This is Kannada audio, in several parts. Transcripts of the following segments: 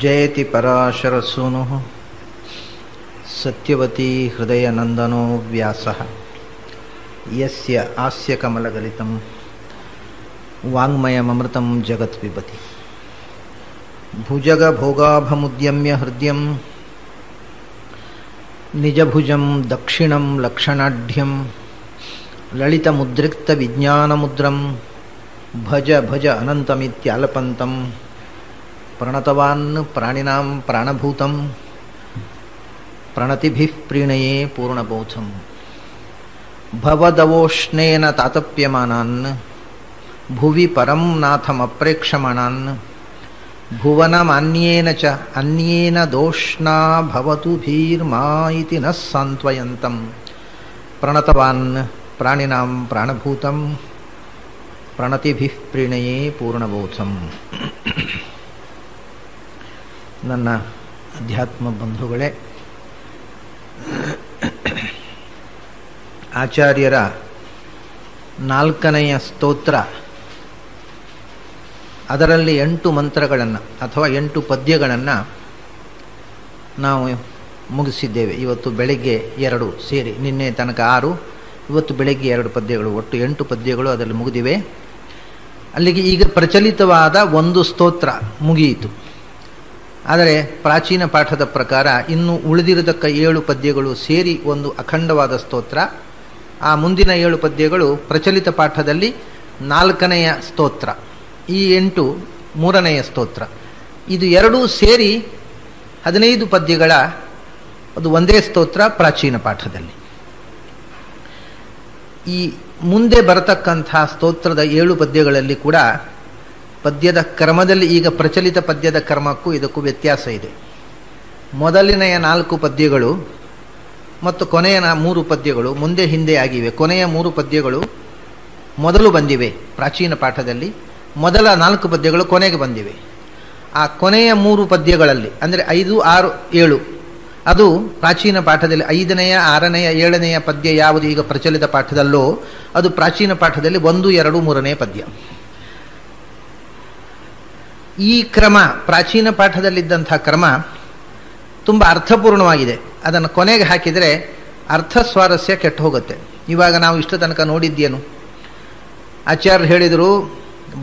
ಜಯತಿ ಪರಾಶರಸೂನುಃ ಸತ್ಯವತಿ ಹೃದಯನಂದನೋ ವ್ಯಾಸಃ ಯಸ್ಯ ಆಸ್ಯ ಕಮಲಗಲಿತಂ ವಾಂಗ್ಮಯಮೃತಂ ಜಗತ್ ಪಿಬತಿ ಭುಜಗಭೋಗಾಭಮುದ್ಯಮ್ಯ ಹೃದಯಂ ನಿಜಭುಜಂ ದಕ್ಷಿಣಂ ಲಕ್ಷಣಾಢ್ಯಂ ಲಲಿತಮುದ್ರಿಕ್ತವಿಜ್ಞಾನಮುದ್ರಂ ಭಜ ಭಜ ಅನಂತಮಿತ್ಯಾಲಪಂತಂ ಪ್ರಣತವಾನ್ ಪ್ರಾಣಿನಾಂ ಪ್ರಾಣಭೂತಂ ಪ್ರಣತಿಭಿಃ ಪ್ರೀಣಯೇ ಪೂರ್ಣಬೋಧಂ ಭವದವೋಷ್ಣೇನ ತಾತಪ್ಯಮಾನಾನ್ ಭುವಿ ಪರಂ ನಾಥಮಪ್ರೇಕ್ಷಮಾಣಾನ್ ಭುವನಮಾನ್ಯೇನ ಚ ಅನ್ಯೇನ ದೋಷ್ಣಾ ಭವತು ಭೀರ್ಮಾ ಇತಿ ನ ಸಾಂತ್ವಯಂತಂ ಪ್ರಣತವಾನ್ ಪ್ರಾಣಿನಾಂ ಪ್ರಾಣಭೂತಂ ಪ್ರಣತಿಭಿಃ ಪ್ರೀಣಯೇ ಪೂರ್ಣಬೋಧಂ. ನನ್ನ ಅಧ್ಯಾತ್ಮ ಬಂಧುಗಳೇ, ಆಚಾರ್ಯರ 4ನೆಯ ಸ್ತೋತ್ರ, ಅದರಲ್ಲಿ 8 ಮಂತ್ರಗಳನ್ನು ಅಥವಾ 8 ಪದ್ಯಗಳನ್ನು ನಾವು ಮುಗಿಸಿದ್ದೇವೆ. ಇವತ್ತು ಬೆಳಿಗ್ಗೆ 2 ಸೇರಿ, ನಿನ್ನೆ ತನಕ 6, ಇವತ್ತು ಬೆಳಿಗ್ಗೆ 2 ಪದ್ಯಗಳು, ಒಟ್ಟು 8 ಪದ್ಯಗಳು ಅದರಲ್ಲಿ ಮುಗಿದಿವೆ. ಅಲ್ಲಿಗೆ ಈಗ ಪ್ರಚಲಿತವಾದ ಒಂದು ಸ್ತೋತ್ರ ಮುಗಿಯಿತು. ಆದರೆ ಪ್ರಾಚೀನ ಪಾಠದ ಪ್ರಕಾರ ಇನ್ನು ಉಳಿದಿರತಕ್ಕ 7 ಪದ್ಯಗಳು ಸೇರಿ ಒಂದು ಅಖಂಡವಾದ ಸ್ತೋತ್ರ. ಆ ಮುಂದಿನ 7 ಪದ್ಯಗಳು ಪ್ರಚಲಿತ ಪಾಠದಲ್ಲಿ 4ನೆಯ ಸ್ತೋತ್ರ, ಈ 8 3ನೆಯ ಸ್ತೋತ್ರ. ಇದು 2 ಸೇರಿ 15 ಪದ್ಯಗಳ ಅದು ಒಂದೇ ಸ್ತೋತ್ರ ಪ್ರಾಚೀನ ಪಾಠದಲ್ಲಿ. ಈ ಮುಂದೆ ಬರತಕ್ಕಂಥ ಸ್ತೋತ್ರದ 7 ಪದ್ಯಗಳಲ್ಲಿ ಕೂಡ ಪದ್ಯದ ಕ್ರಮದಲ್ಲಿ, ಈಗ ಪ್ರಚಲಿತ ಪದ್ಯದ ಕ್ರಮಕ್ಕೂ ಇದಕ್ಕೂ ವ್ಯತ್ಯಾಸ ಇದೆ. ಮೊದಲಿನೆಯ 4 ಪದ್ಯಗಳು ಮತ್ತು ಕೊನೆಯ 3 ಪದ್ಯಗಳು ಮುಂದೆ ಹಿಂದೆ ಆಗಿವೆ. ಕೊನೆಯ 3 ಪದ್ಯಗಳು ಮೊದಲು ಬಂದಿವೆ ಪ್ರಾಚೀನ ಪಾಠದಲ್ಲಿ, ಮೊದಲ 4 ಪದ್ಯಗಳು ಕೊನೆಗೆ ಬಂದಿವೆ. ಆ ಕೊನೆಯ 3 ಪದ್ಯಗಳಲ್ಲಿ ಅಂದರೆ 5, 6, 7 ಅದು ಪ್ರಾಚೀನ ಪಾಠದಲ್ಲಿ 5ನೆಯ 6ನೆಯ 7ನೆಯ ಪದ್ಯ ಯಾವುದು ಈಗ ಪ್ರಚಲಿತ ಪಾಠದಲ್ಲೋ ಅದು ಪ್ರಾಚೀನ ಪಾಠದಲ್ಲಿ 1, 2, 3ನೇ ಪದ್ಯ. ಈ ಕ್ರಮ ಪ್ರಾಚೀನ ಪಾಠದಲ್ಲಿದ್ದಂಥ ಕ್ರಮ ತುಂಬ ಅರ್ಥಪೂರ್ಣವಾಗಿದೆ. ಅದನ್ನು ಕೊನೆಗೆ ಹಾಕಿದರೆ ಅರ್ಥ ಸ್ವಾರಸ್ಯ ಕೆಟ್ಟು ಹೋಗುತ್ತೆ. ಇವಾಗ ನಾವು ಇಷ್ಟು ತನಕ ನೋಡಿದ್ದೇನು? ಆಚಾರ್ಯರು ಹೇಳಿದರು,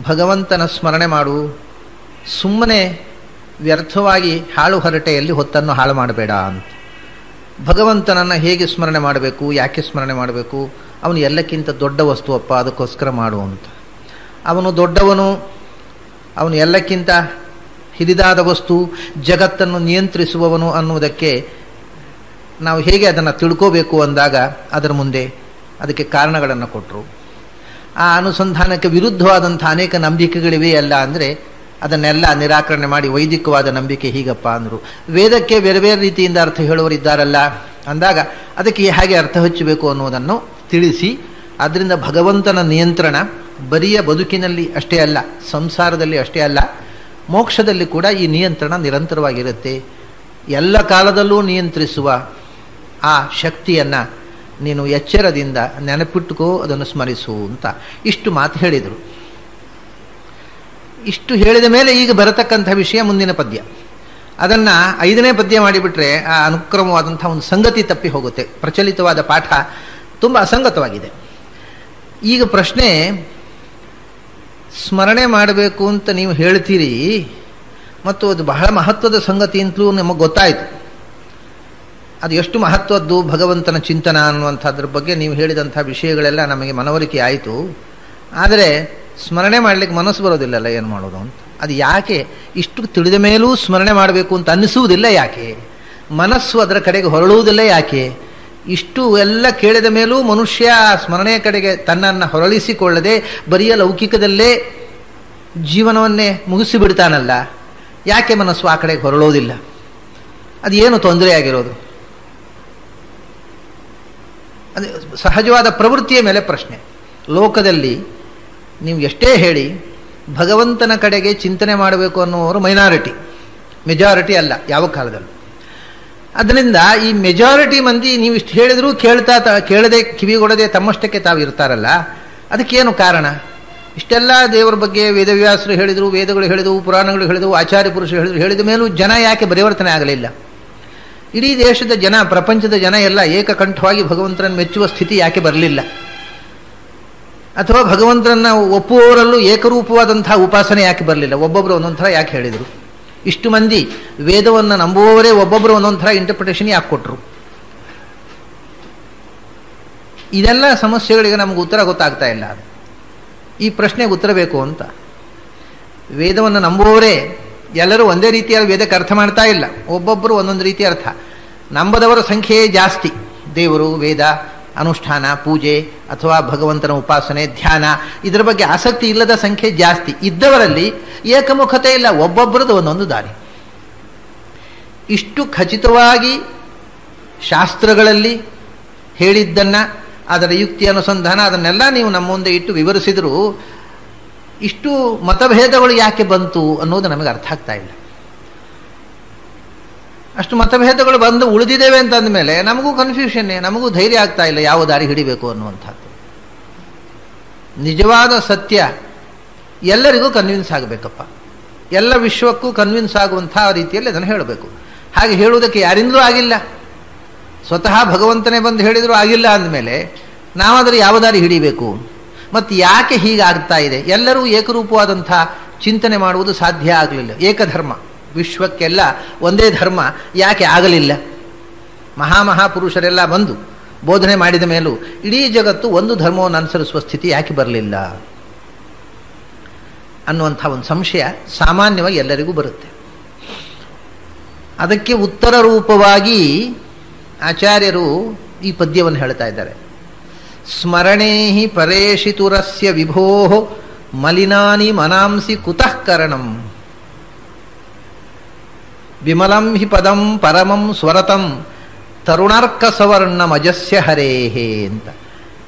ಭಗವಂತನ ಸ್ಮರಣೆ ಮಾಡು, ಸುಮ್ಮನೆ ವ್ಯರ್ಥವಾಗಿ ಹಾಳು ಹರಟೆಯಲ್ಲಿ ಹೊತ್ತನ್ನು ಹಾಳು ಮಾಡಬೇಡ ಅಂತ. ಭಗವಂತನನ್ನು ಹೇಗೆ ಸ್ಮರಣೆ ಮಾಡಬೇಕು, ಯಾಕೆ ಸ್ಮರಣೆ ಮಾಡಬೇಕು? ಅವನು ಎಲ್ಲಕ್ಕಿಂತ ದೊಡ್ಡ ವಸ್ತುವಪ್ಪ, ಅದಕ್ಕೋಸ್ಕರ ಮಾಡು ಅಂತ. ಅವನು ದೊಡ್ಡವನು, ಅವನು ಎಲ್ಲಕ್ಕಿಂತ ಹಿರಿದಾದ ವಸ್ತು, ಜಗತ್ತನ್ನು ನಿಯಂತ್ರಿಸುವವನು ಅನ್ನುವುದಕ್ಕೆ ನಾವು ಹೇಗೆ ಅದನ್ನು ತಿಳ್ಕೋಬೇಕು ಅಂದಾಗ ಅದರ ಮುಂದೆ ಅದಕ್ಕೆ ಕಾರಣಗಳನ್ನು ಕೊಟ್ಟರು. ಆ ಅನುಸಂಧಾನಕ್ಕೆ ವಿರುದ್ಧವಾದಂಥ ಅನೇಕ ನಂಬಿಕೆಗಳಿವೆ ಅಲ್ಲ ಅಂದರೆ ಅದನ್ನೆಲ್ಲ ನಿರಾಕರಣೆ ಮಾಡಿ ವೈದಿಕವಾದ ನಂಬಿಕೆ ಹೀಗಪ್ಪ ಅಂದರು. ವೇದಕ್ಕೆ ಬೇರೆ ಬೇರೆ ರೀತಿಯಿಂದ ಅರ್ಥ ಹೇಳುವರಿದ್ದಾರಲ್ಲ ಅಂದಾಗ ಅದಕ್ಕೆ ಹೇಗೆ ಅರ್ಥ ಹಚ್ಚಬೇಕು ಅನ್ನೋದನ್ನು ತಿಳಿಸಿ, ಆದ್ದರಿಂದ ಭಗವಂತನ ನಿಯಂತ್ರಣ ಬರಿಯ ಬದುಕಿನಲ್ಲಿ ಅಷ್ಟೇ ಅಲ್ಲ, ಸಂಸಾರದಲ್ಲಿ ಅಷ್ಟೇ ಅಲ್ಲ, ಮೋಕ್ಷದಲ್ಲಿ ಕೂಡ ಈ ನಿಯಂತ್ರಣ ನಿರಂತರವಾಗಿರುತ್ತೆ. ಎಲ್ಲ ಕಾಲದಲ್ಲೂ ನಿಯಂತ್ರಿಸುವ ಆ ಶಕ್ತಿಯನ್ನು ನೀನು ಎಚ್ಚರದಿಂದ ನೆನಪಿಟ್ಟುಕೋ, ಅದನ್ನು ಸ್ಮರಿಸು ಅಂತ ಇಷ್ಟು ಮಾತು ಹೇಳಿದರು. ಇಷ್ಟು ಹೇಳಿದ ಮೇಲೆ ಈಗ ಬರತಕ್ಕಂಥ ವಿಷಯ ಮುಂದಿನ ಪದ್ಯ. ಅದನ್ನು 5ನೇ ಪದ್ಯ ಮಾಡಿಬಿಟ್ರೆ ಆ ಅನುಕ್ರಮವಾದಂಥ ಒಂದು ಸಂಗತಿ ತಪ್ಪಿ ಹೋಗುತ್ತೆ. ಪ್ರಚಲಿತವಾದ ಪಾಠ ತುಂಬ ಅಸಂಗತವಾಗಿದೆ. ಈಗ ಪ್ರಶ್ನೆ, ಸ್ಮರಣೆ ಮಾಡಬೇಕು ಅಂತ ನೀವು ಹೇಳ್ತೀರಿ ಮತ್ತು ಅದು ಬಹಳ ಮಹತ್ವದ ಸಂಗತಿ ಅಂತಲೂ ನಮಗೆ ಗೊತ್ತಾಯಿತು. ಅದು ಎಷ್ಟು ಮಹತ್ವದ್ದು ಭಗವಂತನ ಚಿಂತನ ಅನ್ನುವಂಥದ್ರ ಬಗ್ಗೆ ನೀವು ಹೇಳಿದಂಥ ವಿಷಯಗಳೆಲ್ಲ ನಮಗೆ ಮನವರಿಕೆ ಆಯಿತು. ಆದರೆ ಸ್ಮರಣೆ ಮಾಡಲಿಕ್ಕೆ ಮನಸ್ಸು ಬರೋದಿಲ್ಲಲ್ಲ, ಏನು ಮಾಡೋದು ಅಂತ. ಅದು ಯಾಕೆ ಇಷ್ಟು ತಿಳಿದ ಮೇಲೂ ಸ್ಮರಣೆ ಮಾಡಬೇಕು ಅಂತ ಅನ್ನಿಸುವುದಿಲ್ಲ? ಯಾಕೆ ಮನಸ್ಸು ಅದರ ಕಡೆಗೆ ಹೊರಳುವುದಿಲ್ಲ? ಯಾಕೆ ಇಷ್ಟು ಎಲ್ಲ ಕೇಳಿದ ಮೇಲೂ ಮನುಷ್ಯ ಸ್ಮರಣೆಯ ಕಡೆಗೆ ತನ್ನನ್ನು ಹೊರಳಿಸಿಕೊಳ್ಳದೆ ಬರಿಯ ಲೌಕಿಕದಲ್ಲೇ ಜೀವನವನ್ನೇ ಮುಗಿಸಿಬಿಡ್ತಾನಲ್ಲ, ಯಾಕೆ ಮನಸ್ಸು ಆ ಕಡೆಗೆ ಹೊರಳೋದಿಲ್ಲ? ಅದು ಏನು ತೊಂದರೆ ಆಗಿರೋದು? ಅದು ಸಹಜವಾದ ಪ್ರವೃತ್ತಿಯ ಮೇಲೆ ಪ್ರಶ್ನೆ. ಲೋಕದಲ್ಲಿ ನೀವು ಎಷ್ಟೇ ಹೇಳಿ ಭಗವಂತನ ಕಡೆಗೆ ಚಿಂತನೆ ಮಾಡಬೇಕು ಅನ್ನುವರು ಮೈನಾರಿಟಿ, ಮೆಜಾರಿಟಿ ಅಲ್ಲ ಯಾವ ಕಾಲದಲ್ಲೂ. ಅದರಿಂದ ಈ ಮೆಜಾರಿಟಿ ಮಂದಿ ನೀವು ಇಷ್ಟು ಹೇಳಿದರೂ ಕೇಳದೆ ಕಿವಿಗೊಡದೆ ತಮ್ಮಷ್ಟಕ್ಕೆ ತಾವು ಇರ್ತಾರಲ್ಲ, ಅದಕ್ಕೇನು ಕಾರಣ? ಇಷ್ಟೆಲ್ಲ ದೇವರ ಬಗ್ಗೆ ವೇದವ್ಯಾಸರು ಹೇಳಿದರು, ವೇದಗಳು ಹೇಳಿದವು, ಪುರಾಣಗಳು ಹೇಳಿದವು, ಆಚಾರ್ಯ ಪುರುಷರು ಹೇಳಿದ ಮೇಲೂ ಜನ ಯಾಕೆ ಪರಿವರ್ತನೆ ಆಗಲಿಲ್ಲ? ಇಡೀ ದೇಶದ ಜನ, ಪ್ರಪಂಚದ ಜನ ಎಲ್ಲ ಏಕಕಂಠವಾಗಿ ಭಗವಂತನನ್ನು ಮೆಚ್ಚುವ ಸ್ಥಿತಿ ಯಾಕೆ ಬರಲಿಲ್ಲ? ಅಥವಾ ಭಗವಂತನನ್ನು ಒಪ್ಪುವವರಲ್ಲೂ ಏಕರೂಪವಾದಂತಹ ಉಪಾಸನೆ ಯಾಕೆ ಬರಲಿಲ್ಲ? ಒಬ್ಬೊಬ್ಬರು ಒಂದೊಂದು ಥರ ಯಾಕೆ ಹೇಳಿದರು? ಇಷ್ಟು ಮಂದಿ ವೇದವನ್ನು ನಂಬುವವರೇ ಒಬ್ಬೊಬ್ಬರು ಒಂದೊಂದು ಥರ ಇಂಟರ್ಪ್ರಿಟೇಷನ್ ಯಾಕೆ ಕೊಟ್ಟರು? ಇದೆಲ್ಲ ಸಮಸ್ಯೆಗಳಿಗೆ ನಮಗೆ ಉತ್ತರ ಗೊತ್ತಾಗ್ತಾ ಇಲ್ಲ. ಈ ಪ್ರಶ್ನೆಗೆ ಉತ್ತರ ಬೇಕು ಅಂತ. ವೇದವನ್ನು ನಂಬುವವರೇ ಎಲ್ಲರೂ ಒಂದೇ ರೀತಿಯಾದ ವೇದಕ್ಕೆ ಅರ್ಥ ಮಾಡ್ತಾ ಇಲ್ಲ, ಒಬ್ಬೊಬ್ಬರು ಒಂದೊಂದು ರೀತಿಯ ಅರ್ಥ. ನಂಬದವರ ಸಂಖ್ಯೆಯೇ ಜಾಸ್ತಿ. ದೇವರು, ವೇದ, ಅನುಷ್ಠಾನ, ಪೂಜೆ ಅಥವಾ ಭಗವಂತನ ಉಪಾಸನೆ, ಧ್ಯಾನ, ಇದರ ಬಗ್ಗೆ ಆಸಕ್ತಿ ಇಲ್ಲದ ಸಂಖ್ಯೆ ಜಾಸ್ತಿ. ಇದ್ದವರಲ್ಲಿ ಏಕಮುಖತೆ ಇಲ್ಲ, ಒಬ್ಬೊಬ್ಬರದು ಒಂದೊಂದು ದಾರಿ. ಇಷ್ಟು ಖಚಿತವಾಗಿ ಶಾಸ್ತ್ರಗಳಲ್ಲಿ ಹೇಳಿದ್ದನ್ನು, ಅದರ ಯುಕ್ತಿ ಅನುಸಂಧಾನ ಅದನ್ನೆಲ್ಲ ನೀವು ನಮ್ಮ ಮುಂದೆ ಇಟ್ಟು ವಿವರಿಸಿದರೂ ಇಷ್ಟು ಮತಭೇದಗಳು ಯಾಕೆ ಬಂತು ಅನ್ನೋದು ನಮಗೆ ಅರ್ಥ ಆಗ್ತಾ ಇಲ್ಲ. ಅಷ್ಟು ಮತಭೇದಗಳು ಬಂದು ಉಳಿದಿದ್ದೇವೆ ಅಂತ ಅಂದಮೇಲೆ ನಮಗೂ ಕನ್ಫ್ಯೂಷನ್ನೇ, ನಮಗೂ ಧೈರ್ಯ ಆಗ್ತಾ ಇಲ್ಲ ಯಾವ ದಾರಿ ಹಿಡಿಬೇಕು ಅನ್ನುವಂಥದ್ದು. ನಿಜವಾದ ಸತ್ಯ ಎಲ್ಲರಿಗೂ ಕನ್ವಿನ್ಸ್ ಆಗಬೇಕಪ್ಪ, ಎಲ್ಲ ವಿಶ್ವಕ್ಕೂ ಕನ್ವಿನ್ಸ್ ಆಗುವಂಥ ರೀತಿಯಲ್ಲಿ ಅದನ್ನು ಹೇಳಬೇಕು. ಹಾಗೆ ಹೇಳುವುದಕ್ಕೆ ಯಾರಿಂದಲೂ ಆಗಿಲ್ಲ. ಸ್ವತಃ ಭಗವಂತನೇ ಬಂದು ಹೇಳಿದರೂ ಆಗಿಲ್ಲ ಅಂದಮೇಲೆ ನಾವಾದರೂ ಯಾವ ದಾರಿ ಹಿಡಿಬೇಕು? ಮತ್ತು ಯಾಕೆ ಹೀಗಾಗ್ತಾ ಇದೆ? ಎಲ್ಲರೂ ಏಕರೂಪವಾದಂಥ ಚಿಂತನೆ ಮಾಡುವುದು ಸಾಧ್ಯ ಆಗಲಿಲ್ಲ. ಏಕಧರ್ಮ, ವಿಶ್ವಕ್ಕೆಲ್ಲ ಒಂದೇ ಧರ್ಮ ಯಾಕೆ ಆಗಲಿಲ್ಲ? ಮಹಾಪುರುಷರೆಲ್ಲ ಬಂದು ಬೋಧನೆ ಮಾಡಿದ ಮೇಲೂ ಇಡೀ ಜಗತ್ತು ಒಂದು ಧರ್ಮವನ್ನು ಅನುಸರಿಸುವ ಸ್ಥಿತಿ ಯಾಕೆ ಬರಲಿಲ್ಲ ಅನ್ನುವಂಥ ಒಂದು ಸಂಶಯ ಸಾಮಾನ್ಯವಾಗಿ ಎಲ್ಲರಿಗೂ ಬರುತ್ತೆ. ಅದಕ್ಕೆ ಉತ್ತರ ರೂಪವಾಗಿ ಆಚಾರ್ಯರು ಈ ಪದ್ಯವನ್ನು ಹೇಳ್ತಾ ಇದ್ದಾರೆ. ಸ್ಮರಣೇ ಹಿ ಪರೇಶಿತುರಸ್ಯ ವಿಭೋ ಮಲಿನಾನಿ ಮನಾಂಸಿ ಕುತಃ ಕರಣಂ ವಿಮಲಂ ಹಿ ಪದಂ ಪರಮಂ ಸ್ವರತಂ ತರುಣಾರ್ಕ ಸವರ್ಣಮಜಸ್ಯ ಹರೇಹೇ ಅಂತ.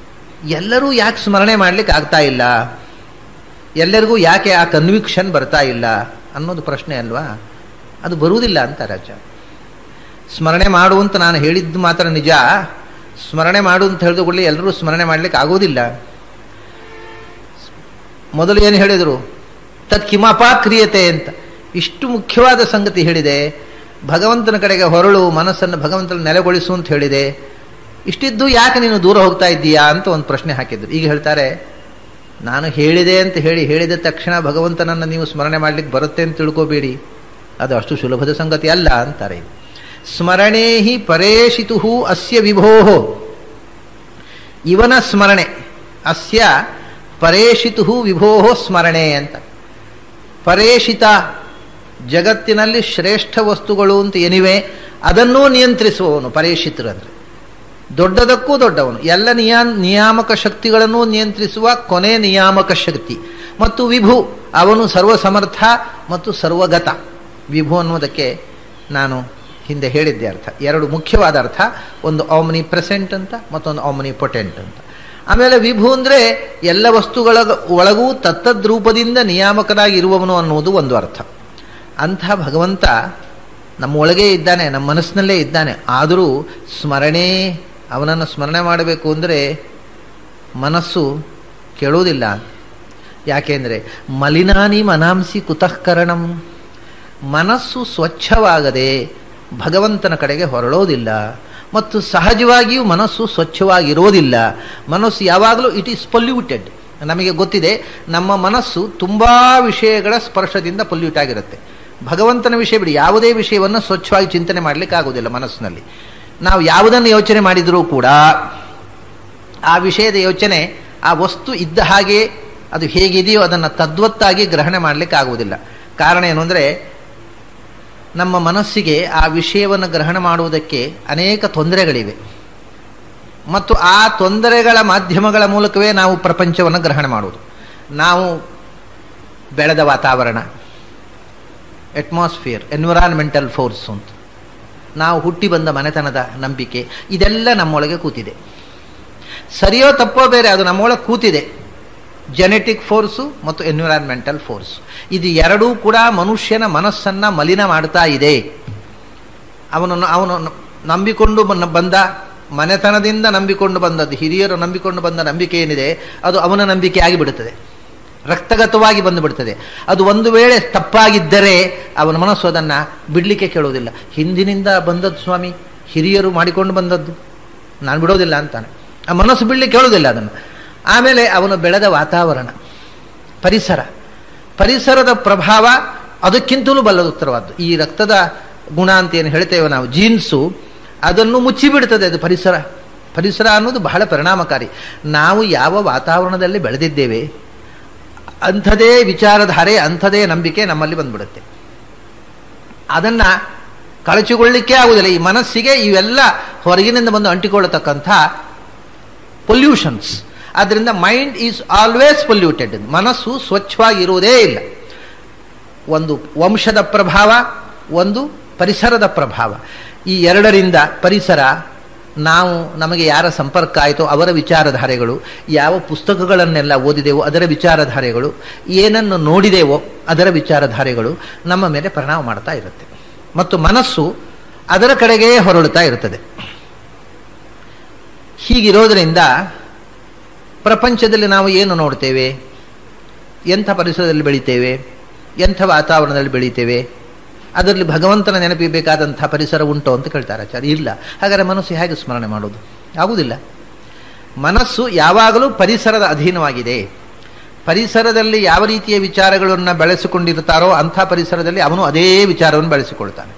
ಎಲ್ಲರೂ ಯಾಕೆ ಸ್ಮರಣೆ ಮಾಡ್ಲಿಕ್ಕೆ ಆಗ್ತಾ ಇಲ್ಲ? ಎಲ್ಲರಿಗೂ ಯಾಕೆ ಆ ಕನ್ವಿಕ್ಷನ್ ಬರ್ತಾ ಇಲ್ಲ ಅನ್ನೋದು ಪ್ರಶ್ನೆ ಅಲ್ವಾ? ಅದು ಬರುವುದಿಲ್ಲ ಅಂತ ರಾಜ. ಸ್ಮರಣೆ ಮಾಡು ಅಂತ ನಾನು ಹೇಳಿದ್ದು ಮಾತ್ರ ನಿಜ. ಸ್ಮರಣೆ ಮಾಡು ಅಂತ ಹೇಳಿದ ಕೂಡಲೇ ಎಲ್ಲರೂ ಸ್ಮರಣೆ ಮಾಡಲಿಕ್ಕೆ ಆಗೋದಿಲ್ಲ. ಮೊದಲು ಏನು ಹೇಳಿದರು? ತತ್ ಕಿಮಪಾ ಕ್ರಿಯತೆ ಅಂತ. ಇಷ್ಟು ಮುಖ್ಯವಾದ ಸಂಗತಿ ಹೇಳಿದೆ. ಭಗವಂತನ ಕಡೆಗೆ ಹೊರಳು, ಮನಸ್ಸನ್ನು ಭಗವಂತನ ನೆಲೆಗೊಳಿಸು ಅಂತ ಹೇಳಿದೆ. ಇಷ್ಟಿದ್ದು ಯಾಕೆ ನೀನು ದೂರ ಹೋಗ್ತಾ ಇದ್ದೀಯಾ ಅಂತ ಒಂದು ಪ್ರಶ್ನೆ ಹಾಕಿದ್ರು. ಈಗ ಹೇಳ್ತಾರೆ, ನಾನು ಹೇಳಿದೆ ಅಂತ ಹೇಳಿದ ತಕ್ಷಣ ಭಗವಂತನನ್ನು ನೀವು ಸ್ಮರಣೆ ಮಾಡಲಿಕ್ಕೆ ಬರುತ್ತೆ ಅಂತ ತಿಳ್ಕೋಬೇಡಿ, ಅದು ಅಷ್ಟು ಸುಲಭದ ಸಂಗತಿ ಅಲ್ಲ ಅಂತಾರೆ. ಸ್ಮರಣೇ ಹಿ ಪರೇಶಿತು ಅಸ್ಯ ವಿಭೋ, ಇವನ ಸ್ಮರಣೆ, ಅಸ್ಯ ಪರೇಶಿತು ವಿಭೋ ಸ್ಮರಣೆ ಅಂತ. ಪರೇಶಿತ, ಜಗತ್ತಿನಲ್ಲಿ ಶ್ರೇಷ್ಠ ವಸ್ತುಗಳು ಅಂತ ಏನಿವೆ ಅದನ್ನೂ ನಿಯಂತ್ರಿಸುವವನು ಪರೇಶಿತರು ಅಂದರೆ. ದೊಡ್ಡದಕ್ಕೂ ದೊಡ್ಡವನು, ಎಲ್ಲ ನಿಯಾಮಕ ಶಕ್ತಿಗಳನ್ನೂ ನಿಯಂತ್ರಿಸುವ ಕೊನೆ ನಿಯಾಮಕ ಶಕ್ತಿ. ಮತ್ತು ವಿಭು, ಅವನು ಸರ್ವಸಮರ್ಥ ಮತ್ತು ಸರ್ವಗತ. ವಿಭು ಅನ್ನೋದಕ್ಕೆ ನಾನು ಹಿಂದೆ ಹೇಳಿದ್ದೆ ಅರ್ಥ, ಎರಡು ಮುಖ್ಯವಾದ ಅರ್ಥ. ಒಂದು ಆಮ್ನಿ ಪ್ರೆಸೆಂಟ್ ಅಂತ, ಮತ್ತೊಂದು ಆಮ್ನಿ ಪೊಟೆಂಟ್ ಅಂತ. ಆಮೇಲೆ ವಿಭು ಅಂದರೆ ಎಲ್ಲ ವಸ್ತುಗಳ ಒಳಗೂ ತತ್ತದ್ರೂಪದಿಂದ ನಿಯಾಮಕನಾಗಿ ಇರುವವನು ಅನ್ನೋದು ಒಂದು ಅರ್ಥ. ಅಂಥ ಭಗವಂತ ನಮ್ಮ ಒಳಗೇ ಇದ್ದಾನೆ, ನಮ್ಮ ಮನಸ್ಸಿನಲ್ಲೇ ಇದ್ದಾನೆ. ಆದರೂ ಸ್ಮರಣೆ, ಅವನನ್ನು ಸ್ಮರಣೆ ಮಾಡಬೇಕು ಅಂದರೆ ಮನಸ್ಸು ಕೇಳುವುದಿಲ್ಲ. ಯಾಕೆಂದರೆ ಮಲಿನಾನಿ ಮನಾಂಸಿ ಕುತಃ ಕರಣಂ, ಮನಸ್ಸು ಸ್ವಚ್ಛವಾಗದೆ ಭಗವಂತನ ಕಡೆಗೆ ಹೊರಳೋದಿಲ್ಲ. ಮತ್ತು ಸಹಜವಾಗಿಯೂ ಮನಸ್ಸು ಸ್ವಚ್ಛವಾಗಿರೋದಿಲ್ಲ. ಮನಸ್ಸು ಯಾವಾಗಲೂ ಇಟ್ ಈಸ್ ಪೊಲ್ಯೂಟೆಡ್. ನಮಗೆ ಗೊತ್ತಿದೆ, ನಮ್ಮ ಮನಸ್ಸು ತುಂಬ ವಿಷಯಗಳ ಸ್ಪರ್ಶದಿಂದ ಪೊಲ್ಯೂಟ್ ಆಗಿರುತ್ತೆ. ಭಗವಂತನ ವಿಷಯ ಬಿಡಿ, ಯಾವುದೇ ವಿಷಯವನ್ನು ಸ್ವಚ್ಛವಾಗಿ ಚಿಂತನೆ ಮಾಡಲಿಕ್ಕೆ ಆಗೋದಿಲ್ಲ ಮನಸ್ಸಿನಲ್ಲಿ. ನಾವು ಯಾವುದನ್ನು ಯೋಚನೆ ಮಾಡಿದರೂ ಕೂಡ ಆ ವಿಷಯದ ಯೋಚನೆ, ಆ ವಸ್ತು ಇದ್ದ ಹಾಗೆ ಅದು ಹೇಗಿದೆಯೋ ಅದನ್ನು ತದ್ವತ್ತಾಗಿ ಗ್ರಹಣೆ ಮಾಡಲಿಕ್ಕೆ ಆಗುವುದಿಲ್ಲ. ಕಾರಣ ಏನು ಅಂದರೆ, ನಮ್ಮ ಮನಸ್ಸಿಗೆ ಆ ವಿಷಯವನ್ನು ಗ್ರಹಣ ಮಾಡುವುದಕ್ಕೆ ಅನೇಕ ತೊಂದರೆಗಳಿವೆ. ಮತ್ತು ಆ ತೊಂದರೆಗಳ ಮಾಧ್ಯಮಗಳ ಮೂಲಕವೇ ನಾವು ಪ್ರಪಂಚವನ್ನು ಗ್ರಹಣ ಮಾಡುವುದು. ನಾವು ಬೆಳೆದ ವಾತಾವರಣ, ಅಟ್ಮಾಸ್ಫಿಯರ್, ಎನ್ವಿರಾನ್ಮೆಂಟಲ್ ಫೋರ್ಸ್ ಅಂತ, ನಾವು ಹುಟ್ಟಿ ಬಂದ ಮನೆತನದ ನಂಬಿಕೆ, ಇದೆಲ್ಲ ನಮ್ಮೊಳಗೆ ಕೂತಿದೆ. ಸರಿಯೋ ತಪ್ಪೋ ಬೇರೆ, ಅದು ನಮ್ಮೊಳಗೆ ಕೂತಿದೆ. ಜೆನೆಟಿಕ್ ಫೋರ್ಸು ಮತ್ತು ಎನ್ವಿರಾನ್ಮೆಂಟಲ್ ಫೋರ್ಸ್, ಇದು ಎರಡೂ ಕೂಡ ಮನುಷ್ಯನ ಮನಸ್ಸನ್ನು ಮಲಿನ ಮಾಡ್ತಾ ಇದೆ. ಅವನು ನಂಬಿಕೊಂಡು ಬಂದ, ಮನೆತನದಿಂದ ನಂಬಿಕೊಂಡು ಬಂದದ್ದು, ಹಿರಿಯರು ನಂಬಿಕೊಂಡು ಬಂದ ನಂಬಿಕೆ ಏನಿದೆ ಅದು ಅವನ ನಂಬಿಕೆ ಆಗಿಬಿಡುತ್ತದೆ. ರಕ್ತಗತವಾಗಿ ಬಂದುಬಿಡ್ತದೆ. ಅದು ಒಂದು ವೇಳೆ ತಪ್ಪಾಗಿದ್ದರೆ ಅವನ ಮನಸ್ಸು ಅದನ್ನು ಬಿಡಲಿಕ್ಕೆ ಕೇಳುವುದಿಲ್ಲ. ಹಿಂದಿನಿಂದ ಬಂದದ್ದು ಸ್ವಾಮಿ, ಹಿರಿಯರು ಮಾಡಿಕೊಂಡು ಬಂದದ್ದು, ನಾನು ಬಿಡೋದಿಲ್ಲ ಅಂತಾನೆ. ಆ ಮನಸ್ಸು ಬಿಡಲಿಕ್ಕೆ ಕೇಳುವುದಿಲ್ಲ ಅದನ್ನು. ಆಮೇಲೆ ಅವನು ಬೆಳೆದ ವಾತಾವರಣ, ಪರಿಸರದ ಪ್ರಭಾವ ಅದಕ್ಕಿಂತಲೂ ಬಲ್ಲದುತ್ತರವಾದ್ದು. ಈ ರಕ್ತದ ಗುಣ ಅಂತ ಏನು ಹೇಳ್ತೇವೆ ನಾವು, ಜೀನ್ಸು, ಅದನ್ನು ಮುಚ್ಚಿಬಿಡ್ತದೆ. ಅದು ಪರಿಸರ ಅನ್ನೋದು ಬಹಳ ಪರಿಣಾಮಕಾರಿ. ನಾವು ಯಾವ ವಾತಾವರಣದಲ್ಲಿ ಬೆಳೆದಿದ್ದೇವೆ ಅಂಥದೇ ವಿಚಾರಧಾರೆ, ಅಂಥದೇ ನಂಬಿಕೆ ನಮ್ಮಲ್ಲಿ ಬಂದ್ಬಿಡುತ್ತೆ. ಅದನ್ನು ಕಳಚಿಕೊಳ್ಳಿಕ್ಕೆ ಆಗುವುದಿಲ್ಲ. ಈ ಮನಸ್ಸಿಗೆ ಇವೆಲ್ಲ ಹೊರಗಿನಿಂದ ಬಂದು ಅಂಟಿಕೊಳ್ಳತಕ್ಕಂಥ ಪೊಲ್ಯೂಷನ್ಸ್. ಆದ್ದರಿಂದ ಮೈಂಡ್ ಈಸ್ ಆಲ್ವೇಸ್ ಪೊಲ್ಯೂಟೆಡ್. ಮನಸ್ಸು ಸ್ವಚ್ಛವಾಗಿರುವುದೇ ಇಲ್ಲ. ಒಂದು ವಂಶದ ಪ್ರಭಾವ, ಒಂದು ಪರಿಸರದ ಪ್ರಭಾವ. ಈ ಎರಡರಿಂದ ಪರಿಸರ, ನಮಗೆ ಯಾರ ಸಂಪರ್ಕ ಆಯಿತೋ ಅವರ ವಿಚಾರಧಾರೆಗಳು, ಯಾವ ಪುಸ್ತಕಗಳನ್ನೆಲ್ಲ ಓದಿದೆವೋ ಅದರ ವಿಚಾರಧಾರೆಗಳು, ಏನನ್ನು ನೋಡಿದೆವೋ ಅದರ ವಿಚಾರಧಾರೆಗಳು ನಮ್ಮ ಮೇಲೆ ಪರಿಣಾಮ ಮಾಡ್ತಾ ಇರುತ್ತೆ. ಮತ್ತು ಮನಸ್ಸು ಅದರ ಕಡೆಗೇ ಹೊರಳುತ್ತಾ ಇರುತ್ತದೆ. ಹೀಗಿರೋದರಿಂದ ಪ್ರಪಂಚದಲ್ಲಿ ನಾವು ಏನು ನೋಡ್ತೇವೆ, ಎಂಥ ಪರಿಸರದಲ್ಲಿ ಬೆಳಿತೇವೆ, ಎಂಥ ವಾತಾವರಣದಲ್ಲಿ ಬೆಳೀತೇವೆ, ಅದರಲ್ಲಿ ಭಗವಂತನ ನೆನಪಿಬೇಕಾದಂಥ ಪರಿಸರ ಉಂಟು ಅಂತ ಕೇಳ್ತಾರೆ ಆಚಾರ್ಯ. ಇಲ್ಲ. ಹಾಗಾದರೆ ಮನಸ್ಸು ಹೇಗೆ ಸ್ಮರಣೆ ಮಾಡೋದು? ಆಗುವುದಿಲ್ಲ. ಮನಸ್ಸು ಯಾವಾಗಲೂ ಪರಿಸರದ ಅಧೀನವಾಗಿದೆ. ಪರಿಸರದಲ್ಲಿ ಯಾವ ರೀತಿಯ ವಿಚಾರಗಳನ್ನು ಬೆಳೆಸಿಕೊಂಡಿರ್ತಾರೋ ಅಂಥ ಪರಿಸರದಲ್ಲಿ ಅವನು ಅದೇ ವಿಚಾರವನ್ನು ಬೆಳೆಸಿಕೊಳ್ತಾನೆ.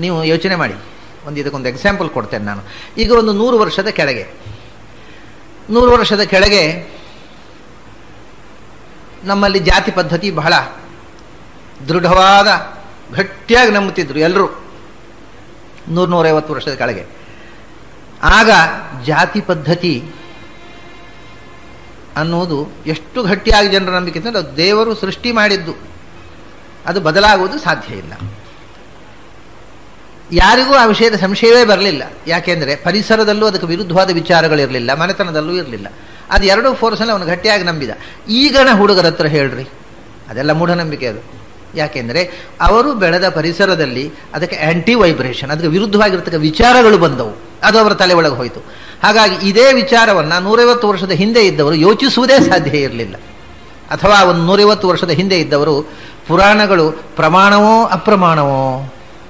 ನೀವು ಯೋಚನೆ ಮಾಡಿ, ಇದಕ್ಕೊಂದು ಎಕ್ಸಾಂಪಲ್ ಕೊಡ್ತೇನೆ ನಾನು. ಈಗ ಒಂದು 100 ವರ್ಷದ ಕೆಳಗೆ ನಮ್ಮಲ್ಲಿ ಜಾತಿ ಪದ್ಧತಿ ಬಹಳ ದೃಢವಾದ, ಗಟ್ಟಿಯಾಗಿ ನಂಬುತ್ತಿದ್ರು ಎಲ್ಲರೂ. 100-150 ವರ್ಷದ ಕೆಳಗೆ ಆಗ ಜಾತಿ ಪದ್ಧತಿ ಅನ್ನೋದು ಎಷ್ಟು ಗಟ್ಟಿಯಾಗಿ ಜನರ ನಂಬಿಕೆ ಇತ್ತು. ಅದು ದೇವರು ಸೃಷ್ಟಿ ಮಾಡಿದ್ದು, ಅದು ಬದಲಾಗುವುದು ಸಾಧ್ಯ ಇಲ್ಲ. ಯಾರಿಗೂ ಆ ವಿಷಯದ ಸಂಶಯವೇ ಬರಲಿಲ್ಲ. ಯಾಕೆಂದರೆ ಪರಿಸರದಲ್ಲೂ ಅದಕ್ಕೆ ವಿರುದ್ಧವಾದ ವಿಚಾರಗಳಿರಲಿಲ್ಲ, ಮನೆತನದಲ್ಲೂ ಇರಲಿಲ್ಲ. ಅದು ಎರಡೂ ಫೋರ್ಸಲ್ಲಿ ಅವನು ಗಟ್ಟಿಯಾಗಿ ನಂಬಿದ. ಈಗನ ಹುಡುಗರ ಹತ್ರ ಹೇಳ್ರಿ, ಅದೆಲ್ಲ ಮೂಢನಂಬಿಕೆ ಅದು. ಯಾಕೆಂದರೆ ಅವರು ಬೆಳೆದ ಪರಿಸರದಲ್ಲಿ ಅದಕ್ಕೆ ಆ್ಯಂಟಿ ವೈಬ್ರೇಷನ್, ಅದಕ್ಕೆ ವಿರುದ್ಧವಾಗಿರ್ತಕ್ಕ ವಿಚಾರಗಳು ಬಂದವು, ಅದು ಅವರ ತಲೆ ಒಳಗೆ ಹೋಯಿತು. ಹಾಗಾಗಿ ಇದೇ ವಿಚಾರವನ್ನು 150 ವರ್ಷದ ಹಿಂದೆ ಇದ್ದವರು ಯೋಚಿಸುವುದೇ ಸಾಧ್ಯ ಇರಲಿಲ್ಲ. ಅಥವಾ ಒಂದು 150 ವರ್ಷದ ಹಿಂದೆ ಇದ್ದವರು ಪುರಾಣಗಳು ಪ್ರಮಾಣವೋ ಅಪ್ರಮಾಣವೋ,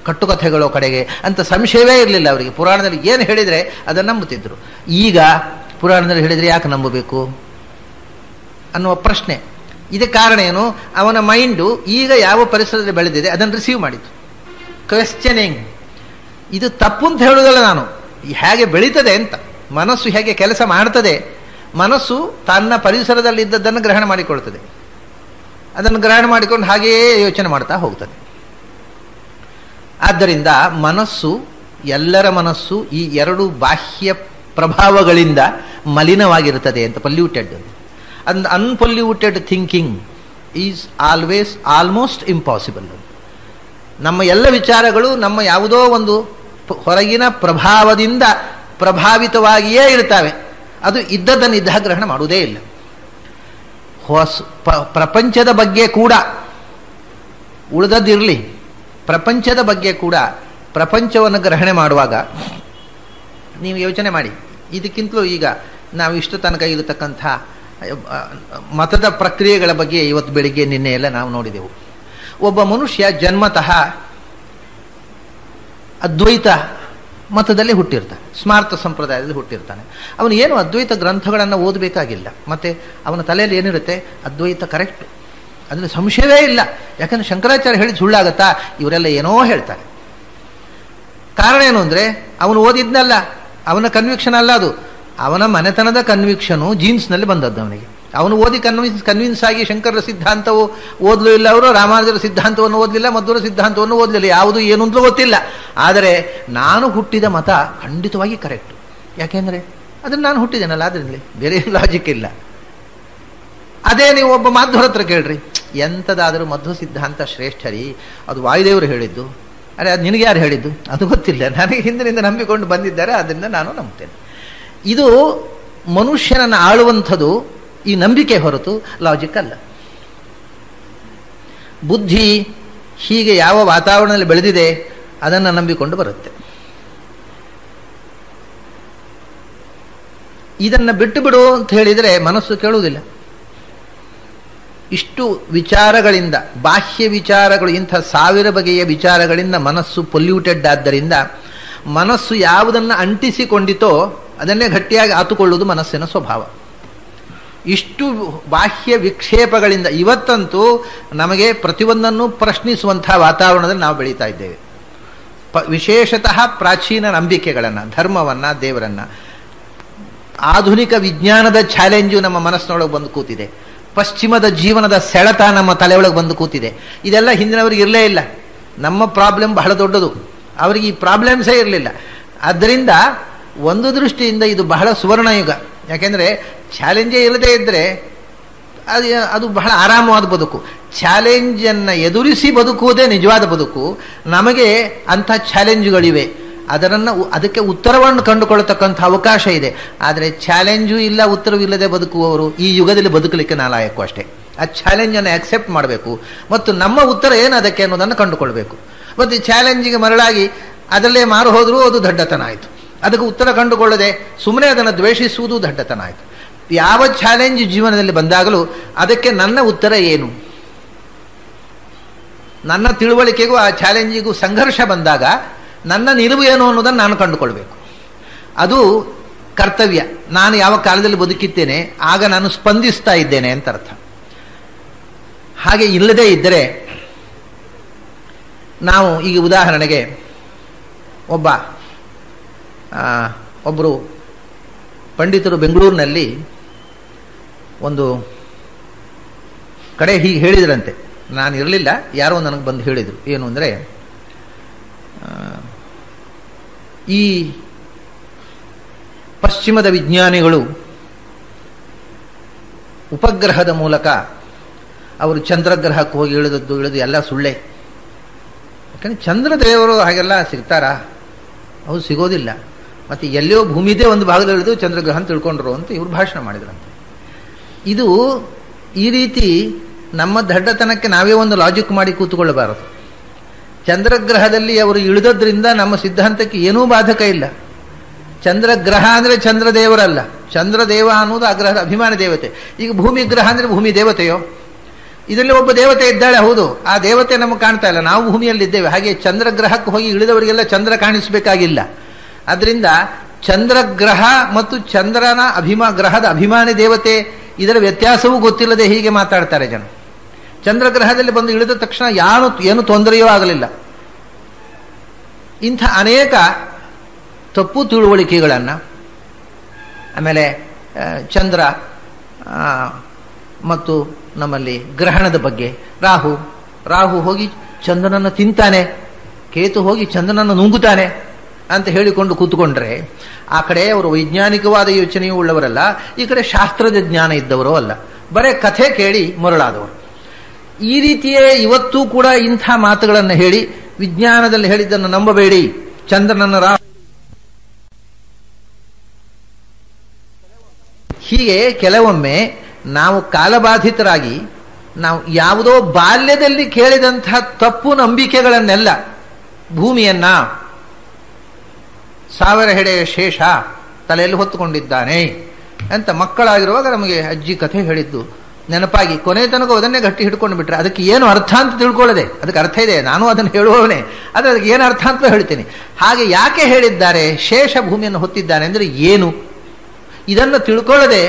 ಕಟ್ಟುಕಥೆಗಳೋ ಕಡೆಗೆ ಅಂತ ಸಂಶಯವೇ ಇರಲಿಲ್ಲ ಅವರಿಗೆ. ಪುರಾಣದಲ್ಲಿ ಏನು ಹೇಳಿದರೆ ಅದನ್ನು ನಂಬುತ್ತಿದ್ದರು. ಈಗ ಪುರಾಣದಲ್ಲಿ ಹೇಳಿದರೆ ಯಾಕೆ ನಂಬಬೇಕು ಅನ್ನುವ ಪ್ರಶ್ನೆ. ಇದಕ್ಕೆ ಕಾರಣ ಏನು? ಅವನ ಮೈಂಡು ಈಗ ಯಾವ ಪರಿಸರದಲ್ಲಿ ಬೆಳೆದಿದೆ ಅದನ್ನು ರಿಸೀವ್ ಮಾಡಿತು. ಕ್ವೆಶ್ಚನಿಂಗ್, ಇದು ತಪ್ಪು ಅಂತ ಹೇಳುವುದಲ್ಲ ನಾನು, ಹೇಗೆ ಬೆಳೀತದೆ ಅಂತ, ಮನಸ್ಸು ಹೇಗೆ ಕೆಲಸ ಮಾಡ್ತದೆ. ಮನಸ್ಸು ತನ್ನ ಪರಿಸರದಲ್ಲಿ ಇದ್ದದ್ದನ್ನು ಗ್ರಹಣ ಮಾಡಿಕೊಳ್ತದೆ. ಅದನ್ನು ಗ್ರಹಣ ಮಾಡಿಕೊಂಡು ಹಾಗೆಯೇ ಯೋಚನೆ ಮಾಡ್ತಾ ಹೋಗ್ತದೆ. ಆದ್ದರಿಂದ ಮನಸ್ಸು, ಎಲ್ಲರ ಮನಸ್ಸು ಈ ಎರಡು ಬಾಹ್ಯ ಪ್ರಭಾವಗಳಿಂದ ಮಲಿನವಾಗಿರುತ್ತದೆ ಅಂತ, polluted. And unpolluted thinking is always almost impossible. ನಮ್ಮ ಎಲ್ಲ ವಿಚಾರಗಳು ನಮ್ಮ ಯಾವುದೋ ಒಂದು ಹೊರಗಿನ ಪ್ರಭಾವದಿಂದ ಪ್ರಭಾವಿತವಾಗಿಯೇ ಇರ್ತವೆ. ಅದು ಇದ್ದದನ್ನು ಇದ್ದ ಗ್ರಹಣ ಮಾಡುವುದೇ ಇಲ್ಲ. ಪ್ರಪಂಚದ ಬಗ್ಗೆ ಕೂಡ, ಉಳಿದದ್ದಿರಲಿ, ಪ್ರಪಂಚದ ಬಗ್ಗೆ ಕೂಡ ಪ್ರಪಂಚವನ್ನು ಗ್ರಹಣೆ ಮಾಡುವಾಗ ನೀವು ಯೋಚನೆ ಮಾಡಿ. ಇದಕ್ಕಿಂತಲೂ ಈಗ ನಾವು ಇಷ್ಟು ತನಕ ಇರತಕ್ಕಂಥ ಮತದ ಪ್ರಕ್ರಿಯೆಗಳ ಬಗ್ಗೆ ಇವತ್ತು ಬೆಳಿಗ್ಗೆ ನಿನ್ನೆ ಎಲ್ಲ ನಾವು ನೋಡಿದೆವು. ಒಬ್ಬ ಮನುಷ್ಯ ಜನ್ಮತಃ ಅದ್ವೈತ ಮತದಲ್ಲಿ ಹುಟ್ಟಿರ್ತಾನೆ, ಸ್ಮಾರ್ಥ ಸಂಪ್ರದಾಯದಲ್ಲಿ ಹುಟ್ಟಿರ್ತಾನೆ. ಅವನು ಏನು ಅದ್ವೈತ ಗ್ರಂಥಗಳನ್ನು ಓದಬೇಕಾಗಿಲ್ಲ. ಮತ್ತು ಅವನ ತಲೆಯಲ್ಲಿ ಏನಿರುತ್ತೆ, ಅದ್ವೈತ ಕರೆಕ್ಟ್, ಅದರಲ್ಲಿ ಸಂಶಯವೇ ಇಲ್ಲ. ಯಾಕಂದರೆ ಶಂಕರಾಚಾರ್ಯ ಹೇಳಿದ ಸುಳ್ಳಾಗತ್ತಾ? ಇವರೆಲ್ಲ ಏನೋ ಹೇಳ್ತಾರೆ. ಕಾರಣ ಏನು ಅಂದರೆ ಅವನು ಓದಿದ್ನಲ್ಲ, ಅವನ ಕನ್ವಿಕ್ಷನ್ ಅಲ್ಲ ಅದು, ಅವನ ಮನೆತನದ ಕನ್ವಿಕ್ಷನು ಜೀನ್ಸ್ನಲ್ಲಿ ಬಂದದ್ದು ಅವನಿಗೆ. ಅವನು ಓದಿ ಕನ್ವಿನ್ಸ್ ಆಗಿ ಶಂಕರರ ಸಿದ್ಧಾಂತವು ಓದಲೂ ಇಲ್ಲ, ಅವರು ರಾಮಾನುಜರ ಸಿದ್ಧಾಂತವನ್ನು ಓದಲಿಲ್ಲ, ಮಧ್ವರ ಸಿದ್ಧಾಂತವನ್ನು ಓದಲಿಲ್ಲ, ಯಾವುದು ಏನು ಅಂತಲೂ ಗೊತ್ತಿಲ್ಲ. ಆದರೆ ನಾನು ಹುಟ್ಟಿದ ಮತ ಖಂಡಿತವಾಗಿ ಕರೆಕ್ಟು, ಯಾಕೆಂದರೆ ಅದನ್ನು ನಾನು ಹುಟ್ಟಿದ್ದೇನಲ್ಲ, ಅದರಲ್ಲಿ ಬೇರೆ ಲಾಜಿಕ್ ಇಲ್ಲ. ಅದೇ ನೀವು ಒಬ್ಬ ಮಾಧ್ವರ ಹತ್ರ ಕೇಳ್ರಿ, ಎಂಥದಾದರೂ ಮಧ್ವ ಸಿದ್ಧಾಂತ ಶ್ರೇಷ್ಠರಿ, ಅದು ವಾಯುದೇವರು ಹೇಳಿದ್ದು. ಅರೆ, ಅದು ನಿನಗೆ ಯಾರು ಹೇಳಿದ್ದು? ಅದು ಗೊತ್ತಿಲ್ಲ, ನನಗೆ ಹಿಂದಿನಿಂದ ನಂಬಿಕೊಂಡು ಬಂದಿದ್ದಾರೆ, ಅದರಿಂದ ನಾನು ನಂಬ್ತೇನೆ. ಇದು ಮನುಷ್ಯನನ್ನು ಆಳುವಂಥದ್ದು ಈ ನಂಬಿಕೆ ಹೊರತು ಲಾಜಿಕ್ ಅಲ್ಲ. ಬುದ್ಧಿ ಹೀಗೆ ಯಾವ ವಾತಾವರಣದಲ್ಲಿ ಬೆಳೆದಿದೆ ಅದನ್ನು ನಂಬಿಕೊಂಡು ಬರುತ್ತೆ. ಇದನ್ನು ಬಿಟ್ಟು ಬಿಡು ಅಂತ ಹೇಳಿದರೆ ಮನಸ್ಸು ಕೇಳುವುದಿಲ್ಲ. ಇಷ್ಟು ವಿಚಾರಗಳಿಂದ, ಬಾಹ್ಯ ವಿಚಾರಗಳು, ಇಂಥ 1000 ಬಗೆಯ ವಿಚಾರಗಳಿಂದ ಮನಸ್ಸು ಪೊಲ್ಯೂಟೆಡ್ ಆದ್ದರಿಂದ ಮನಸ್ಸು ಯಾವುದನ್ನು ಅಂಟಿಸಿಕೊಂಡಿತೋ ಅದನ್ನೇ ಗಟ್ಟಿಯಾಗಿ ಆತುಕೊಳ್ಳುವುದು ಮನಸ್ಸಿನ ಸ್ವಭಾವ. ಇಷ್ಟು ಬಾಹ್ಯ ವಿಕ್ಷೇಪಗಳಿಂದ ಇವತ್ತಂತೂ ನಮಗೆ ಪ್ರತಿಯೊಂದನ್ನು ಪ್ರಶ್ನಿಸುವಂಥ ವಾತಾವರಣದಲ್ಲಿ ನಾವು ಬೆಳೀತಾ ಇದ್ದೇವೆ. ವಿಶೇಷತಃ ಪ್ರಾಚೀನ ನಂಬಿಕೆಗಳನ್ನು, ಧರ್ಮವನ್ನು, ದೇವರನ್ನು. ಆಧುನಿಕ ವಿಜ್ಞಾನದ ಚಾಲೆಂಜು ನಮ್ಮ ಮನಸ್ಸಿನೊಳಗೆ ಬಂದು ಕೂತಿದೆ. ಪಶ್ಚಿಮದ ಜೀವನದ ಸೆಳೆತ ನಮ್ಮ ತಲೆಯೊಳಗೆ ಬಂದು ಕೂತಿದೆ. ಇದೆಲ್ಲ ಹಿಂದಿನವರಿಗೆ ಇರಲೇ ಇಲ್ಲ. ನಮ್ಮ ಪ್ರಾಬ್ಲಮ್ ಬಹಳ ದೊಡ್ಡದು, ಅವರಿಗೆ ಈ ಪ್ರಾಬ್ಲಮ್ಸೇ ಇರಲಿಲ್ಲ. ಆದ್ದರಿಂದ ಒಂದು ದೃಷ್ಟಿಯಿಂದ ಇದು ಬಹಳ ಸುವರ್ಣಯುಗ. ಯಾಕೆಂದರೆ ಚಾಲೆಂಜೇ ಇಲ್ಲದೇ ಇದ್ದರೆ ಅದು ಬಹಳ ಆರಾಮವಾದ ಬದುಕು. ಚಾಲೆಂಜನ್ನು ಎದುರಿಸಿ ಬದುಕುವುದೇ ನಿಜವಾದ ಬದುಕು. ನಮಗೆ ಅಂಥ ಚಾಲೆಂಜುಗಳಿವೆ, ಅದಕ್ಕೆ ಉತ್ತರವನ್ನು ಕಂಡುಕೊಳ್ಳತಕ್ಕಂಥ ಅವಕಾಶ ಇದೆ. ಆದರೆ ಚಾಲೆಂಜು ಇಲ್ಲ, ಉತ್ತರವಿಲ್ಲದೆ ಬದುಕುವವರು ಈ ಯುಗದಲ್ಲಿ ಬದುಕಲಿಕ್ಕೆ ನಾಲಾಯಕು ಅಷ್ಟೇ. ಆ ಚಾಲೆಂಜನ್ನು ಆಕ್ಸೆಪ್ಟ್ ಮಾಡಬೇಕು ಮತ್ತು ನಮ್ಮ ಉತ್ತರ ಏನು ಅದಕ್ಕೆ ಅನ್ನೋದನ್ನು ಕಂಡುಕೊಳ್ಬೇಕು. ಮತ್ತು ಈ ಚಾಲೆಂಜಿಗೆ ಮರಳಾಗಿ ಅದರಲ್ಲೇ ಮಾರು ಹೋದರೂ ಅದು ದಡ್ಡತನ ಆಯಿತು. ಅದಕ್ಕೆ ಉತ್ತರ ಕಂಡುಕೊಳ್ಳದೆ ಸುಮ್ಮನೆ ಅದನ್ನು ದ್ವೇಷಿಸುವುದು ದಡ್ಡತನ ಆಯಿತು. ಯಾವ ಚಾಲೆಂಜ್ ಜೀವನದಲ್ಲಿ ಬಂದಾಗಲೂ ಅದಕ್ಕೆ ನನ್ನ ಉತ್ತರ ಏನು, ನನ್ನ ತಿಳುವಳಿಕೆಗೂ ಆ ಚಾಲೆಂಜಿಗೂ ಸಂಘರ್ಷ ಬಂದಾಗ ನನ್ನ ನಿಲುವು ಏನು ಅನ್ನೋದನ್ನು ನಾನು ಕಂಡುಕೊಳ್ಬೇಕು. ಅದು ಕರ್ತವ್ಯ. ನಾನು ಯಾವ ಕಾಲದಲ್ಲಿ ಬದುಕಿದ್ದೇನೆ ಆಗ ನಾನು ಸ್ಪಂದಿಸ್ತಾ ಇದ್ದೇನೆ ಅಂತ ಅರ್ಥ. ಹಾಗೆ ಇಲ್ಲದೇ ಇದ್ದರೆ ನಾವು ಈಗ ಉದಾಹರಣೆಗೆ ಒಬ್ಬರು ಪಂಡಿತರು ಬೆಂಗಳೂರಿನಲ್ಲಿ ಒಂದು ಕಡೆ ಹೀಗೆ ಹೇಳಿದ್ರಂತೆ. ನಾನು ಇರಲಿಲ್ಲ, ಯಾರೋ ನನಗೆ ಬಂದು ಹೇಳಿದರು. ಏನು ಅಂದರೆ, ಈ ಪಶ್ಚಿಮದ ವಿಜ್ಞಾನಿಗಳು ಉಪಗ್ರಹದ ಮೂಲಕ ಅವರು ಚಂದ್ರಗ್ರಹಕ್ಕೆ ಹೋಗಿ ಇಳಿದು ಎಲ್ಲ ಸುಳ್ಳೆ. ಯಾಕಂದರೆ ಚಂದ್ರದೇವರು ಹಾಗೆಲ್ಲ ಸಿಗ್ತಾರಾ? ಅವು ಸಿಗೋದಿಲ್ಲ. ಮತ್ತು ಎಲ್ಲಿಯೋ ಭೂಮಿದೇ ಒಂದು ಭಾಗದಲ್ಲಿ ಇಳಿದು ಚಂದ್ರಗ್ರಹ ಅಂತ ತಿಳ್ಕೊಂಡ್ರು ಅಂತ ಇವರು ಭಾಷಣ ಮಾಡಿದ್ರಂತೆ. ಇದು ಈ ರೀತಿ ನಮ್ಮ ದಡ್ಡತನಕ್ಕೆ ನಾವೇ ಒಂದು ಲಾಜಿಕ್ ಮಾಡಿ ಕೂತ್ಕೊಳ್ಳಬಾರದು. ಚಂದ್ರಗ್ರಹದಲ್ಲಿ ಅವರು ಇಳಿದದ್ರಿಂದ ನಮ್ಮ ಸಿದ್ಧಾಂತಕ್ಕೆ ಏನೂ ಬಾಧಕ ಇಲ್ಲ. ಚಂದ್ರಗ್ರಹ ಅಂದರೆ ಚಂದ್ರದೇವರಲ್ಲ, ಚಂದ್ರದೇವ ಅನ್ನೋದು ಆ ಗ್ರಹದ ಅಭಿಮಾನಿ ದೇವತೆ. ಈಗ ಭೂಮಿ ಗ್ರಹ ಅಂದರೆ ಭೂಮಿ ದೇವತೆಯೋ? ಇದರಲ್ಲಿ ಒಬ್ಬ ದೇವತೆ ಇದ್ದಾಳೆ, ಹೌದು. ಆ ದೇವತೆ ನಮಗೆ ಕಾಣ್ತಾ ಇಲ್ಲ, ನಾವು ಭೂಮಿಯಲ್ಲಿದ್ದೇವೆ. ಹಾಗೆ ಚಂದ್ರಗ್ರಹಕ್ಕೆ ಹೋಗಿ ಇಳಿದವರಿಗೆಲ್ಲ ಚಂದ್ರ ಕಾಣಿಸಬೇಕಾಗಿಲ್ಲ. ಅದರಿಂದ ಚಂದ್ರಗ್ರಹ ಮತ್ತು ಚಂದ್ರನ ಗ್ರಹದ ಅಭಿಮಾನಿ ದೇವತೆ ಇದರ ವ್ಯತ್ಯಾಸವೂ ಗೊತ್ತಿಲ್ಲದೆ ಹೀಗೆ ಮಾತಾಡ್ತಾರೆ ಜನ. ಚಂದ್ರಗ್ರಹದಲ್ಲಿ ಬಂದು ಇಳಿದ ತಕ್ಷಣ ಏನು ತೊಂದರೆಯೂ ಆಗಲಿಲ್ಲ. ಇಂಥ ಅನೇಕ ತಪ್ಪು ತಿಳುವಳಿಕೆಗಳನ್ನು, ಆಮೇಲೆ ಚಂದ್ರ ಮತ್ತು ನಮ್ಮಲ್ಲಿ ಗ್ರಹಣದ ಬಗ್ಗೆ, ರಾಹು ಹೋಗಿ ಚಂದ್ರನನ್ನು ತಿಂತಾನೆ, ಕೇತು ಹೋಗಿ ಚಂದ್ರನನ್ನು ನುಂಗುತ್ತಾನೆ ಅಂತ ಹೇಳಿಕೊಂಡು ಕೂತ್ಕೊಂಡ್ರೆ ಆ ಕಡೆ ಅವರು ವೈಜ್ಞಾನಿಕವಾದ ಯೋಚನೆಯೂ ಉಳ್ಳವರಲ್ಲ, ಈ ಕಡೆ ಶಾಸ್ತ್ರದ ಜ್ಞಾನ ಇದ್ದವರೂ ಅಲ್ಲ, ಬರೇ ಕಥೆ ಕೇಳಿ ಮರಳಾದವರು. ಈ ರೀತಿಯೇ ಇವತ್ತೂ ಕೂಡ ಇಂಥ ಮಾತುಗಳನ್ನು ಹೇಳಿ ವಿಜ್ಞಾನದಲ್ಲಿ ಹೇಳಿದ್ದನ್ನು ನಂಬಬೇಡಿ, ಚಂದ್ರನನ್ನು ಹೀಗೆ ಕೆಲವೊಮ್ಮೆ ನಾವು ಕಾಲಬಾಧಿತರಾಗಿ ನಾವು ಯಾವುದೋ ಬಾಲ್ಯದಲ್ಲಿ ಕೇಳಿದಂಥ ತಪ್ಪು ನಂಬಿಕೆಗಳನ್ನೆಲ್ಲ, ಭೂಮಿಯನ್ನ 1000 ಹೆಡೆಯ ಶೇಷ ತಲೆಯಲ್ಲಿ ಹೊತ್ತುಕೊಂಡಿದ್ದಾನೆ ಅಂತ ಮಕ್ಕಳಾಗಿರುವಾಗ ನಮಗೆ ಅಜ್ಜಿ ಕಥೆ ಹೇಳಿದ್ದು ನೆನಪಾಗಿ ಕೊನೆ ತನಕ ಅದನ್ನೇ ಗಟ್ಟಿ ಹಿಡ್ಕೊಂಡು ಬಿಟ್ರೆ ಅದಕ್ಕೆ ಏನು ಅರ್ಥ ಅಂತ ತಿಳ್ಕೊಳ್ಳದೆ, ಅದಕ್ಕೆ ಅರ್ಥ ಇದೆ, ನಾನು ಅದನ್ನು ಹೇಳುವವನೇ, ಆದರೆ ಅದಕ್ಕೆ ಏನು ಅರ್ಥ ಅಂತ ಹೇಳ್ತೀನಿ. ಹಾಗೆ ಯಾಕೆ ಹೇಳಿದ್ದಾರೆ ಶೇಷ ಭೂಮಿಯನ್ನು ಹೊತ್ತಿದ್ದಾನೆ ಅಂದರೆ ಏನು, ಇದನ್ನು ತಿಳ್ಕೊಳ್ಳದೆ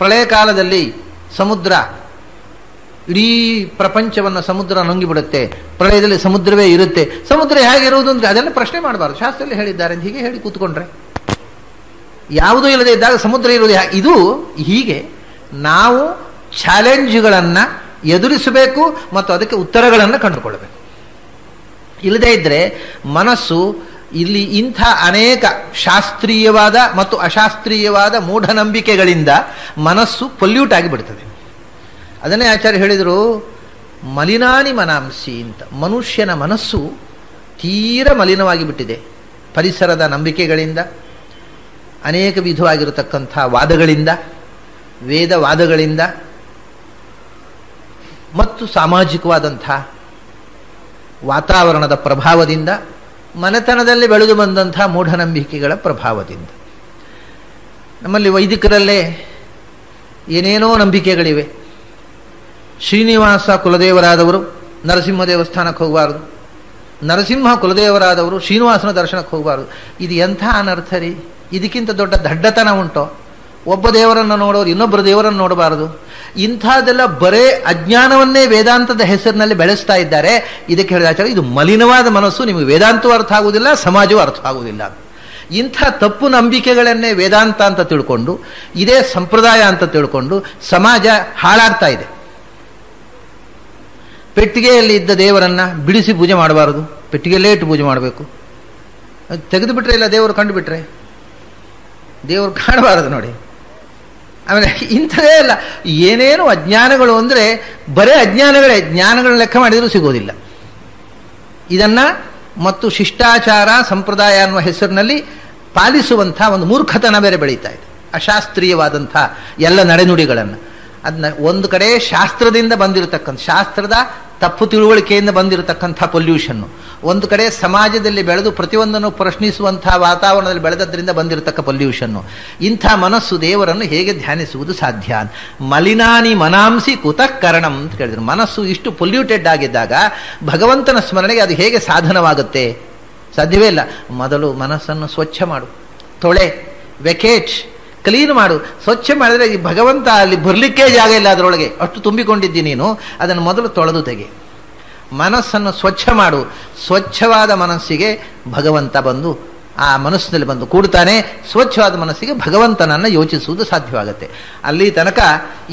ಪ್ರಳಯ ಕಾಲದಲ್ಲಿ ಸಮುದ್ರ, ಇಡೀ ಪ್ರಪಂಚವನ್ನು ಸಮುದ್ರ ನುಂಗಿಬಿಡುತ್ತೆ, ಪ್ರಳಯದಲ್ಲಿ ಸಮುದ್ರವೇ ಇರುತ್ತೆ, ಸಮುದ್ರ ಹೇಗಿರುವುದು ಅಂತ ಅದನ್ನು ಪ್ರಶ್ನೆ ಮಾಡಬಾರ್ದು, ಶಾಸ್ತ್ರದಲ್ಲಿ ಹೇಳಿದ್ದಾರೆ ಅಂತ ಹೀಗೆ ಹೇಳಿ ಕೂತ್ಕೊಂಡ್ರೆ ಯಾವುದೂ ಇಲ್ಲದೆ ಇದ್ದಾಗ ಸಮುದ್ರ ಇರುವುದು ಇದು. ಹೀಗೆ ನಾವು ಚಾಲೆಂಜ್ಗಳನ್ನು ಎದುರಿಸಬೇಕು ಮತ್ತು ಅದಕ್ಕೆ ಉತ್ತರಗಳನ್ನು ಕಂಡುಕೊಳ್ಳಬೇಕು. ಇಲ್ಲದೇ ಇದ್ದರೆ ಮನಸ್ಸು ಇಲ್ಲಿ ಇಂಥ ಅನೇಕ ಶಾಸ್ತ್ರೀಯವಾದ ಮತ್ತು ಅಶಾಸ್ತ್ರೀಯವಾದ ಮೂಢನಂಬಿಕೆಗಳಿಂದ ಮನಸ್ಸು ಪೊಲ್ಯೂಟ್ ಆಗಿಬಿಡ್ತದೆ. ಅದನ್ನೇ ಆಚಾರ್ಯ ಹೇಳಿದರು, ಮಲಿನಾನಿ ಮನಾಂಸಿ ಅಂತ. ಮನುಷ್ಯನ ಮನಸ್ಸು ತೀರ ಮಲಿನವಾಗಿ ಬಿಟ್ಟಿದೆ ಪರಿಸರದ ನಂಬಿಕೆಗಳಿಂದ, ಅನೇಕ ವಿಧವಾಗಿರತಕ್ಕಂಥ ವಾದಗಳಿಂದ, ವೇದವಾದಗಳಿಂದ ಮತ್ತು ಸಾಮಾಜಿಕವಾದಂಥ ವಾತಾವರಣದ ಪ್ರಭಾವದಿಂದ, ಮನೆತನದಲ್ಲಿ ಬೆಳೆದು ಬಂದಂಥ ಮೂಢನಂಬಿಕೆಗಳ ಪ್ರಭಾವದಿಂದ. ನಮ್ಮಲ್ಲಿ ವೈದಿಕರಲ್ಲೇ ಏನೇನೋ ನಂಬಿಕೆಗಳಿವೆ. ಶ್ರೀನಿವಾಸ ಕುಲದೇವರಾದವರು ನರಸಿಂಹ ದೇವಸ್ಥಾನಕ್ಕೆ ಹೋಗಬಾರದು, ನರಸಿಂಹ ಕುಲದೇವರಾದವರು ಶ್ರೀನಿವಾಸನ ದರ್ಶನಕ್ಕೆ ಹೋಗಬಾರದು. ಇದು ಎಂಥ ಅನರ್ಥ ರೀ! ಇದಕ್ಕಿಂತ ದೊಡ್ಡ ದಡ್ಡತನ ಉಂಟೋ? ಒಬ್ಬ ದೇವರನ್ನು ನೋಡೋರು ಇನ್ನೊಬ್ಬರು ದೇವರನ್ನು ನೋಡಬಾರದು. ಇಂಥದ್ದೆಲ್ಲ ಬರೇ ಅಜ್ಞಾನವನ್ನೇ ವೇದಾಂತದ ಹೆಸರಿನಲ್ಲಿ ಬೆಳೆಸ್ತಾ ಇದ್ದಾರೆ. ಇದಕ್ಕೆ ಹೇಳಿದ ಆಚಾರ್ಯ, ಇದು ಮಲಿನವಾದ ಮನಸ್ಸು, ನಿಮಗೆ ವೇದಾಂತವೂ ಅರ್ಥ ಆಗುವುದಿಲ್ಲ, ಸಮಾಜವೂ ಅರ್ಥ ಆಗುವುದಿಲ್ಲ. ಇಂಥ ತಪ್ಪು ನಂಬಿಕೆಗಳನ್ನೇ ವೇದಾಂತ ಅಂತ ತಿಳ್ಕೊಂಡು, ಇದೇ ಸಂಪ್ರದಾಯ ಅಂತ ತಿಳ್ಕೊಂಡು ಸಮಾಜ ಹಾಳಾಗ್ತಾ ಇದೆ. ಪೆಟ್ಟಿಗೆಯಲ್ಲಿ ಇದ್ದ ದೇವರನ್ನ ಬಿಡಿಸಿ ಪೂಜೆ ಮಾಡಬಾರದು, ಪೆಟ್ಟಿಗೆಯಲ್ಲೇ ಇಟ್ಟು ಪೂಜೆ ಮಾಡಬೇಕು. ತೆಗೆದು ಬಿಟ್ರೆ ಇಲ್ಲ, ದೇವರು ಕಂಡು ಬಿಟ್ರೆ ದೇವರು ಕಾಣಬಾರದು ನೋಡಿ. ಆಮೇಲೆ ಇಂಥದೇ ಅಲ್ಲ, ಏನೇನು ಅಜ್ಞಾನಗಳು ಅಂದರೆ ಬರೇ ಅಜ್ಞಾನಗಳೇ, ಜ್ಞಾನಗಳನ್ನ ಲೆಕ್ಕ ಮಾಡಿದರೂ ಸಿಗೋದಿಲ್ಲ. ಇದನ್ನ ಮತ್ತು ಶಿಷ್ಟಾಚಾರ ಸಂಪ್ರದಾಯ ಅನ್ನುವ ಹೆಸರಿನಲ್ಲಿ ಪಾಲಿಸುವಂಥ ಒಂದು ಮೂರ್ಖತನ ಬೇರೆ ಬೆಳೀತಾ ಇದೆ. ಅಶಾಸ್ತ್ರೀಯವಾದಂಥ ಎಲ್ಲ ನಡೆನುಡಿಗಳನ್ನು ಅದನ್ನ ಒಂದು ಕಡೆ ಶಾಸ್ತ್ರದಿಂದ ಬಂದಿರತಕ್ಕಂಥ, ಶಾಸ್ತ್ರದ ತಪ್ಪು ತಿಳುವಳಿಕೆಯಿಂದ ಬಂದಿರತಕ್ಕಂಥ ಪೊಲ್ಯೂಷನ್ನು, ಒಂದು ಕಡೆ ಸಮಾಜದಲ್ಲಿ ಬೆಳೆದು ಪ್ರತಿಯೊಂದನ್ನು ಪ್ರಶ್ನಿಸುವಂಥ ವಾತಾವರಣದಲ್ಲಿ ಬೆಳೆದದ್ರಿಂದ ಬಂದಿರತಕ್ಕ ಪೊಲ್ಯೂಷನ್ನು. ಇಂಥ ಮನಸ್ಸು ದೇವರನ್ನು ಹೇಗೆ ಧ್ಯಾನಿಸುವುದು ಸಾಧ್ಯ? ಮಲಿನಾನಿ ಮನಾಂಸಿ ಕುತಃ ಕರಣಂ ಅಂತ ಕೇಳಿದ್ರು. ಮನಸ್ಸು ಇಷ್ಟು ಪೊಲ್ಯೂಟೆಡ್ ಆಗಿದ್ದಾಗ ಭಗವಂತನ ಸ್ಮರಣೆಗೆ ಅದು ಹೇಗೆ ಸಾಧನವಾಗುತ್ತೆ? ಸಾಧ್ಯವೇ ಇಲ್ಲ. ಮೊದಲು ಮನಸ್ಸನ್ನು ಸ್ವಚ್ಛ ಮಾಡು, ತೊಳೆ, ವೆಕೇಟ್, ಕ್ಲೀನ್ ಮಾಡು. ಸ್ವಚ್ಛ ಮಾಡಿದ್ರೆ ಈ ಭಗವಂತ ಅಲ್ಲಿ ಬರಲಿಕ್ಕೆ ಜಾಗ ಇಲ್ಲ, ಅದರೊಳಗೆ ಅಷ್ಟು ತುಂಬಿಕೊಂಡಿದ್ದಿ ನೀನು. ಅದನ್ನು ಮೊದಲು ತೊಳೆದು ತೆಗೆ, ಮನಸ್ಸನ್ನು ಸ್ವಚ್ಛ ಮಾಡು. ಸ್ವಚ್ಛವಾದ ಮನಸ್ಸಿಗೆ ಭಗವಂತ ಬಂದು ಆ ಮನಸ್ಸಿನಲ್ಲಿ ಬಂದು ಕೂಡ್ತಾನೆ. ಸ್ವಚ್ಛವಾದ ಮನಸ್ಸಿಗೆ ಭಗವಂತನನ್ನು ಯೋಚಿಸುವುದು ಸಾಧ್ಯವಾಗುತ್ತೆ. ಅಲ್ಲಿ ತನಕ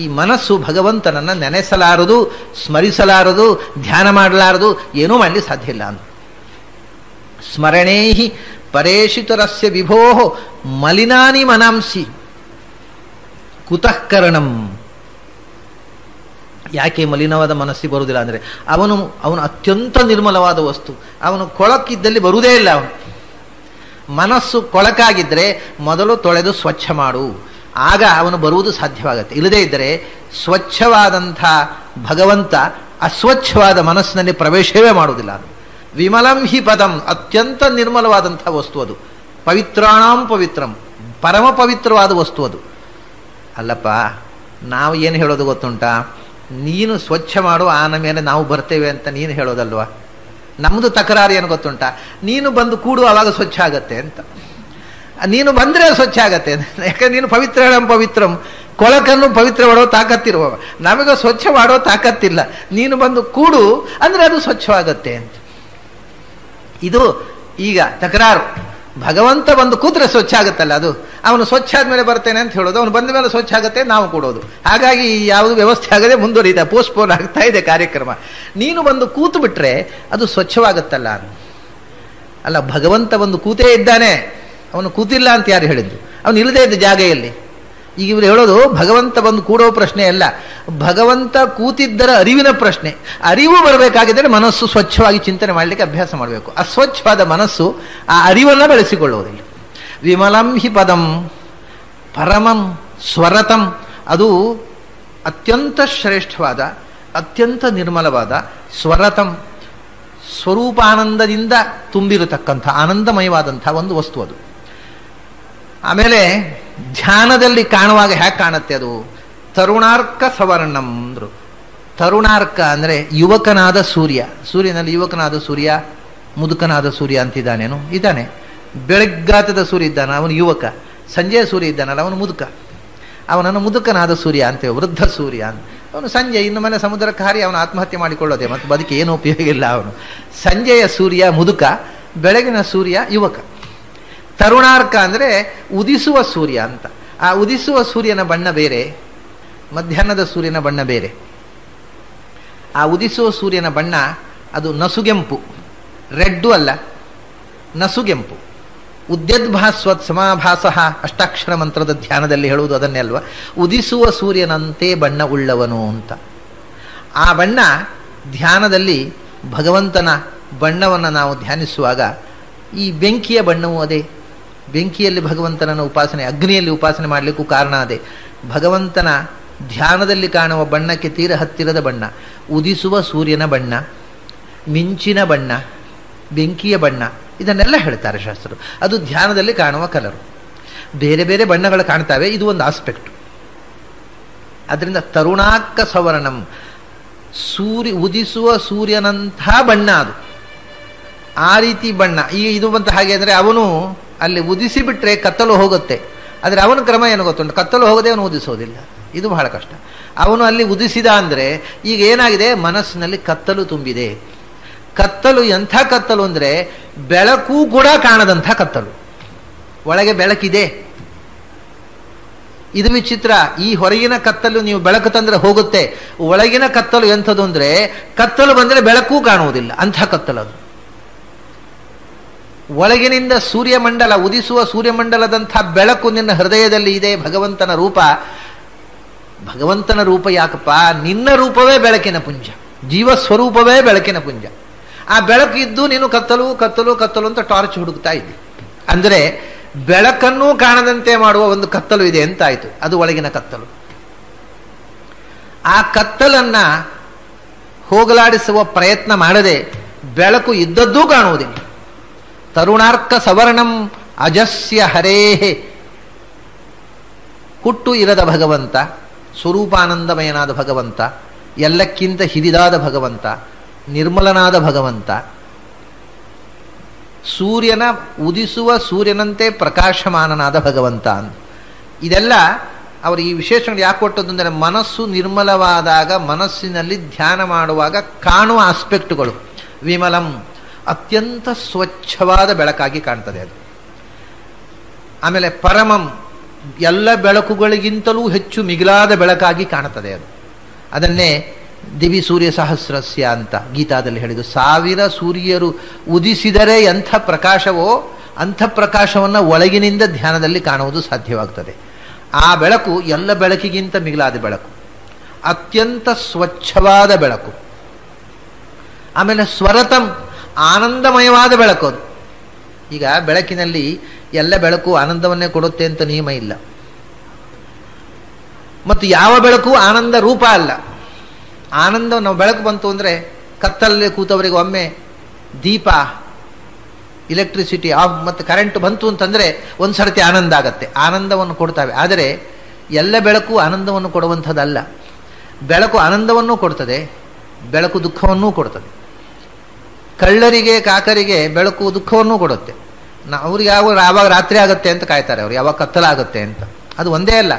ಈ ಮನಸ್ಸು ಭಗವಂತನನ್ನು ನೆನೆಸಲಾರದು, ಸ್ಮರಿಸಲಾರದು, ಧ್ಯಾನ ಮಾಡಲಾರದು, ಏನೂ ಮಾಡಲಿ ಸಾಧ್ಯ ಇಲ್ಲ. ಸ್ಮರಣೇಹಿ ಪರೇಶಿತರಸ್ಯ ವಿಭೋ ಮಲಿನಾನಿ ಮನಾಂಸಿ ಕುತಃ ಕರಣಂ. ಯಾಕೆ ಮಲಿನವಾದ ಮನಸ್ಸಿ ಬರುವುದಿಲ್ಲ ಅಂದರೆ ಅವನು ಅತ್ಯಂತ ನಿರ್ಮಲವಾದ ವಸ್ತು. ಅವನು ಕೊಳಕಿದ್ದಲ್ಲಿ ಬರುವುದೇ ಇಲ್ಲ. ಅವನು ಮನಸ್ಸು ಕೊಳಕಾಗಿದ್ದರೆ ಮೊದಲು ತೊಳೆದು ಸ್ವಚ್ಛ ಮಾಡು, ಆಗ ಅವನು ಬರುವುದು ಸಾಧ್ಯವಾಗುತ್ತೆ. ಇಲ್ಲದೇ ಇದ್ದರೆ ಸ್ವಚ್ಛವಾದಂಥ ಭಗವಂತ ಅಸ್ವಚ್ಛವಾದ ಮನಸ್ಸಿನಲ್ಲಿ ಪ್ರವೇಶವೇ ಮಾಡುವುದಿಲ್ಲ. ವಿಮಲಂ ಹಿ ಪದಂ, ಅತ್ಯಂತ ನಿರ್ಮಲವಾದಂಥ ವಸ್ತು ಅದು. ಪವಿತ್ರಾಣಾಂ ಪವಿತ್ರಂ, ಪರಮ ಪವಿತ್ರವಾದ ವಸ್ತು ಅದು. ಅಲ್ಲಪ್ಪ, ನಾವು ಏನು ಹೇಳೋದು ಗೊತ್ತುಂಟಾ? ನೀನು ಸ್ವಚ್ಛ ಮಾಡು, ಆನ ಮೇಲೆ ನಾವು ಬರ್ತೇವೆ ಅಂತ ನೀನು ಹೇಳೋದಲ್ವಾ? ನಮ್ಮದು ತಕರಾರು ಏನು ಗೊತ್ತುಂಟಾ? ನೀನು ಬಂದು ಕೂಡು, ಆವಾಗ ಸ್ವಚ್ಛ ಆಗತ್ತೆ ಅಂತ. ನೀನು ಬಂದರೆ ಸ್ವಚ್ಛ ಆಗತ್ತೆ. ಯಾಕಂದ್ರೆ ನೀನು ಪವಿತ್ರಾಣಾಂ ಪವಿತ್ರಂ, ಕೊಳಕನ್ನು ಪವಿತ್ರ ಮಾಡೋ ತಾಕತ್ತಿರುವ ನಮಗೆ ಸ್ವಚ್ಛ ಮಾಡೋ ತಾಕತ್ತಿಲ್ಲ. ನೀನು ಬಂದು ಕೂಡು ಅಂದರೆ ಅದು ಸ್ವಚ್ಛವಾಗತ್ತೆ ಅಂತ. ಇದು ಈಗ ತಕರಾರು. ಭಗವಂತ ಬಂದು ಕೂತ್ರೆ ಸ್ವಚ್ಛ ಆಗುತ್ತಲ್ಲ, ಅದು ಅವನು ಸ್ವಚ್ಛ ಆದ್ಮೇಲೆ ಬರ್ತೇನೆ ಅಂತ ಹೇಳೋದು, ಅವನು ಬಂದ ಮೇಲೆ ಸ್ವಚ್ಛ ಆಗುತ್ತೆ, ನಾವು ಕೊಡೋದು. ಹಾಗಾಗಿ ಯಾವುದು ವ್ಯವಸ್ಥೆ ಆಗದೆ ಮುಂದುವರಿತಾ, ಪೋಸ್ಟ್ಪೋನ್ ಆಗ್ತಾ ಇದೆ ಕಾರ್ಯಕ್ರಮ. ನೀನು ಬಂದು ಕೂತು ಬಿಟ್ರೆ ಅದು ಸ್ವಚ್ಛವಾಗುತ್ತಲ್ಲ. ಅಲ್ಲ, ಭಗವಂತ ಬಂದು ಕೂತೇ ಇದ್ದಾನೆ, ಅವನು ಕೂತಿಲ್ಲ ಅಂತ ಯಾರು ಹೇಳಿದ್ದು? ಅವನು ಇಲ್ಲದೇ ಇದ್ದ ಜಾಗೆಯಲ್ಲಿ. ಈಗ ಇವರು ಹೇಳೋದು ಭಗವಂತ ಬಂದು ಕೂಡೋ ಪ್ರಶ್ನೆ ಅಲ್ಲ, ಭಗವಂತ ಕೂತಿದ್ದರ ಅರಿವಿನ ಪ್ರಶ್ನೆ. ಅರಿವು ಬರಬೇಕಾಗಿದ್ದರೆ ಮನಸ್ಸು ಸ್ವಚ್ಛವಾಗಿ ಚಿಂತನೆ ಮಾಡಲಿಕ್ಕೆ ಅಭ್ಯಾಸ ಮಾಡಬೇಕು. ಅಸ್ವಚ್ಛವಾದ ಮನಸ್ಸು ಆ ಅರಿವನ್ನು ಬೆಳೆಸಿಕೊಳ್ಳುವುದಿಲ್ಲ. ವಿಮಲಂ ಹಿ ಪದಂ ಪರಮಂ ಸ್ವರತಂ, ಅದು ಅತ್ಯಂತ ಶ್ರೇಷ್ಠವಾದ, ಅತ್ಯಂತ ನಿರ್ಮಲವಾದ, ಸ್ವರತಂ ಸ್ವರೂಪಾನಂದದಿಂದ ತುಂಬಿರತಕ್ಕಂಥ ಆನಂದಮಯವಾದಂಥ ಒಂದು ವಸ್ತು ಅದು. ಆಮೇಲೆ ಧ್ಯಾನದಲ್ಲಿ ಕಾಣುವಾಗ ಹೇಗೆ ಕಾಣುತ್ತೆ ಅದು? ತರುಣಾರ್ಕ ಸವರ್ಣಂ ಅಂದ್ರು. ತರುಣಾರ್ಕ ಅಂದರೆ ಯುವಕನಾದ ಸೂರ್ಯ. ಸೂರ್ಯನಲ್ಲಿ ಯುವಕನಾದ ಸೂರ್ಯ, ಮುದುಕನಾದ ಸೂರ್ಯ ಅಂತಿದ್ದಾನೇನು? ಇದ್ದಾನೆ. ಬೆಳಗ್ಗಾತದ ಸೂರ್ಯ ಇದ್ದಾನೆ, ಅವನು ಯುವಕ. ಸಂಜೆಯ ಸೂರ್ಯ ಇದ್ದಾನಲ್ಲ, ಅವನು ಮುದುಕ. ಅವನನ್ನು ಮುದುಕನಾದ ಸೂರ್ಯ ಅಂತೇವೆ, ವೃದ್ಧ ಸೂರ್ಯ ಅಂತ. ಅವನು ಸಂಜೆ ಇನ್ನು ಮೇಲೆ ಸಮುದ್ರಕ್ಕೆ ಹಾರಿ ಅವನು ಆತ್ಮಹತ್ಯೆ ಮಾಡಿಕೊಳ್ಳೋದೆ, ಮತ್ತು ಬದುಕಿ ಏನೂ ಉಪಯೋಗ ಇಲ್ಲ ಅವನು. ಸಂಜೆಯ ಸೂರ್ಯ ಮುದುಕ, ಬೆಳಗಿನ ಸೂರ್ಯ ಯುವಕ. ತರುಣಾರ್ಕ ಅಂದರೆ ಉದಿಸುವ ಸೂರ್ಯ ಅಂತ. ಆ ಉದಿಸುವ ಸೂರ್ಯನ ಬಣ್ಣ ಬೇರೆ, ಮಧ್ಯಾಹ್ನದ ಸೂರ್ಯನ ಬಣ್ಣ ಬೇರೆ. ಆ ಉದಿಸುವ ಸೂರ್ಯನ ಬಣ್ಣ ಅದು ನಸುಗೆಂಪು, ರೆಡ್ಡು ಅಲ್ಲ, ನಸುಗೆಂಪು. ಉದ್ಯದ್ಭಾಸ್ವತ್ ಸಮಾಭಾಸ ಅಷ್ಟಾಕ್ಷರ ಮಂತ್ರದ ಧ್ಯಾನದಲ್ಲಿ ಹೇಳುವುದು ಅದನ್ನೇ ಅಲ್ವಾ? ಉದಿಸುವ ಸೂರ್ಯನಂತೆ ಬಣ್ಣ ಉಳ್ಳವನು ಅಂತ. ಆ ಬಣ್ಣ ಧ್ಯಾನದಲ್ಲಿ ಭಗವಂತನ ಬಣ್ಣವನ್ನು ನಾವು ಧ್ಯಾನಿಸುವಾಗ ಈ ಬೆಂಕಿಯ ಬಣ್ಣವೂ ಅದೇ. ಬೆಂಕಿಯಲ್ಲಿ ಭಗವಂತನನ್ನು ಉಪಾಸನೆ, ಅಗ್ನಿಯಲ್ಲಿ ಉಪಾಸನೆ ಮಾಡಲಿಕ್ಕೂ ಕಾರಣ ಅದೇ. ಭಗವಂತನ ಧ್ಯಾನದಲ್ಲಿ ಕಾಣುವ ಬಣ್ಣಕ್ಕೆ ತೀರ ಹತ್ತಿರದ ಬಣ್ಣ, ಉದಿಸುವ ಸೂರ್ಯನ ಬಣ್ಣ, ಮಿಂಚಿನ ಬಣ್ಣ, ಬೆಂಕಿಯ ಬಣ್ಣ, ಇದನ್ನೆಲ್ಲ ಹೇಳ್ತಾರೆ ಶಾಸ್ತ್ರರು. ಅದು ಧ್ಯಾನದಲ್ಲಿ ಕಾಣುವ ಕಲರು. ಬೇರೆ ಬೇರೆ ಬಣ್ಣಗಳು ಕಾಣ್ತವೆ, ಇದು ಒಂದು ಆಸ್ಪೆಕ್ಟ್. ಅದರಿಂದ ತರುಣಾರ್ಕ ಸವರ್ಣಂ, ಉದಿಸುವ ಸೂರ್ಯನಂಥ ಬಣ್ಣ ಅದು. ಆ ರೀತಿ ಬಣ್ಣ. ಈಗ ಇದು ಬಂತ ಹಾಗೆ ಅಂದರೆ ಅವನು ಅಲ್ಲಿ ಉದಿಸಿ ಬಿಟ್ರೆ ಕತ್ತಲು ಹೋಗುತ್ತೆ. ಆದರೆ ಅವನ ಕ್ರಮ ಏನು ಗೊತ್ತುಂಟು, ಕತ್ತಲು ಹೋಗದೆ ಅವನು ಉದಿಸೋದಿಲ್ಲ. ಇದು ಬಹಳ ಕಷ್ಟ. ಅವನು ಅಲ್ಲಿ ಉದಿಸಿದ ಅಂದರೆ ಈಗ ಏನಾಗಿದೆ, ಮನಸ್ಸಿನಲ್ಲಿ ಕತ್ತಲು ತುಂಬಿದೆ. ಕತ್ತಲು ಎಂಥ ಕತ್ತಲು ಅಂದರೆ ಬೆಳಕು ಕೂಡ ಕಾಣದಂಥ ಕತ್ತಲು. ಒಳಗೆ ಬೆಳಕಿದೆ. ಇದು ವಿಚಿತ್ರ. ಈ ಹೊರಗಿನ ಕತ್ತಲು ನೀವು ಬೆಳಕು ತಂದ್ರೆ ಹೋಗುತ್ತೆ. ಒಳಗಿನ ಕತ್ತಲು ಎಂಥದ್ದು ಅಂದರೆ ಕತ್ತಲು ಬಂದರೆ ಬೆಳಕು ಕಾಣುವುದಿಲ್ಲ, ಅಂಥ ಕತ್ತಲು ಅದು. ಒಳಗಿನಿಂದ ಸೂರ್ಯಮಂಡಲ, ಉದಿಸುವ ಸೂರ್ಯಮಂಡಲದಂಥ ಬೆಳಕು ನಿನ್ನ ಹೃದಯದಲ್ಲಿ ಇದೆ. ಭಗವಂತನ ರೂಪ. ಭಗವಂತನ ರೂಪ ಯಾಕಪ್ಪ, ನಿನ್ನ ರೂಪವೇ ಬೆಳಕಿನ ಪುಂಜ, ಜೀವಸ್ವರೂಪವೇ ಬೆಳಕಿನ ಪುಂಜ. ಆ ಬೆಳಕು ಇದ್ದು ನೀನು ಕತ್ತಲು ಕತ್ತಲು ಕತ್ತಲು ಅಂತ ಟಾರ್ಚ್ ಹುಡುಕ್ತಾ ಇದ್ದಿ. ಅಂದರೆ ಬೆಳಕನ್ನೂ ಕಾಣದಂತೆ ಮಾಡುವ ಒಂದು ಕತ್ತಲು ಇದೆ ಅಂತಾಯ್ತು. ಅದು ಒಳಗಿನ ಕತ್ತಲು. ಆ ಕತ್ತಲನ್ನ ಹೋಗಲಾಡಿಸುವ ಪ್ರಯತ್ನ ಮಾಡದೆ ಬೆಳಕು ಇದ್ದದ್ದೂ ಕಾಣುವುದಿಲ್ಲ. ತರುಣಾರ್ಕ ಸವರ್ಣಂ ಅಜಸ್ಯ ಹರೇಹೇ. ಹುಟ್ಟು ಇರದ ಭಗವಂತ, ಸ್ವರೂಪಾನಂದಮಯನಾದ ಭಗವಂತ, ಎಲ್ಲಕ್ಕಿಂತ ಹಿರಿದಾದ ಭಗವಂತ, ನಿರ್ಮಲನಾದ ಭಗವಂತ, ಸೂರ್ಯನ ಉದಿಸುವ ಸೂರ್ಯನಂತೆ ಪ್ರಕಾಶಮಾನನಾದ ಭಗವಂತ ಅಂತ. ಇದೆಲ್ಲ ಅವರು ಈ ವಿಶೇಷಣಗಳು ಯಾಕೆ ಕೊಟ್ಟದ್ದು ಅಂದರೆ ಮನಸ್ಸು ನಿರ್ಮಲವಾದಾಗ, ಮನಸ್ಸಿನಲ್ಲಿ ಧ್ಯಾನ ಮಾಡುವಾಗ ಕಾಣುವ ಆಸ್ಪೆಕ್ಟ್ಗಳು. ವಿಮಲಂ, ಅತ್ಯಂತ ಸ್ವಚ್ಛವಾದ ಬೆಳಕಾಗಿ ಕಾಣ್ತದೆ ಅದು. ಆಮೇಲೆ ಪರಮಂ, ಎಲ್ಲ ಬೆಳಕುಗಳಿಗಿಂತಲೂ ಹೆಚ್ಚು ಮಿಗಿಲಾದ ಬೆಳಕಾಗಿ ಕಾಣುತ್ತದೆ ಅದು. ಅದನ್ನೇ ದಿವಿ ಸೂರ್ಯ ಸಹಸ್ರಸ್ಯ ಅಂತ ಗೀತಾದಲ್ಲಿ ಹೇಳಿದ್ದು. 1000 ಸೂರ್ಯರು ಉದಿಸಿದರೆ ಎಂಥ ಪ್ರಕಾಶವೋ ಅಂಥ ಪ್ರಕಾಶವನ್ನು ಒಳಗಿನಿಂದ ಧ್ಯಾನದಲ್ಲಿ ಕಾಣುವುದು ಸಾಧ್ಯವಾಗ್ತದೆ. ಆ ಬೆಳಕು ಎಲ್ಲ ಬೆಳಕಿಗಿಂತ ಮಿಗಿಲಾದ ಬೆಳಕು, ಅತ್ಯಂತ ಸ್ವಚ್ಛವಾದ ಬೆಳಕು. ಆಮೇಲೆ ಸ್ವರತಂ, ಆನಂದಮಯವಾದ ಬೆಳಕು ಅದು. ಈಗ ಬೆಳಕಿನಲ್ಲಿ ಎಲ್ಲ ಬೆಳಕು ಆನಂದವನ್ನೇ ಕೊಡುತ್ತೆ ಅಂತ ನಿಯಮ ಇಲ್ಲ. ಮತ್ತು ಯಾವ ಬೆಳಕು ಆನಂದ ರೂಪ ಅಲ್ಲ. ಆನಂದ, ನಾವು ಬೆಳಕು ಬಂತು ಅಂದರೆ ಕತ್ತಲಲ್ಲಿ ಕೂತವರಿಗೆ ಒಮ್ಮೆ ದೀಪ, ಇಲೆಕ್ಟ್ರಿಸಿಟಿ ಆಫ್ ಮತ್ತು ಕರೆಂಟ್ ಬಂತು ಅಂತಂದರೆ ಒಂದು ಸರ್ತಿ ಆನಂದ ಆಗತ್ತೆ, ಆನಂದವನ್ನು ಕೊಡ್ತವೆ. ಆದರೆ ಎಲ್ಲ ಬೆಳಕು ಆನಂದವನ್ನು ಕೊಡುವಂಥದ್ದಲ್ಲ. ಬೆಳಕು ಆನಂದವನ್ನೂ ಕೊಡ್ತದೆ, ಬೆಳಕು ದುಃಖವನ್ನೂ ಕೊಡ್ತದೆ. ಕಳ್ಳರಿಗೆ ಕಾಕರಿಗೆ ಬೆಳಕು ದುಃಖವನ್ನೂ ಕೊಡುತ್ತೆ. ಅವ್ರಿಗೆ ಯಾವಾಗ ರಾತ್ರಿ ಆಗುತ್ತೆ ಅಂತ ಕಾಯ್ತಾರೆ, ಅವ್ರು ಯಾವಾಗ ಕತ್ತಲಾಗುತ್ತೆ ಅಂತ. ಅದು ಒಂದೇ ಅಲ್ಲ,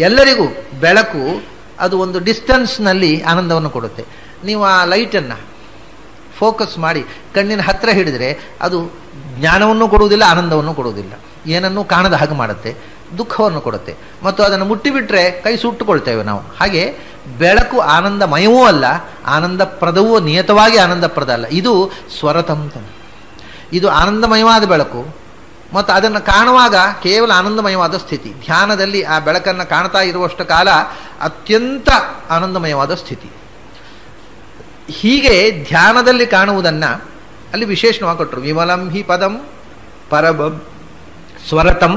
ಎಲ್ಲರಿಗೂ ಬೆಳಕು ಅದು ಒಂದು ಡಿಸ್ಟೆನ್ಸ್ನಲ್ಲಿ ಆನಂದವನ್ನು ಕೊಡುತ್ತೆ. ನೀವು ಆ ಲೈಟನ್ನು ಫೋಕಸ್ ಮಾಡಿ ಕಣ್ಣಿನ ಹತ್ತಿರ ಹಿಡಿದರೆ ಅದು ಜ್ಞಾನವನ್ನು ಕೊಡುವುದಿಲ್ಲ, ಆನಂದವನ್ನು ಕೊಡುವುದಿಲ್ಲ, ಏನನ್ನೂ ಕಾಣದ ಹಾಗೆ ಮಾಡುತ್ತೆ, ದುಃಖವನ್ನು ಕೊಡುತ್ತೆ. ಮತ್ತು ಅದನ್ನು ಮುಟ್ಟಿಬಿಟ್ರೆ ಕೈ ಸುಟ್ಟುಕೊಳ್ತೇವೆ ನಾವು. ಹಾಗೆ ಬೆಳಕು ಆನಂದಮಯವೂ ಅಲ್ಲ, ಆನಂದಪ್ರದವೂ, ನಿಯತವಾಗಿ ಆನಂದಪ್ರದ ಅಲ್ಲ. ಇದು ಸ್ವರತಂತ, ಇದು ಆನಂದಮಯವಾದ ಬೆಳಕು. ಮತ್ತು ಅದನ್ನು ಕಾಣುವಾಗ ಕೇವಲ ಆನಂದಮಯವಾದ ಸ್ಥಿತಿ. ಧ್ಯಾನದಲ್ಲಿ ಆ ಬೆಳಕನ್ನು ಕಾಣ್ತಾ ಇರುವಷ್ಟು ಕಾಲ ಅತ್ಯಂತ ಆನಂದಮಯವಾದ ಸ್ಥಿತಿ. ಹೀಗೆ ಧ್ಯಾನದಲ್ಲಿ ಕಾಣುವುದನ್ನು ಅಲ್ಲಿ ವಿಶೇಷವಾಗಿ ಕೊಟ್ಟರು. ವಿಮಲಂ ಹಿ ಪದಂ ಪರಬಂ ಸ್ವರತಂ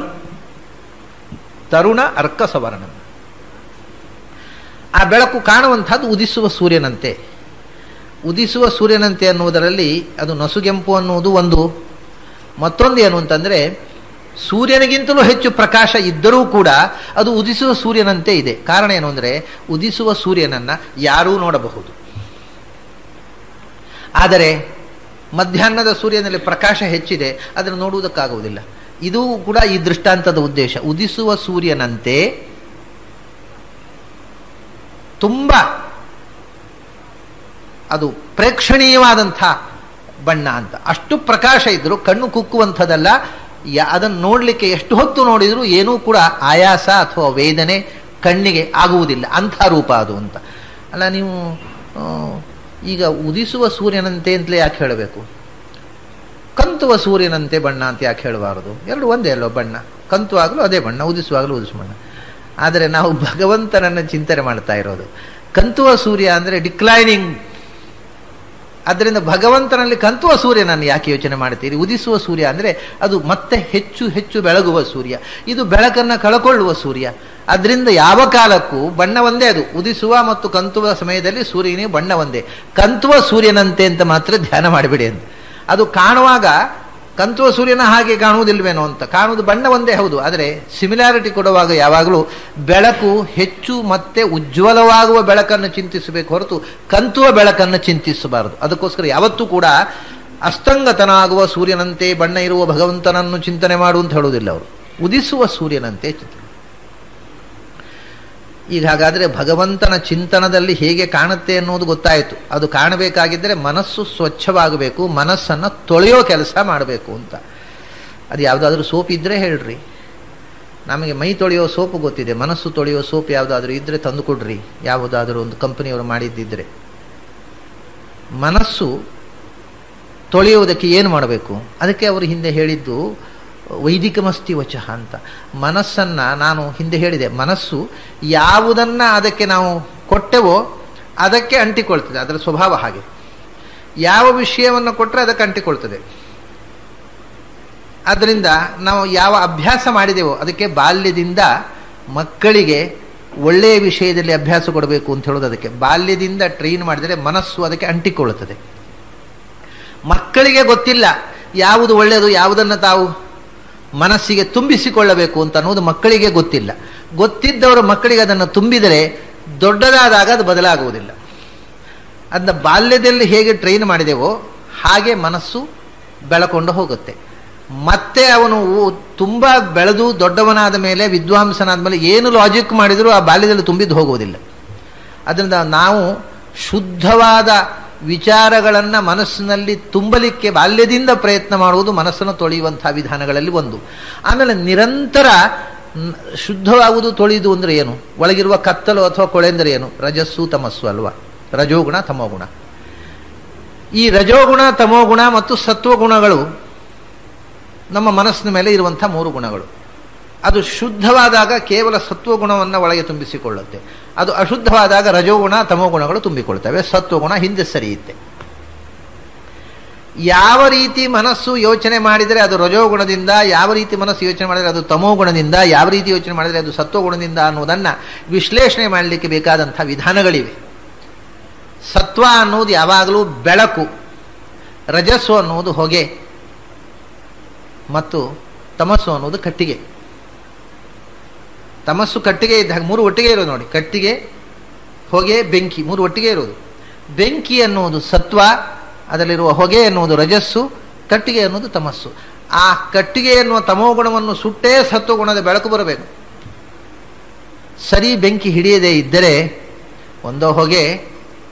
ತರುಣ ಅರ್ಕ ಸವರ್ಣಂ. ಆ ಬೆಳಕು ಕಾಣುವಂಥದ್ದು ಉದಿಸುವ ಸೂರ್ಯನಂತೆ. ಉದಿಸುವ ಸೂರ್ಯನಂತೆ ಅನ್ನುವುದರಲ್ಲಿ ಅದು ನಸುಗೆಂಪು ಅನ್ನುವುದು ಒಂದು. ಮತ್ತೊಂದು ಏನು ಅಂತಂದರೆ ಸೂರ್ಯನಿಗಿಂತಲೂ ಹೆಚ್ಚು ಪ್ರಕಾಶ ಇದ್ದರೂ ಕೂಡ ಅದು ಉದಿಸುವ ಸೂರ್ಯನಂತೆ ಇದೆ. ಕಾರಣ ಏನು ಅಂದರೆ ಉದಿಸುವ ಸೂರ್ಯನನ್ನು ಯಾರೂ ನೋಡಬಹುದು, ಆದರೆ ಮಧ್ಯಾಹ್ನದ ಸೂರ್ಯನಲ್ಲಿ ಪ್ರಕಾಶ ಹೆಚ್ಚಿದೆ, ಅದನ್ನು ನೋಡುವುದಕ್ಕಾಗುವುದಿಲ್ಲ. ಇದು ಕೂಡ ಈ ದೃಷ್ಟಾಂತದ ಉದ್ದೇಶ. ಉದಿಸುವ ಸೂರ್ಯನಂತೆ ತುಂಬ ಅದು ಪ್ರೇಕ್ಷಣೀಯವಾದಂಥ ಬಣ್ಣ ಅಂತ. ಅಷ್ಟು ಪ್ರಕಾಶ ಇದ್ದರೂ ಕಣ್ಣು ಕುಕ್ಕುವಂಥದ್ದಲ್ಲ. ಅದನ್ನು ನೋಡಲಿಕ್ಕೆ ಎಷ್ಟು ಹೊತ್ತು ನೋಡಿದರೂ ಏನೂ ಕೂಡ ಆಯಾಸ ಅಥವಾ ವೇದನೆ ಕಣ್ಣಿಗೆ ಆಗುವುದಿಲ್ಲ, ಅಂಥ ರೂಪ ಅದು ಅಂತ. ಅಲ್ಲ, ನೀವು ಈಗ ಉದಿಸುವ ಸೂರ್ಯನಂತೆ ಅಂತಲೇ ಯಾಕೆ ಹೇಳಬೇಕು? ಕಂತುವ ಸೂರ್ಯನಂತೆ ಬಣ್ಣ ಅಂತ ಯಾಕೆ ಹೇಳಬಾರದು? ಎರಡು ಒಂದೇ ಅಲ್ವ ಬಣ್ಣ. ಕಂತುವಾಗಲೂ ಅದೇ ಬಣ್ಣ, ಉದಿಸುವಾಗಲೂ ಉದಿಸು ಬಣ್ಣ. ಆದರೆ ನಾವು ಭಗವಂತನನ್ನು ಚಿಂತನೆ ಮಾಡ್ತಾ ಇರೋದು. ಕಂತುವ ಸೂರ್ಯ ಅಂದರೆ ಡಿಕ್ಲೈನಿಂಗ್. ಅದರಿಂದ ಭಗವಂತನಲ್ಲಿ ಕಂತುವ ಸೂರ್ಯನನ್ನು ಯಾಕೆ ಯೋಚನೆ ಮಾಡ್ತೀರಿ? ಉದಿಸುವ ಸೂರ್ಯ ಅಂದರೆ ಅದು ಮತ್ತೆ ಹೆಚ್ಚು ಹೆಚ್ಚು ಬೆಳಗುವ ಸೂರ್ಯ. ಇದು ಬೆಳಕನ್ನು ಕಳಕೊಳ್ಳುವ ಸೂರ್ಯ. ಅದರಿಂದ ಯಾವ ಕಾಲಕ್ಕೂ ಬಣ್ಣ ಒಂದೇ. ಅದು ಉದಿಸುವ ಮತ್ತು ಕಂತುವ ಸಮಯದಲ್ಲಿ ಸೂರ್ಯನೇ ಬಣ್ಣ ಒಂದೇ. ಕಂತುವ ಸೂರ್ಯನಂತೆ ಅಂತ ಮಾತ್ರ ಧ್ಯಾನ ಮಾಡಿಬಿಡಿ ಅಂತ. ಅದು ಕಾಣುವಾಗ ಕಂತುವ ಸೂರ್ಯನ ಹಾಗೆ ಕಾಣುವುದಿಲ್ವೇನೋ ಅಂತ. ಕಾಣುವುದು ಬಣ್ಣ ಒಂದೇ ಹೌದು, ಆದರೆ ಸಿಮಿಲಾರಿಟಿ ಕೊಡುವಾಗ ಯಾವಾಗಲೂ ಬೆಳಕು ಹೆಚ್ಚು ಮತ್ತೆ ಉಜ್ವಲವಾಗುವ ಬೆಳಕನ್ನು ಚಿಂತಿಸಬೇಕು ಹೊರತು ಕಂತುವ ಬೆಳಕನ್ನು ಚಿಂತಿಸಬಾರದು. ಅದಕ್ಕೋಸ್ಕರ ಯಾವತ್ತೂ ಕೂಡ ಅಸ್ತಂಗತನಾಗುವ ಸೂರ್ಯನಂತೆ ಬಣ್ಣ ಇರುವ ಭಗವಂತನನ್ನು ಚಿಂತನೆ ಮಾಡು ಅಂತ ಹೇಳುವುದಿಲ್ಲ ಅವರು, ಉದಿಸುವ ಸೂರ್ಯನಂತೆ ಚಿಂತನೆ. ಈಗ ಹಾಗಾದರೆ ಭಗವಂತನ ಚಿಂತನದಲ್ಲಿ ಹೇಗೆ ಕಾಣುತ್ತೆ ಅನ್ನೋದು ಗೊತ್ತಾಯಿತು. ಅದು ಕಾಣಬೇಕಾಗಿದ್ದರೆ ಮನಸ್ಸು ಸ್ವಚ್ಛವಾಗಬೇಕು, ಮನಸ್ಸನ್ನು ತೊಳೆಯೋ ಕೆಲಸ ಮಾಡಬೇಕು ಅಂತ. ಅದು ಯಾವುದಾದ್ರೂ ಸೋಪ್ ಇದ್ದರೆ ಹೇಳ್ರಿ. ನಮಗೆ ಮೈ ತೊಳೆಯೋ ಸೋಪು ಗೊತ್ತಿದೆ, ಮನಸ್ಸು ತೊಳೆಯೋ ಸೋಪ್ ಯಾವುದಾದ್ರೂ ಇದ್ದರೆ ತಂದು ಕೊಡ್ರಿ, ಯಾವುದಾದ್ರೂ ಒಂದು ಕಂಪನಿಯವರು ಮಾಡಿದ್ದಿದ್ರೆ. ಮನಸ್ಸು ತೊಳೆಯುವುದಕ್ಕೆ ಏನು ಮಾಡಬೇಕು? ಅದಕ್ಕೆ ಅವರು ಹಿಂದೆ ಹೇಳಿದ್ದು ವೈದಿಕಮಸ್ತಿ ವಚಃ ಅಂತ. ಮನಸ್ಸನ್ನು ನಾನು ಹಿಂದೆ ಹೇಳಿದೆ, ಮನಸ್ಸು ಯಾವುದನ್ನು ಅದಕ್ಕೆ ನಾವು ಕೊಟ್ಟೆವೋ ಅದಕ್ಕೆ ಅಂಟಿಕೊಳ್ತದೆ, ಅದರ ಸ್ವಭಾವ ಹಾಗೆ. ಯಾವ ವಿಷಯವನ್ನು ಕೊಟ್ಟರೆ ಅದಕ್ಕೆ ಅಂಟಿಕೊಳ್ತದೆ. ಆದ್ದರಿಂದ ನಾವು ಯಾವ ಅಭ್ಯಾಸ ಮಾಡಿದೆವೋ ಅದಕ್ಕೆ ಬಾಲ್ಯದಿಂದ ಮಕ್ಕಳಿಗೆ ಒಳ್ಳೆಯ ವಿಷಯದಲ್ಲಿ ಅಭ್ಯಾಸ ಕೊಡಬೇಕು ಅಂತ ಹೇಳೋದು. ಅದಕ್ಕೆ ಬಾಲ್ಯದಿಂದ ಟ್ರೈನ್ ಮಾಡಿದರೆ ಮನಸ್ಸು ಅದಕ್ಕೆ ಅಂಟಿಕೊಳ್ಳುತ್ತದೆ. ಮಕ್ಕಳಿಗೆ ಗೊತ್ತಿಲ್ಲ ಯಾವುದು ಒಳ್ಳೆಯದು, ಯಾವುದನ್ನು ತಾವು ಮನಸ್ಸಿಗೆ ತುಂಬಿಸಿಕೊಳ್ಳಬೇಕು ಅಂತ ಅನ್ನೋದು ಮಕ್ಕಳಿಗೆ ಗೊತ್ತಿಲ್ಲ. ಗೊತ್ತಿದ್ದವರು ಮಕ್ಕಳಿಗೆ ಅದನ್ನು ತುಂಬಿದರೆ ದೊಡ್ಡದಾದಾಗ ಅದು ಬದಲಾಗುವುದಿಲ್ಲ. ಅದನ್ನ ಬಾಲ್ಯದಲ್ಲಿ ಹೇಗೆ ಟ್ರೈನ್ ಮಾಡಿದೆವೋ ಹಾಗೆ ಮನಸ್ಸು ಬೆಳಕೊಂಡು ಹೋಗುತ್ತೆ. ಮತ್ತೆ ಅವನು ತುಂಬ ಬೆಳೆದು ದೊಡ್ಡವನಾದ ಮೇಲೆ, ವಿದ್ವಾಂಸನಾದ ಮೇಲೆ ಏನು ಲಾಜಿಕ್ ಮಾಡಿದರೂ ಆ ಬಾಲ್ಯದಲ್ಲಿ ತುಂಬಿದ್ದು ಹೋಗುವುದಿಲ್ಲ. ಅದರಿಂದ ನಾವು ಶುದ್ಧವಾದ ವಿಚಾರಗಳನ್ನು ಮನಸ್ಸಿನಲ್ಲಿ ತುಂಬಲಿಕ್ಕೆ ಬಾಲ್ಯದಿಂದ ಪ್ರಯತ್ನ ಮಾಡುವುದು ಮನಸ್ಸನ್ನು ತೊಳೆಯುವಂತಹ ವಿಧಾನಗಳಲ್ಲಿ ಒಂದು. ಆಮೇಲೆ ನಿರಂತರ ಶುದ್ಧವಾಗುವುದು, ತೊಳೆಯುವುದು ಅಂದರೆ ಏನು? ಒಳಗಿರುವ ಕತ್ತಲು ಅಥವಾ ಕೊಳೆ ಅಂದರೆ ಏನು? ರಜಸ್ಸು ತಮಸ್ಸು ಅಲ್ವಾ? ರಜೋಗುಣ ತಮೋಗುಣ. ಈ ರಜೋಗುಣ ತಮೋಗುಣ ಮತ್ತು ಸತ್ವಗುಣಗಳು ನಮ್ಮ ಮನಸ್ಸಿನ ಮೇಲೆ ಇರುವಂಥ 3 ಗುಣಗಳು. ಅದು ಶುದ್ಧವಾದಾಗ ಕೇವಲ ಸತ್ವಗುಣವನ್ನು ಒಳಗೆ ತುಂಬಿಸಿಕೊಳ್ಳುತ್ತೆ. ಅದು ಅಶುದ್ಧವಾದಾಗ ರಜೋಗುಣ ತಮೋಗುಣಗಳು ತುಂಬಿಕೊಳ್ತವೆ, ಸತ್ವಗುಣ ಹಿಂದೆ ಸರಿಯುತ್ತೆ. ಯಾವ ರೀತಿ ಮನಸ್ಸು ಯೋಚನೆ ಮಾಡಿದರೆ ಅದು ರಜೋಗುಣದಿಂದ, ಯಾವ ರೀತಿ ಮನಸ್ಸು ಯೋಚನೆ ಮಾಡಿದರೆ ಅದು ತಮೋಗುಣದಿಂದ, ಯಾವ ರೀತಿ ಯೋಚನೆ ಮಾಡಿದರೆ ಅದು ಸತ್ವಗುಣದಿಂದ ಅನ್ನೋದನ್ನು ವಿಶ್ಲೇಷಣೆ ಮಾಡಲಿಕ್ಕೆ ಬೇಕಾದಂಥ ವಿಧಾನಗಳಿವೆ. ಸತ್ವ ಅನ್ನೋದು ಯಾವಾಗಲೂ ಬೆಳಕು, ರಜಸ್ಸು ಅನ್ನೋದು ಹೊಗೆ, ಮತ್ತು ತಮಸ್ಸು ಅನ್ನೋದು ಕಟ್ಟಿಗೆ. ತಮಸ್ಸು ಕಟ್ಟಿಗೆ ಇದ್ದಾಗ 3 ಒಟ್ಟಿಗೆ ಇರೋದು ನೋಡಿ. ಕಟ್ಟಿಗೆ, ಹೊಗೆ, ಬೆಂಕಿ 3 ಒಟ್ಟಿಗೆ ಇರೋದು. ಬೆಂಕಿ ಅನ್ನುವುದು ಸತ್ವ, ಅದರಲ್ಲಿರುವ ಹೊಗೆ ಎನ್ನುವುದು ರಜಸ್ಸು, ಕಟ್ಟಿಗೆ ಅನ್ನೋದು ತಮಸ್ಸು. ಆ ಕಟ್ಟಿಗೆ ಎನ್ನುವ ತಮೋಗುಣವನ್ನು ಸುಟ್ಟೇ ಸತ್ವಗುಣದ ಬೆಳಕು ಬರಬೇಕು. ಸರಿ ಬೆಂಕಿ ಹಿಡಿಯದೇ ಇದ್ದರೆ ಒಂದೋ ಹೊಗೆ,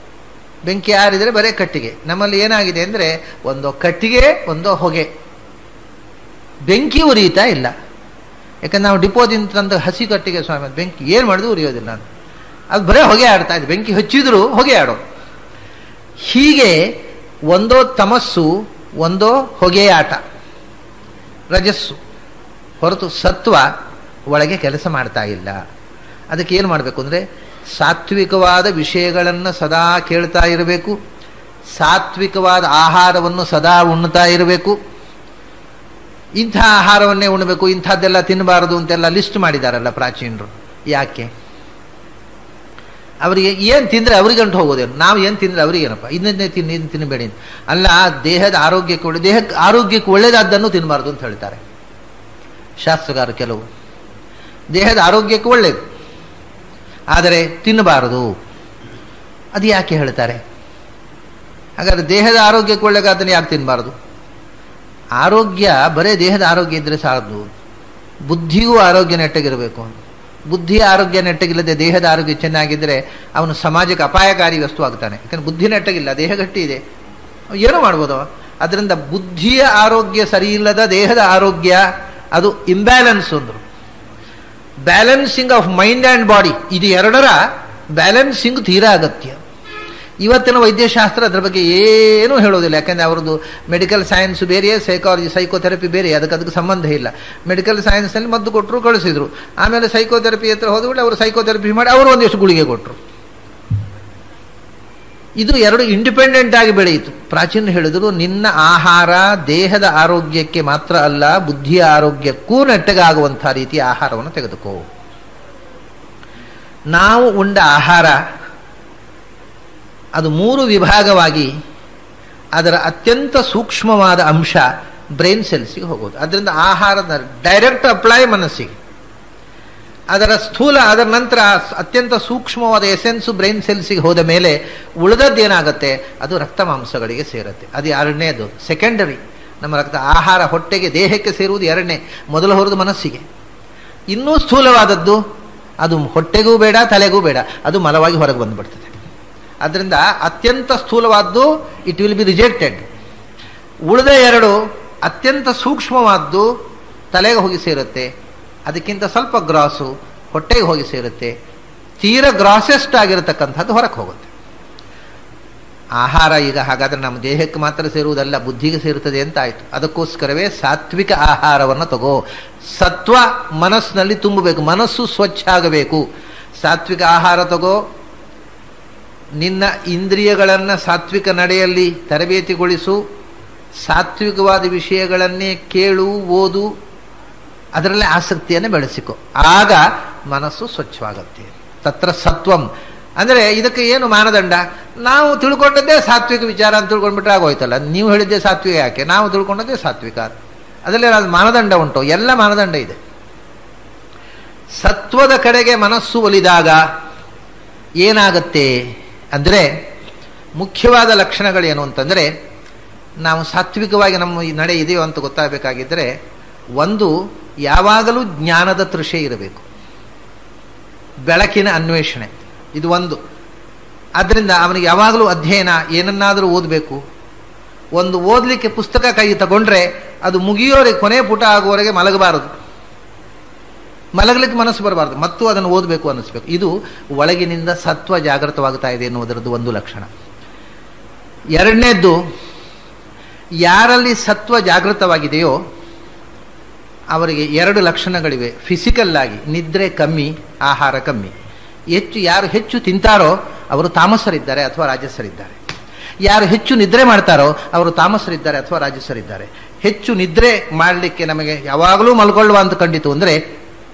ಬೆಂಕಿ ಆರಿದರೆ ಬರೇ ಕಟ್ಟಿಗೆ. ನಮ್ಮಲ್ಲಿ ಏನಾಗಿದೆ ಅಂದರೆ ಒಂದೋ ಕಟ್ಟಿಗೆ ಒಂದೋ ಹೊಗೆ, ಬೆಂಕಿ ಉರಿಯುತ್ತಾ ಇಲ್ಲ. ಯಾಕಂದ್ರೆ ನಾವು ಡಿಪೋದಿಂದ ತಂದ ಹಸಿ ಕಟ್ಟಿಗೆ ಸ್ವಾಮಿ ಬೆಂಕಿ ಏನು ಮಾಡಿದ್ರು ಉರಿಯೋದಿಲ್ಲ. ಅದು ಬರೇ ಹೊಗೆ ಆಡ್ತಾ ಇದೆ, ಬೆಂಕಿ ಹಚ್ಚಿದ್ರು ಹೊಗೆ ಆಡೋದು. ಹೀಗೆ ಒಂದೋ ತಮಸ್ಸು ಒಂದೋ ಹೊಗೆ ಆಟ, ರಜಸ್ಸು, ಹೊರತು ಸತ್ವ ಒಳಗೆ ಕೆಲಸ ಮಾಡ್ತಾ ಇಲ್ಲ. ಅದಕ್ಕೆ ಏನು ಮಾಡಬೇಕು ಅಂದರೆ ಸಾತ್ವಿಕವಾದ ವಿಷಯಗಳನ್ನು ಸದಾ ಕೇಳ್ತಾ ಇರಬೇಕು, ಸಾತ್ವಿಕವಾದ ಆಹಾರವನ್ನು ಸದಾ ಉಣ್ತಾ ಇರಬೇಕು. ಇಂಥ ಆಹಾರವನ್ನೇ ಉಣ್ಣಬೇಕು, ಇಂಥದ್ದೆಲ್ಲ ತಿನ್ನಬಾರದು ಅಂತೆಲ್ಲ ಲಿಸ್ಟ್ ಮಾಡಿದಾರಲ್ಲ ಪ್ರಾಚೀನರು. ಯಾಕೆ? ಅವರಿಗೆ ಏನು ತಿಂದರೆ ಅವ್ರಿಗಂಟು ಹೋಗೋದೇನು? ನಾವು ಏನು ತಿಂದರೆ ಅವ್ರಿಗೇನಪ್ಪ, ಇದನ್ನೇ ತಿನ್ನಿ, ಇದನ್ನು ತಿನ್ನಬೇಡಿ ಅಲ್ಲ. ದೇಹದ ಆರೋಗ್ಯಕ್ಕೆ ಒಳ್ಳೆ, ದೇಹಕ್ಕೆ ಆರೋಗ್ಯಕ್ಕೆ ಒಳ್ಳೆಯದಾದ್ದನ್ನು ತಿನ್ನಬಾರ್ದು ಅಂತ ಹೇಳ್ತಾರೆ ಶಾಸ್ತ್ರಗಾರರು ಕೆಲವು. ದೇಹದ ಆರೋಗ್ಯಕ್ಕೆ ಒಳ್ಳೆಯದು, ಆದರೆ ತಿನ್ನಬಾರದು. ಅದು ಯಾಕೆ ಹೇಳ್ತಾರೆ? ಹಾಗಾದರೆ ದೇಹದ ಆರೋಗ್ಯಕ್ಕೆ ಒಳ್ಳೆಯದಾದ್ದನ್ನು ಯಾಕೆ ತಿನ್ನಬಾರದು? ಆರೋಗ್ಯ ಬರೇ ದೇಹದ ಆರೋಗ್ಯ ಇದ್ದರೆ ಸಾಲದು, ಬುದ್ಧಿಗೂ ಆರೋಗ್ಯ ನೆಟ್ಟಗಿರಬೇಕು. ಬುದ್ಧಿಯ ಆರೋಗ್ಯ ನೆಟ್ಟಗಿಲ್ಲದೆ ದೇಹದ ಆರೋಗ್ಯ ಚೆನ್ನಾಗಿದ್ದರೆ ಅವನು ಸಮಾಜಕ್ಕೆ ಅಪಾಯಕಾರಿ ವಸ್ತು ಆಗ್ತಾನೆ. ಯಾಕಂದ್ರೆ ಬುದ್ಧಿ ನೆಟ್ಟಗಿಲ್ಲ, ದೇಹ ಗಟ್ಟಿ ಇದೆ, ಏನೋ ಮಾಡ್ಬೋದು. ಅದರಿಂದ ಬುದ್ಧಿಯ ಆರೋಗ್ಯ ಸರಿ ಇಲ್ಲದ ದೇಹದ ಆರೋಗ್ಯ ಅದು ಇಂಬ್ಯಾಲೆನ್ಸ್. ಅಂದರು balancing of mind and body, ಇದು ಎರಡರ ಬ್ಯಾಲೆನ್ಸಿಂಗ್ ತೀರಾ ಅಗತ್ಯ. ಇವತ್ತಿನ ವೈದ್ಯಶಾಸ್ತ್ರ ಅದರ ಬಗ್ಗೆ ಏನೂ ಹೇಳೋದಿಲ್ಲ. ಯಾಕೆಂದರೆ ಅವ್ರದ್ದು ಮೆಡಿಕಲ್ ಸೈನ್ಸ್ ಬೇರೆಯೇ, ಸೈಕಾಲಜಿ ಸೈಕೋಥೆರಪಿ ಬೇರೆ, ಅದಕ್ಕೆ ಸಂಬಂಧ ಇಲ್ಲ. ಮೆಡಿಕಲ್ ಸೈನ್ಸ್ನಲ್ಲಿ ಮದ್ದು ಕೊಟ್ಟರು, ಕಳಿಸಿದ್ರು. ಆಮೇಲೆ ಸೈಕೋಥೆರಪಿ ಹತ್ರ ಹೋದ್ಬಿಟ್ಟು ಅವರು ಸೈಕೋಥೆರಪಿ ಮಾಡಿ ಅವರು ಒಂದಿಷ್ಟು ಗುಳಿಗೆ ಕೊಟ್ಟರು. ಇದು ಎರಡು ಇಂಡಿಪೆಂಡೆಂಟ್ ಆಗಿ ಬೆಳೆಯಿತು. ಪ್ರಾಚೀನ ಹೇಳಿದ್ರು ನಿನ್ನ ಆಹಾರ ದೇಹದ ಆರೋಗ್ಯಕ್ಕೆ ಮಾತ್ರ ಅಲ್ಲ, ಬುದ್ಧಿಯ ಆರೋಗ್ಯಕ್ಕೂ ನೆಟ್ಟಗಾಗುವಂಥ ರೀತಿಯ ಆಹಾರವನ್ನು ತೆಗೆದುಕೋ. ನಾವು ಉಂಡ ಆಹಾರ ಅದು 3 ವಿಭಾಗವಾಗಿ ಅದರ ಅತ್ಯಂತ ಸೂಕ್ಷ್ಮವಾದ ಅಂಶ ಬ್ರೈನ್ ಸೆಲ್ಸಿಗೆ ಹೋಗೋದು. ಅದರಿಂದ ಆಹಾರದ ಡೈರೆಕ್ಟ್ ಅಪ್ಲೈ ಮನಸ್ಸಿಗೆ, ಅದರ ಸ್ಥೂಲ, ಅದರ ನಂತರ ಅತ್ಯಂತ ಸೂಕ್ಷ್ಮವಾದ ಎಸೆನ್ಸು ಬ್ರೈನ್ ಸೆಲ್ಸಿಗೆ ಹೋದ ಮೇಲೆ ಉಳಿದದ್ದೇನಾಗುತ್ತೆ, ಅದು ರಕ್ತ ಮಾಂಸಗಳಿಗೆ ಸೇರುತ್ತೆ. ಅದು ಎರಡನೇದು, ಸೆಕೆಂಡರಿ. ನಮ್ಮ ರಕ್ತ ಆಹಾರ ಹೊಟ್ಟೆಗೆ ದೇಹಕ್ಕೆ ಸೇರುವುದು ಎರಡನೇ, ಮೊದಲು ಹೊರದು ಮನಸ್ಸಿಗೆ. ಇನ್ನೂ ಸ್ಥೂಲವಾದದ್ದು ಅದು ಹೊಟ್ಟೆಗೂ ಬೇಡ, ತಲೆಗೂ ಬೇಡ, ಅದು ಮಲವಾಗಿ ಹೊರಗೆ ಬಂದುಬಿಡ್ತದೆ. ಆದ್ದರಿಂದ ಅತ್ಯಂತ ಸ್ಥೂಲವಾದ್ದು ಇಟ್ ವಿಲ್ ಬಿ ರಿಜೆಕ್ಟೆಡ್. ಉಳಿದ ಎರಡು ಅತ್ಯಂತ ಸೂಕ್ಷ್ಮವಾದ್ದು ತಲೆಗೆ ಹೋಗಿ ಸೇರುತ್ತೆ, ಅದಕ್ಕಿಂತ ಸ್ವಲ್ಪ ಗ್ರಾಸು ಹೊಟ್ಟೆಗೆ ಹೋಗಿ ಸೇರುತ್ತೆ, ತೀರ ಗ್ರಾಸೆಸ್ಟ್ ಆಗಿರತಕ್ಕಂಥದ್ದು ಹೊರಗೆ ಹೋಗುತ್ತೆ. ಆಹಾರ ಈಗ ಹಾಗಾದರೆ ನಮ್ಮ ದೇಹಕ್ಕೆ ಮಾತ್ರ ಸೇರುವುದಲ್ಲ, ಬುದ್ಧಿಗೆ ಸೇರುತ್ತದೆ ಅಂತ ಆಯಿತು. ಅದಕ್ಕೋಸ್ಕರವೇ ಸಾತ್ವಿಕ ಆಹಾರವನ್ನು ತಗೋ. ಸತ್ವ ಮನಸ್ಸಿನಲ್ಲಿ ತುಂಬಬೇಕು, ಮನಸ್ಸು ಸ್ವಚ್ಛ ಆಗಬೇಕು. ಸಾತ್ವಿಕ ಆಹಾರ ತಗೋ. ನಿನ್ನ ಇಂದ್ರಿಯಗಳನ್ನು ಸಾತ್ವಿಕ ನಡೆಯಲ್ಲಿ ತರಬೇತಿಗೊಳಿಸು. ಸಾತ್ವಿಕವಾದ ವಿಷಯಗಳನ್ನೇ ಕೇಳು, ಓದು, ಅದರಲ್ಲೇ ಆಸಕ್ತಿಯನ್ನು ಬೆಳೆಸಿಕೊ. ಆಗ ಮನಸ್ಸು ಸ್ವಚ್ಛವಾಗುತ್ತೆ. ತತ್ರ ಸತ್ವಂ ಅಂದರೆ ಇದಕ್ಕೆ ಏನು ಮಾನದಂಡ? ನಾವು ತಿಳ್ಕೊಂಡದ್ದೇ ಸಾತ್ವಿಕ ವಿಚಾರ ಅಂತ ತಿಳ್ಕೊಂಡ್ಬಿಟ್ರೆ ಆಗೋಯ್ತಲ್ಲ. ನೀವು ಹೇಳಿದ್ದೆ ಸಾತ್ವಿಕ ಯಾಕೆ, ನಾವು ತಿಳ್ಕೊಂಡದ್ದೇ ಸಾತ್ವಿಕ, ಅದರಲ್ಲಿ ಏನಾದ್ರು ಮಾನದಂಡ ಉಂಟು? ಎಲ್ಲ ಮಾನದಂಡ ಇದೆ. ಸತ್ವದ ಕಡೆಗೆ ಮನಸ್ಸು ಒಲಿದಾಗ ಏನಾಗತ್ತೆ ಅಂದರೆ, ಮುಖ್ಯವಾದ ಲಕ್ಷಣಗಳೇನು ಅಂತಂದರೆ, ನಾವು ಸಾತ್ವಿಕವಾಗಿ ನಮ್ಮ ಈ ನಡೆ ಇದೆಯೋ ಅಂತ ಗೊತ್ತಾಗಬೇಕಾಗಿದ್ದರೆ, ಒಂದು, ಯಾವಾಗಲೂ ಜ್ಞಾನದ ತೃಷೆ ಇರಬೇಕು, ಬೆಳಕಿನ ಅನ್ವೇಷಣೆ, ಇದು ಒಂದು. ಆದ್ದರಿಂದ ಅವನಿಗೆ ಯಾವಾಗಲೂ ಅಧ್ಯಯನ, ಏನನ್ನಾದರೂ ಓದಬೇಕು. ಒಂದು ಓದಲಿಕ್ಕೆ ಪುಸ್ತಕ ಕೈ ತಗೊಂಡ್ರೆ ಅದು ಮುಗಿಯೋರಿಗೆ, ಕೊನೆ ಪುಟ ಆಗುವವರೆಗೆ ಮಲಗಬಾರದು, ಮಲಗಲಿಕ್ಕೆ ಮನಸ್ಸು ಬರಬಾರದು, ಮತ್ತು ಅದನ್ನು ಓದಬೇಕು ಅನ್ನಿಸ್ಬೇಕು. ಇದು ಒಳಗಿನಿಂದ ಸತ್ವ ಜಾಗೃತವಾಗ್ತಾ ಇದೆ ಎನ್ನುವುದರದ್ದು ಒಂದು ಲಕ್ಷಣ. ಎರಡನೇದ್ದು, ಯಾರಲ್ಲಿ ಸತ್ವ ಜಾಗೃತವಾಗಿದೆಯೋ ಅವರಿಗೆ ಎರಡು ಲಕ್ಷಣಗಳಿವೆ. ಫಿಸಿಕಲ್ ಆಗಿ ನಿದ್ರೆ ಕಮ್ಮಿ, ಆಹಾರ ಕಮ್ಮಿ. ಯಾರು ಹೆಚ್ಚು ತಿಂತಾರೋ ಅವರು ತಾಮಸರಿದ್ದಾರೆ ಅಥವಾ ರಾಜಸರಿದ್ದಾರೆ. ಯಾರು ಹೆಚ್ಚು ನಿದ್ರೆ ಮಾಡ್ತಾರೋ ಅವರು ತಾಮಸರಿದ್ದಾರೆ ಅಥವಾ ರಾಜಸರಿದ್ದಾರೆ. ಹೆಚ್ಚು ನಿದ್ರೆ ಮಾಡಲಿಕ್ಕೆ ನಮಗೆ ಯಾವಾಗಲೂ ಮಲ್ಕೊಳ್ಳುವ ಅಂತ ಕಂಡಿತು ಅಂದರೆ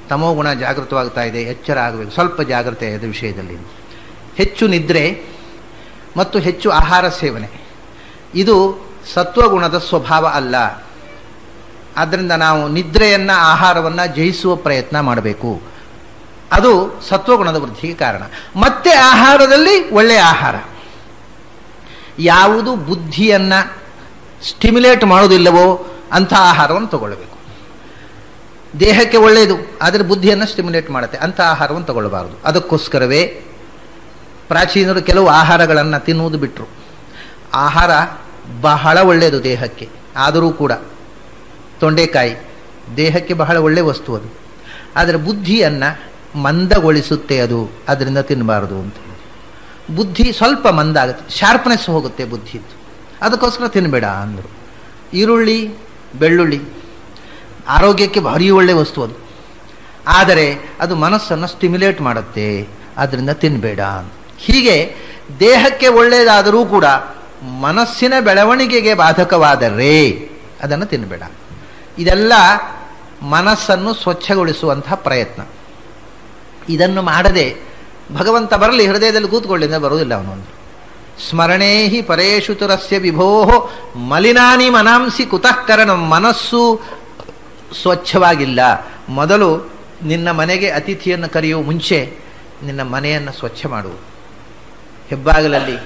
ತಮೋಗುಣ ಜಾಗೃತವಾಗ್ತಾ ಇದೆ, ಎಚ್ಚರ ಆಗಬೇಕು, ಸ್ವಲ್ಪ ಜಾಗೃತೆ ಇದೆ ವಿಷಯದಲ್ಲಿ. ಹೆಚ್ಚು ನಿದ್ರೆ ಮತ್ತು ಹೆಚ್ಚು ಆಹಾರ ಸೇವನೆ ಇದು ಸತ್ವಗುಣದ ಸ್ವಭಾವ ಅಲ್ಲ. ಆದ್ದರಿಂದ ನಾವು ನಿದ್ರೆಯನ್ನು, ಆಹಾರವನ್ನು ಜಯಿಸುವ ಪ್ರಯತ್ನ ಮಾಡಬೇಕು. ಅದು ಸತ್ವಗುಣದ ವೃದ್ಧಿಗೆ ಕಾರಣ. ಮತ್ತೆ ಆಹಾರದಲ್ಲಿ ಒಳ್ಳೆಯ ಆಹಾರ, ಯಾವುದು ಬುದ್ಧಿಯನ್ನು ಸ್ಟಿಮ್ಯುಲೇಟ್ ಮಾಡೋದಿಲ್ಲವೋ ಅಂಥ ಆಹಾರವನ್ನು ತಗೊಳ್ಬೇಕು. ದೇಹಕ್ಕೆ ಒಳ್ಳೆಯದು ಆದರೆ ಬುದ್ಧಿಯನ್ನು ಸ್ಟಿಮ್ಯುಲೇಟ್ ಮಾಡುತ್ತೆ, ಅಂಥ ಆಹಾರವನ್ನು ತಗೊಳ್ಳಬಾರದು. ಅದಕ್ಕೋಸ್ಕರವೇ ಪ್ರಾಚೀನರು ಕೆಲವು ಆಹಾರಗಳನ್ನು ತಿನ್ನುವುದು ಬಿಟ್ಟರು. ಆಹಾರ ಬಹಳ ಒಳ್ಳೆಯದು ದೇಹಕ್ಕೆ, ಆದರೂ ಕೂಡ ತೊಂಡೆಕಾಯಿ ದೇಹಕ್ಕೆ ಬಹಳ ಒಳ್ಳೆಯ ವಸ್ತು ಅದು, ಆದರೆ ಬುದ್ಧಿಯನ್ನು ಮಂದಗೊಳಿಸುತ್ತೆ ಅದು, ಅದರಿಂದ ತಿನ್ನಬಾರದು ಅಂತ. ಬುದ್ಧಿ ಸ್ವಲ್ಪ ಮಂದ ಆಗುತ್ತೆ, ಶಾರ್ಪ್ನೆಸ್ ಹೋಗುತ್ತೆ ಬುದ್ಧಿದ್ದು, ಅದಕ್ಕೋಸ್ಕರ ತಿನ್ನಬೇಡ ಅಂದರು. ಈರುಳ್ಳಿ, ಬೆಳ್ಳುಳ್ಳಿ ಆರೋಗ್ಯಕ್ಕೆ ಭಾರಿ ಒಳ್ಳೆಯ ವಸ್ತು ಅದು, ಆದರೆ ಅದು ಮನಸ್ಸನ್ನು ಸ್ಟಿಮ್ಯುಲೇಟ್ ಮಾಡುತ್ತೆ, ಅದರಿಂದ ತಿನ್ನಬೇಡ. ಹೀಗೆ ದೇಹಕ್ಕೆ ಒಳ್ಳೆಯದಾದರೂ ಕೂಡ ಮನಸ್ಸಿನ ಬೆಳವಣಿಗೆಗೆ ಬಾಧಕವಾದರೆ ಅದನ್ನು ತಿನ್ನಬೇಡ. ಇದೆಲ್ಲ ಮನಸ್ಸನ್ನು ಸ್ವಚ್ಛಗೊಳಿಸುವಂತಹ ಪ್ರಯತ್ನ. ಇದನ್ನು ಮಾಡದೆ ಭಗವಂತ ಬರಲಿ ಹೃದಯದಲ್ಲಿ ಕೂತ್ಕೊಳ್ಳಿ ಅಂದರೆ ಬರುವುದಿಲ್ಲ ಅವನೊಂದು. ಸ್ಮರಣೇಹಿ ಪರೇಶು ತುರಸ್ಯ ವಿಭೋ ಮಲಿನಾನಿ ಮನಾಂಸಿ ಕುತಃ ಕರಣಂ. ಮನಸ್ಸು ಸ್ವಚ್ಛವಾಗಿಲ್ಲ. ಮೊದಲು ನಿನ್ನ ಮನೆಗೆ ಅತಿಥಿಯನ್ನು ಕರೆಯುವ ಮುಂಚೆ ನಿನ್ನ ಮನೆಯನ್ನು ಸ್ವಚ್ಛ ಮಾಡುವುದು. ಹೆಬ್ಬಾಗಿಲಲ್ಲಿ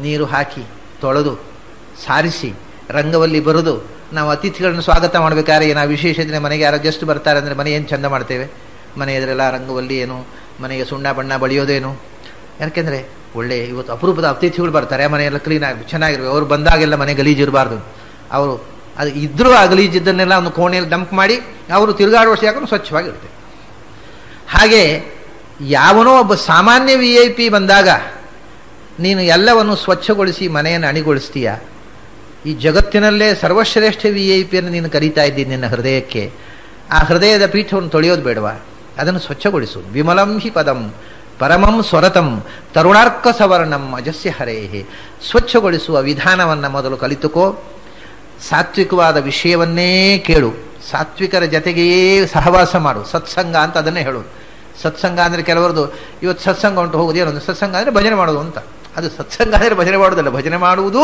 ನೀರು ಹಾಕಿ ತೊಳೆದು ಸಾರಿಸಿ ರಂಗವಲ್ಲಿ ಬರೆದು ನಾವು ಅತಿಥಿಗಳನ್ನು ಸ್ವಾಗತ ಮಾಡಬೇಕಾದ್ರೆ ನಾವು ವಿಶೇಷತೆ ಮನೆಗೆ ಯಾರೋ ಜಸ್ಟ್ ಬರ್ತಾರೆ ಅಂದರೆ ಮನೆ ಏನು ಚಂದ ಮಾಡ್ತೇವೆ, ಮನೆ ಎದುರೆಲ್ಲ ರಂಗವಲ್ಲಿ ಏನು, ಮನೆಗೆ ಸುಣ್ಣ ಬಣ್ಣ ಬಳಿಯೋದೇನು. ಯಾಕೆಂದರೆ ಒಳ್ಳೆ ಇವತ್ತು ಅಪರೂಪದ ಅತಿಥಿಗಳು ಬರ್ತಾರೆ, ಮನೆಯೆಲ್ಲ ಕ್ಲೀನ್ ಆಗಿ ಚೆನ್ನಾಗಿರ್ಬೇಕು. ಅವರು ಬಂದಾಗೆಲ್ಲ ಮನೆ ಗಲೀಜಿರಬಾರ್ದು. ಅವರು ಅದು ಇದ್ರೂ ಆ ಗಲೀಜಿದ್ದನ್ನೆಲ್ಲ ಒಂದು ಕೋಣೆಯಲ್ಲಿ ಡಂಪ್ ಮಾಡಿ ಅವರು ತಿರುಗಾಡುವ ಯಾಕಂದ್ರೆ ಸ್ವಚ್ಛವಾಗಿರುತ್ತೆ. ಹಾಗೆ ಯಾವನೋ ಒಬ್ಬ ಸಾಮಾನ್ಯ VIP ಬಂದಾಗ ನೀನು ಎಲ್ಲವನ್ನು ಸ್ವಚ್ಛಗೊಳಿಸಿ ಮನೆಯನ್ನು ಅಣಿಗೊಳಿಸ್ತೀಯ. ಈ ಜಗತ್ತಿನಲ್ಲೇ ಸರ್ವಶ್ರೇಷ್ಠ VIP ನೀನು ಕರೀತಾ ಇದ್ದೀನಿ ನಿನ್ನ ಹೃದಯಕ್ಕೆ. ಆ ಹೃದಯದ ಪೀಠವನ್ನು ತೊಳೆಯೋದು ಬೇಡವಾ? ಅದನ್ನು ಸ್ವಚ್ಛಗೊಳಿಸುವುದು. ವಿಮಲಂ ಹಿ ಪದಂ ಪರಮಂ ಸ್ವರತಂ ತರುಣಾರ್ಕ ಸವರ್ಣಂ ಅಜಸ್ಯ ಹರೇಹೇ. ಸ್ವಚ್ಛಗೊಳಿಸುವ ವಿಧಾನವನ್ನು ಮೊದಲು ಕಲಿತುಕೋ. ಸಾತ್ವಿಕವಾದ ವಿಷಯವನ್ನೇ ಕೇಳು, ಸಾತ್ವಿಕರ ಜೊತೆಗೆಯೇ ಸಹವಾಸ ಮಾಡು. ಸತ್ಸಂಗ ಅಂತ ಅದನ್ನೇ ಹೇಳೋದು. ಸತ್ಸಂಗ ಅಂದರೆ ಕೆಲವರದು ಇವತ್ತು ಸತ್ಸಂಗ ಉಂಟು ಹೋಗೋದು ಏನೊಂದು ಸತ್ಸಂಗ ಅಂದರೆ ಭಜನೆ ಮಾಡೋದು ಅಂತ. ಅದು ಸತ್ಸಂಗ ಅಂದರೆ ಭಜನೆ ಮಾಡುವುದಲ್ಲ. ಭಜನೆ ಮಾಡುವುದು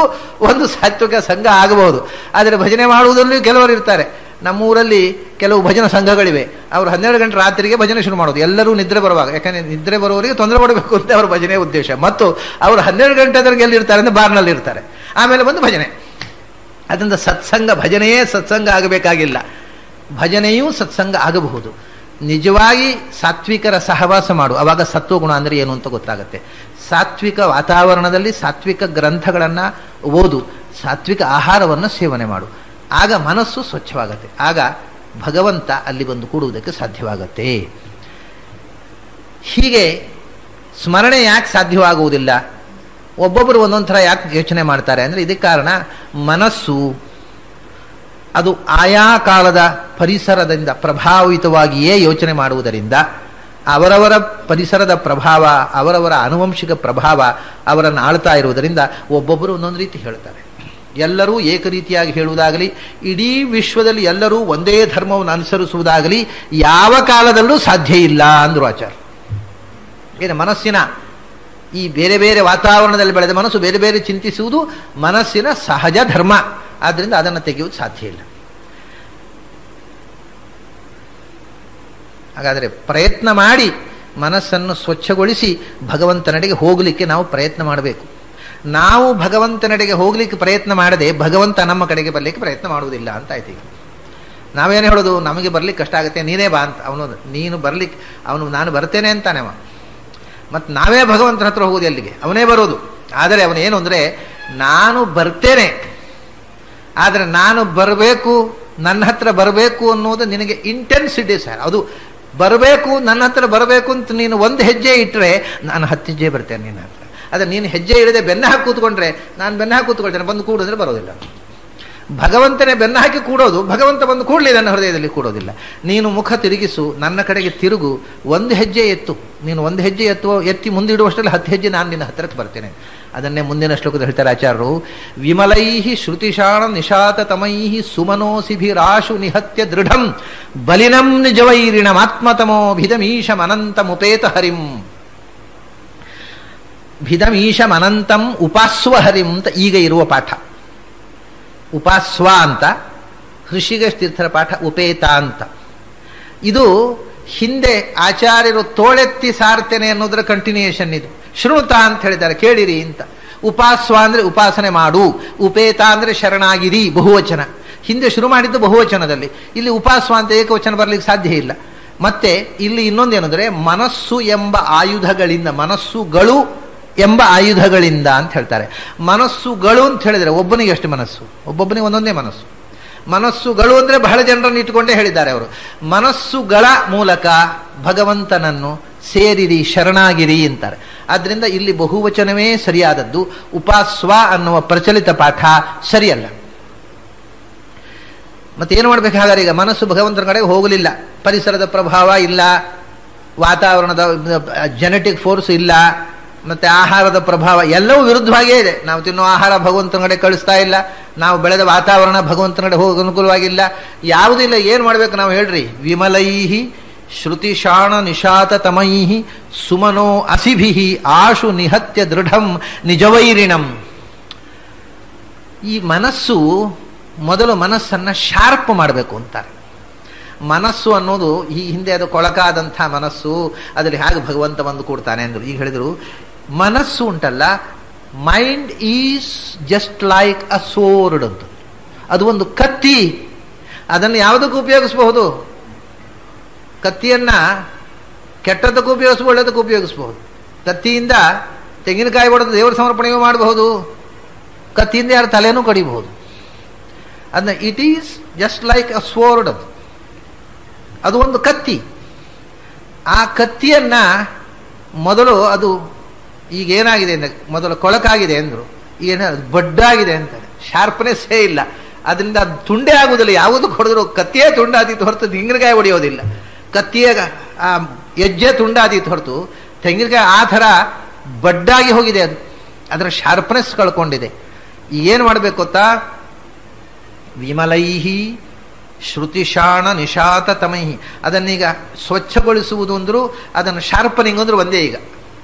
ಒಂದು ಸಾತ್ವಿಕ ಸಂಘ ಆಗಬಹುದು. ಆದರೆ ಭಜನೆ ಮಾಡುವುದರಲ್ಲಿ ಕೆಲವರು ಇರ್ತಾರೆ. ನಮ್ಮೂರಲ್ಲಿ ಕೆಲವು ಭಜನ ಸಂಘಗಳಿವೆ. ಅವರು 12 ಗಂಟೆ ರಾತ್ರಿಗೆ ಭಜನೆ ಶುರು ಮಾಡೋದು, ಎಲ್ಲರೂ ನಿದ್ರೆ ಬರುವಾಗ. ಯಾಕಂದರೆ ನಿದ್ರೆ ಬರುವವರಿಗೆ ತೊಂದರೆ ಮಾಡಬೇಕು ಅಂತ ಅವರ ಭಜನೆ ಉದ್ದೇಶ. ಮತ್ತು ಅವರು 12 ಗಂಟೆವರೆಗೆ ಎಲ್ಲಿರ್ತಾರೆ ಅಂದರೆ ಬಾರ್ನಲ್ಲಿ ಇರ್ತಾರೆ. ಆಮೇಲೆ ಬಂದು ಭಜನೆ. ಅದರಿಂದ ಸತ್ಸಂಗ, ಭಜನೆಯೇ ಸತ್ಸಂಗ ಆಗಬೇಕಾಗಿಲ್ಲ, ಭಜನೆಯೂ ಸತ್ಸಂಗ ಆಗಬಹುದು. ನಿಜವಾಗಿ ಸಾತ್ವಿಕರ ಸಹವಾಸ ಮಾಡು, ಆವಾಗ ಸತ್ವಗುಣ ಅಂದರೆ ಏನು ಅಂತ ಗೊತ್ತಾಗುತ್ತೆ. ಸಾತ್ವಿಕ ವಾತಾವರಣದಲ್ಲಿ ಸಾತ್ವಿಕ ಗ್ರಂಥಗಳನ್ನು ಓದು, ಸಾತ್ವಿಕ ಆಹಾರವನ್ನು ಸೇವನೆ ಮಾಡು, ಆಗ ಮನಸ್ಸು ಸ್ವಚ್ಛವಾಗತ್ತೆ. ಆಗ ಭಗವಂತ ಅಲ್ಲಿ ಬಂದು ಕೂಡುವುದಕ್ಕೆ ಸಾಧ್ಯವಾಗತ್ತೆ. ಹೀಗೆ ಸ್ಮರಣೆ ಯಾಕೆ ಸಾಧ್ಯವಾಗುವುದಿಲ್ಲ? ಒಬ್ಬೊಬ್ಬರು ಒಂದೊಂದು ಥರ ಯಾಕೆ ಯೋಚನೆ ಮಾಡ್ತಾರೆ ಅಂದರೆ ಇದಕ್ಕೆ ಕಾರಣ ಮನಸ್ಸು ಅದು ಆಯಾ ಕಾಲದ ಪರಿಸರದಿಂದ ಪ್ರಭಾವಿತವಾಗಿಯೇ ಯೋಚನೆ ಮಾಡುವುದರಿಂದ, ಅವರವರ ಪರಿಸರದ ಪ್ರಭಾವ, ಅವರವರ ಆನುವಂಶಿಕ ಪ್ರಭಾವ ಅವರನ್ನು ಆಳ್ತಾ ಇರುವುದರಿಂದ ಒಬ್ಬೊಬ್ಬರು ಒಂದೊಂದು ರೀತಿ ಹೇಳ್ತಾರೆ. ಎಲ್ಲರೂ ಏಕರೀತಿಯಾಗಿ ಹೇಳುವುದಾಗಲಿ, ಇಡೀ ವಿಶ್ವದಲ್ಲಿ ಎಲ್ಲರೂ ಒಂದೇ ಧರ್ಮವನ್ನು ಅನುಸರಿಸುವುದಾಗಲಿ ಯಾವ ಕಾಲದಲ್ಲೂ ಸಾಧ್ಯ ಇಲ್ಲ ಅಂದರು ಆಚಾರ್ಯ. ಏನು ಮನಸ್ಸಿನ ಈ ಬೇರೆ ಬೇರೆ ವಾತಾವರಣದಲ್ಲಿ ಬೆಳೆದ ಮನಸ್ಸು ಬೇರೆ ಬೇರೆ ಚಿಂತಿಸುವುದು ಮನಸ್ಸಿನ ಸಹಜ ಧರ್ಮ. ಆದ್ದರಿಂದ ಅದನ್ನು ತೆಗೆಯುವುದು ಸಾಧ್ಯ ಇಲ್ಲ. ಹಾಗಾದರೆ ಪ್ರಯತ್ನ ಮಾಡಿ ಮನಸ್ಸನ್ನು ಸ್ವಚ್ಛಗೊಳಿಸಿ ಭಗವಂತನೆಡೆಗೆ ಹೋಗಲಿಕ್ಕೆ ನಾವು ಪ್ರಯತ್ನ ಮಾಡಬೇಕು. ನಾವು ಭಗವಂತನೆಡೆಗೆ ಹೋಗಲಿಕ್ಕೆ ಪ್ರಯತ್ನ ಮಾಡದೆ ಭಗವಂತ ನಮ್ಮ ಕಡೆಗೆ ಬರಲಿಕ್ಕೆ ಪ್ರಯತ್ನ ಮಾಡುವುದಿಲ್ಲ ಅಂತ ಆಯ್ತು. ಈಗ ನಾವೇನು ಹೇಳೋದು, ನಮಗೆ ಬರ್ಲಿಕ್ಕೆ ಕಷ್ಟ ಆಗುತ್ತೆ, ನೀನೇ ಬಾ ಅಂತ. ನೀನು ಬರ್ಲಿಕ್ಕೆ ನಾನು ಬರ್ತೇನೆ ಅಂತಾನೆ ಅವ. ಮತ್ತು ನಾವೇ ಭಗವಂತನ ಹತ್ರ ಹೋಗೋದು ಎಲ್ಲಿಗೆ? ಅವನೇ ಬರೋದು. ಆದರೆ ಅವನೇನು ಅಂದರೆ, ನಾನು ಬರ್ತೇನೆ, ಆದರೆ ನಾನು ಬರಬೇಕು, ನನ್ನ ಹತ್ರ ಬರಬೇಕು ಅನ್ನೋದು ನಿನಗೆ ಇಂಟೆನ್ಸಿಟಿ ಸರ್. ಅದು ಬರಬೇಕು, ನನ್ನ ಹತ್ರ ಬರಬೇಕು ಅಂತ ನೀನು ಒಂದು ಹೆಜ್ಜೆ ಇಟ್ಟರೆ ನಾನು 10 ಹೆಜ್ಜೆ ಬರ್ತೇನೆ ನಿನ್ನ ಹತ್ರ. ಆದರೆ ನೀನು ಹೆಜ್ಜೆ ಇಡದೆ ಬೆನ್ನ ಹಾಕಿ ಕೂತ್ಕೊಂಡ್ರೆ ನಾನು ಬೆನ್ನ ಹಾಕಿ ಕೂತ್ಕೊಳ್ತೇನೆ, ಬಂದು ಕೂಡಿದ್ರೆ ಬರೋದಿಲ್ಲ. ಭಗವಂತನೇ ಬೆನ್ನ ಹಾಕಿ ಕೂಡೋದು, ಭಗವಂತ ಬಂದು ಕೂಡಲಿ ನನ್ನ ಹೃದಯದಲ್ಲಿ ಕೂಡೋದಿಲ್ಲ. ನೀನು ಮುಖ ತಿರುಗಿಸು, ನನ್ನ ಕಡೆಗೆ ತಿರುಗು, ಒಂದು ಹೆಜ್ಜೆ ಎತ್ತು. ನೀನು ಒಂದು ಹೆಜ್ಜೆ ಎತ್ತಿ ಮುಂದಿಡುವಷ್ಟರಲ್ಲಿ 10 ಹೆಜ್ಜೆ ನಾನು ನಿನ್ನ ಹತ್ತಿರಕ್ಕೆ ಬರ್ತೇನೆ. ಅದನ್ನೇ ಮುಂದಿನ ಶ್ಲೋಕದಲ್ಲಿ ಹೇಳ್ತಾರೆ ಆಚಾರ್ಯರು. ವಿಮಲೈಹಿ ಶ್ರುತಿಶಾಣ ನಿಶಾತ ತಮೈಹಿ ಸುಮನೋಸಿಭಿರಾಶು ನಿಹತ್ಯ ದೃಢಂ ಬಲಿನಂ ನಿಜವೈರಿಣಮಾತ್ಮತಮೋ ಭಿದಮೀಶಮನಂತಮುಪೇತ ಹರಿಂ. ಭಿದಮೀಶಮನಂತಂ ಉಪಾಸ್ವ ಹರಿಂ ಅಂತ ಈಗ ಇರುವ ಪಾಠ. ಉಪಾಸ್ವ ಅಂತ ಋಷಿಕೇಶ ತೀರ್ಥರ ಪಾಠ, ಉಪೇತ ಅಂತ. ಇದು ಹಿಂದೆ ಆಚಾರ್ಯರು ತೋಳೆತ್ತಿ ಸಾರ್ತೇನೆ ಅನ್ನೋದರ ಕಂಟಿನ್ಯೂಯೇಷನ್. ಇದು ಶೃಣುತ ಅಂತ ಹೇಳಿದ್ದಾರೆ, ಕೇಳಿರಿ ಅಂತ. ಉಪಾಸ್ವ ಅಂದರೆ ಉಪಾಸನೆ ಮಾಡು, ಉಪೇತ ಅಂದರೆ ಶರಣಾಗಿರಿ, ಬಹುವಚನ. ಹಿಂದೆ ಶುರು ಮಾಡಿದ್ದು ಬಹುವಚನದಲ್ಲಿ, ಇಲ್ಲಿ ಉಪಾಸ್ವ ಅಂತ ಏಕವಚನ ಬರಲಿಕ್ಕೆ ಸಾಧ್ಯ ಇಲ್ಲ. ಮತ್ತೆ ಇಲ್ಲಿ ಇನ್ನೊಂದೇನೆಂದರೆ ಮನಸ್ಸು ಎಂಬ ಆಯುಧಗಳಿಂದ, ಮನಸ್ಸುಗಳು ಎಂಬ ಆಯುಧಗಳಿಂದ ಅಂತ ಹೇಳ್ತಾರೆ. ಮನಸ್ಸುಗಳು ಅಂತ ಹೇಳಿದರೆ ಒಬ್ಬನಿಗೆ ಎಷ್ಟು ಮನಸ್ಸು? ಒಬ್ಬೊಬ್ಬನಿಗೆ ಒಂದೊಂದೇ ಮನಸ್ಸು. ಮನಸ್ಸುಗಳು ಅಂದರೆ ಬಹಳ ಜನರನ್ನು ಇಟ್ಟುಕೊಂಡೇ ಹೇಳಿದ್ದಾರೆ ಅವರು. ಮನಸ್ಸುಗಳ ಮೂಲಕ ಭಗವಂತನನ್ನು ಸೇರಿರಿ, ಶರಣಾಗಿರಿ ಅಂತಾರೆ. ಆದ್ದರಿಂದ ಇಲ್ಲಿ ಬಹುವಚನವೇ ಸರಿಯಾದದ್ದು. ಉಪಾಸ್ವ ಅನ್ನುವ ಪ್ರಚಲಿತ ಪಾಠ ಸರಿಯಲ್ಲ. ಮತ್ತೇನು ಮಾಡಬೇಕಾದ್ರೆ ಈಗ ಮನಸ್ಸು ಭಗವಂತನ ಕಡೆಗೆ ಹೋಗಲಿಲ್ಲ, ಪರಿಸರದ ಪ್ರಭಾವ ಇಲ್ಲ, ವಾತಾವರಣದ ಜೆನೆಟಿಕ್ ಫೋರ್ಸ್ ಇಲ್ಲ, ಮತ್ತೆ ಆಹಾರದ ಪ್ರಭಾವ ಎಲ್ಲವೂ ವಿರುದ್ಧವಾಗಿಯೇ ಇದೆ. ನಾವು ತಿನ್ನೋ ಆಹಾರ ಭಗವಂತನ ಕಡೆ ಕಳಿಸ್ತಾ ಇಲ್ಲ, ನಾವು ಬೆಳೆದ ವಾತಾವರಣ ಭಗವಂತನ ಕಡೆ ಹೋಗಿ ಅನುಕೂಲವಾಗಿಲ್ಲ, ಯಾವುದೂ ಇಲ್ಲ. ಏನು ಮಾಡಬೇಕು ನಾವು ಹೇಳ್ರಿ? ವಿಮಲೈಹಿ ಶ್ರುತಿಶಾಣ ನಿಶಾತ ತಮೈಹಿ ಸುಮನೋ ಅಸಿಭಿಹಿ ಆಶು ನಿಹತ್ಯ ದೃಢಂ ನಿಜವೈರಿಣಂ. ಈ ಮನಸ್ಸು ಮೊದಲು ಮನಸ್ಸನ್ನು ಶಾರ್ಪ್ ಮಾಡಬೇಕು ಅಂತಾರೆ. ಮನಸ್ಸು ಅನ್ನೋದು ಈ ಹಿಂದೆ ಅದು ಕೊಳಕಾದಂಥ ಮನಸ್ಸು, ಅದರಲ್ಲಿ ಹೇಗೆ ಭಗವಂತ ಬಂದು ಕೂಡ್ತಾನೆ ಅಂದರು. ಈಗ ಹೇಳಿದರು ಮನಸ್ಸು ಉಂಟಲ್ಲ, mind is just like a sword ಅಂತ. ಅದು ಒಂದು ಕತ್ತಿ, ಅದನ್ನು ಯಾವುದಕ್ಕೂ ಉಪಯೋಗಿಸಬಹುದು. ಕತ್ತಿಯನ್ನ ಕೆಟ್ಟದಕ್ಕೂ ಉಪಯೋಗಿಸಬಹುದು, ಒಳ್ಳೆದಕ್ಕೂ ಉಪಯೋಗಿಸಬಹುದು. ಕತ್ತಿಯಿಂದ ತೆಂಗಿನಕಾಯಿ ಹೊಡೆದು ದೇವರ ಸಮರ್ಪಣೆಯೂ ಮಾಡಬಹುದು, ಕತ್ತಿಯಿಂದ ಯಾರ ತಲೆನೂ ಕಡಿಬಹುದು. ಅದನ್ನ it is just like a sword. ಅದು ಒಂದು ಕತ್ತಿ. ಆ ಕತ್ತಿಯನ್ನ ಮೊದಲು ಅದು ಈಗ ಏನಾಗಿದೆ ಅಂದರೆ, ಮೊದಲು ಕೊಳಕಾಗಿದೆ ಅಂದರು, ಈಗ ಬಡ್ಡಾಗಿದೆ ಅಂತಾರೆ, ಶಾರ್ಪ್ನೆಸ್ಸೇ ಇಲ್ಲ. ಅದರಿಂದ ಅದು ತುಂಡೇ ಆಗುವುದಿಲ್ಲ. ಯಾವುದು ಹೊಡೆದ್ರು ಕತ್ತಿಯೇ ತುಂಡಾದೀತು ಹೊರತು ತೆಂಗಿನಕಾಯಿ ಹೊಡೆಯೋದಿಲ್ಲ. ಕತ್ತಿಯ ಆ ಹೆಜ್ಜೆ ತುಂಡಾದೀತು ಹೊರತು ತೆಂಗಿನಕಾಯಿ ಆ ಥರ ಬಡ್ಡಾಗಿ ಹೋಗಿದೆ. ಅದು ಅದರ ಶಾರ್ಪ್ನೆಸ್ ಕಳ್ಕೊಂಡಿದೆ. ಏನು ಮಾಡಬೇಕು ಗೊತ್ತಾ? ವಿಮಲೈಹಿ ಶ್ರುತಿಶಾಣ ನಿಶಾತ ತಮೈಹಿ. ಅದನ್ನೀಗ ಸ್ವಚ್ಛಗೊಳಿಸುವುದು ಅಂದರು, ಅದನ್ನು ಶಾರ್ಪನಿಂಗ್ ಅಂದರು ಒಂದೇ. ಈಗ